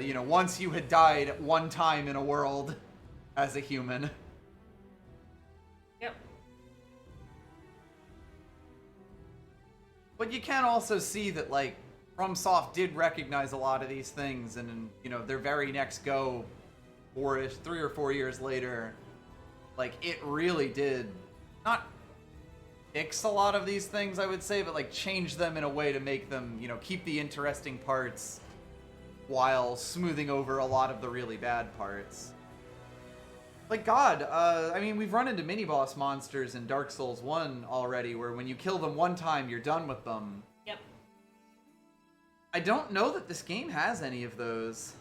You know, once you had died one time in a world as a human. Yep. But you can also see that, like, FromSoft did recognize a lot of these things, and, you know, their very next go, 3 or 4 years later, like, it really did not fix a lot of these things, I would say, but, like, change them in a way to make them, you know, keep the interesting parts while smoothing over a lot of the really bad parts. Like, God, I mean, we've run into mini-boss monsters in Dark Souls 1 already, where when you kill them one time, you're done with them. Yep. I don't know that this game has any of those.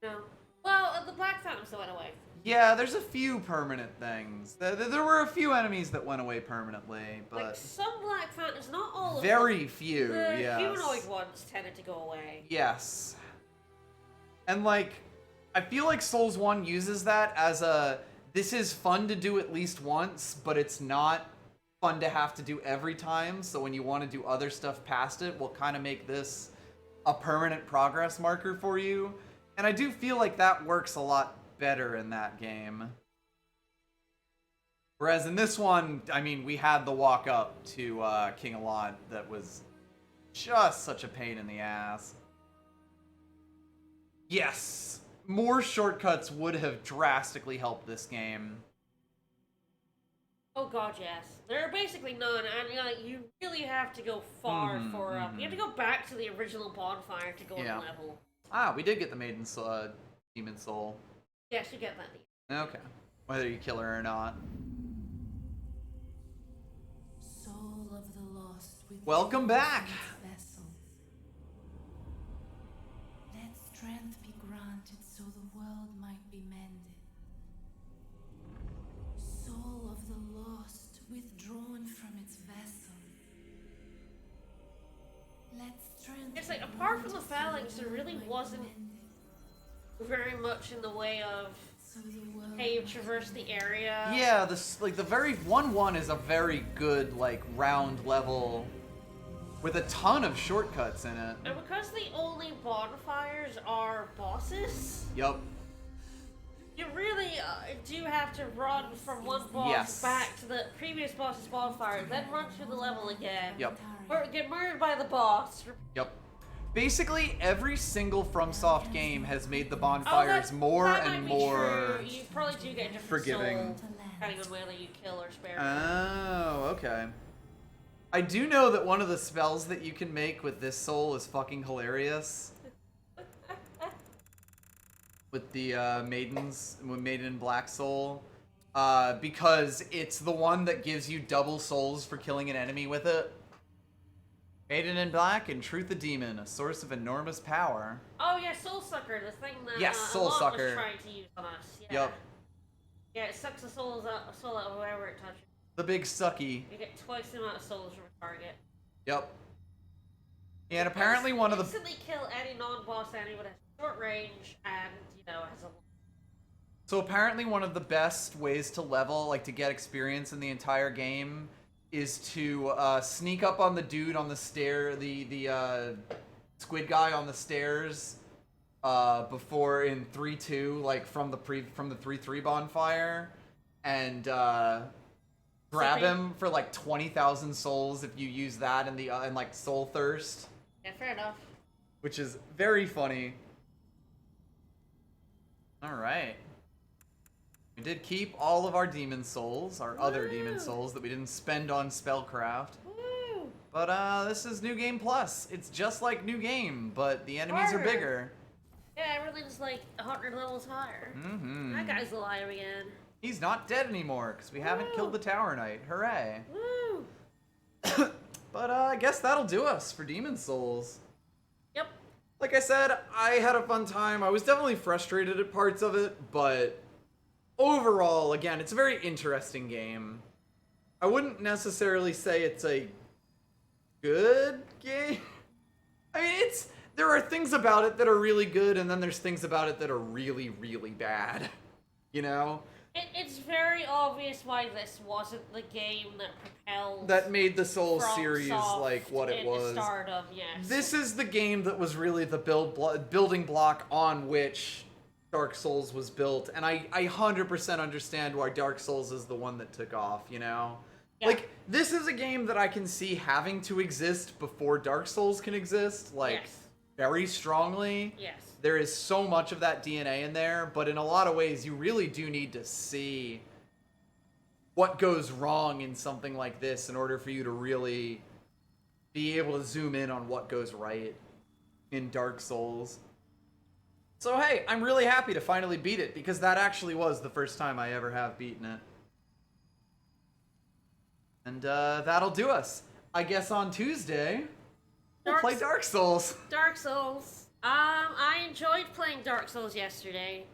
No. Well, the Black Phantoms went away. Yeah, there's a few permanent things. There were a few enemies that went away permanently, but... Like, some Black Phantoms, not all of them. Very few, the yes. humanoid ones tended to go away. Yes. And, like, I feel like Souls 1 uses that as a, this is fun to do at least once, but it's not fun to have to do every time, so when you want to do other stuff past it, we'll kind of make this a permanent progress marker for you. And I do feel like that works a lot better in that game. Whereas in this one, I mean, we had the walk up to King Allant that was just such a pain in the ass. Yes, more shortcuts would have drastically helped this game. Oh god, yes. There are basically none, and you really have to go far You have to go back to the original bonfire to go on the level. Ah, we did get the Demon Soul. Yes, you get that. Okay, whether you kill her or not. Soul of the lost with Welcome back. vessels. Let strength be granted so the world might be mended. Soul of the lost withdrawn from its vessel. Let strength. It's like, apart from the phalanx, there really wasn't very much in the way of hey, you traverse the area. Yeah, this, like, the very 1-1 is a very good, like, round level with a ton of shortcuts in it. And because the only bonfires are bosses, Yup. you really do have to run from one boss back to the previous boss's bonfire, then run through the level again. Yep. Or get murdered by the boss. Yep. Basically, every single FromSoft game has made the bonfires more and more true. You probably do get a different forgiving. soul, depending on whether you kill or spare. Oh, okay. I do know that one of the spells that you can make with this soul is fucking hilarious. With the Maiden in Black Soul. Because it's the one that gives you double souls for killing an enemy with it. Maiden in Black and Truth the Demon, a source of enormous power. Oh yeah, Soul Sucker, the thing that Soul Allant Sucker was trying to use on us. Yeah. Yup. Yeah, it sucks the soul out of whoever it touches. The big sucky. You get twice the amount of souls from a target. Yep. Yeah, and apparently one of the... Instantly kill any non-boss enemy with a short range and, has a... So apparently one of the best ways to level, like to get experience in the entire game, is to sneak up on the dude on the stair, the squid guy on the stairs, before in 3-2, like from the 3-3 bonfire, and grab him for like 20,000 souls if you use that in like Soul Thirst. Yeah, fair enough. Which is very funny. All right. We did keep all of our demon souls, our other demon souls that we didn't spend on spellcraft. Woo! But this is New Game Plus. It's just like New Game, but the enemies are bigger. Yeah, everything's like 100 levels higher. Mm-hmm. That guy's alive again. He's not dead anymore because we haven't killed the Tower Knight. Hooray! Woo! But I guess that'll do us for Demon Souls. Yep. Like I said, I had a fun time. I was definitely frustrated at parts of it, but overall, again, it's a very interesting game. I wouldn't necessarily say it's a good game. I mean, there are things about it that are really good, and then there's things about it that are really, really bad. You know? It's very obvious why this wasn't the game that made the Souls From series Soft like what it was. Stardom, yes. This is the game that was really the building block on which Dark Souls was built, and I 100% understand why Dark Souls is the one that took off, you know? Yeah. Like, this is a game that I can see having to exist before Dark Souls can exist, like, Yes. very strongly. Yes. There is so much of that DNA in there, but in a lot of ways, you really do need to see what goes wrong in something like this in order for you to really be able to zoom in on what goes right in Dark Souls. So hey, I'm really happy to finally beat it, because that actually was the first time I ever have beaten it. And that'll do us. I guess on Tuesday, we'll play Dark Souls. Dark Souls. I enjoyed playing Dark Souls yesterday.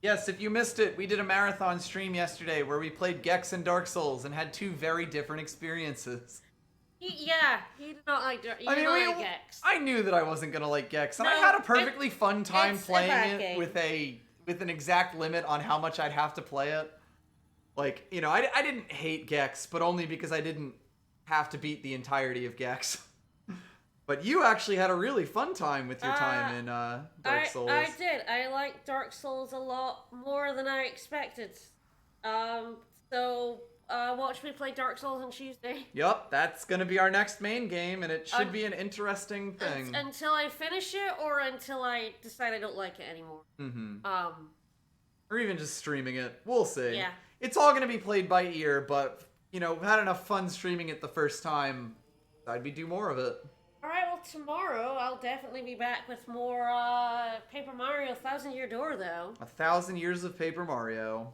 Yes, if you missed it, we did a marathon stream yesterday where we played Gex and Dark Souls and had two very different experiences. He did not like Gex. I knew that I wasn't gonna like Gex, and No, I had a perfectly fun time it's a playing bad it game. with an exact limit on how much I'd have to play it. Like, you know, I didn't hate Gex, but only because I didn't have to beat the entirety of Gex. But you actually had a really fun time with your time in Dark Souls. I did. I liked Dark Souls a lot more than I expected. So watch me play Dark Souls on Tuesday. Yup, that's gonna be our next main game, and it should be an interesting thing. Until I finish it, or until I decide I don't like it anymore. Mm-hmm. Or even just streaming it. We'll see. Yeah. It's all gonna be played by ear, but, you know, had enough fun streaming it the first time, I'd do more of it. Alright, well, tomorrow I'll definitely be back with more Paper Mario 1000 Year Door, though. 1,000 Years of Paper Mario.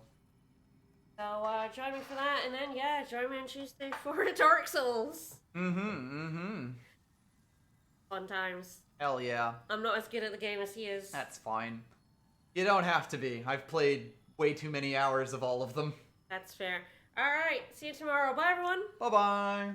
So, join me for that, and then, yeah, join me on Tuesday for Dark Souls. Mm-hmm. Fun times. Hell yeah. I'm not as good at the game as he is. That's fine. You don't have to be. I've played way too many hours of all of them. That's fair. Alright, see you tomorrow. Bye, everyone. Bye-bye.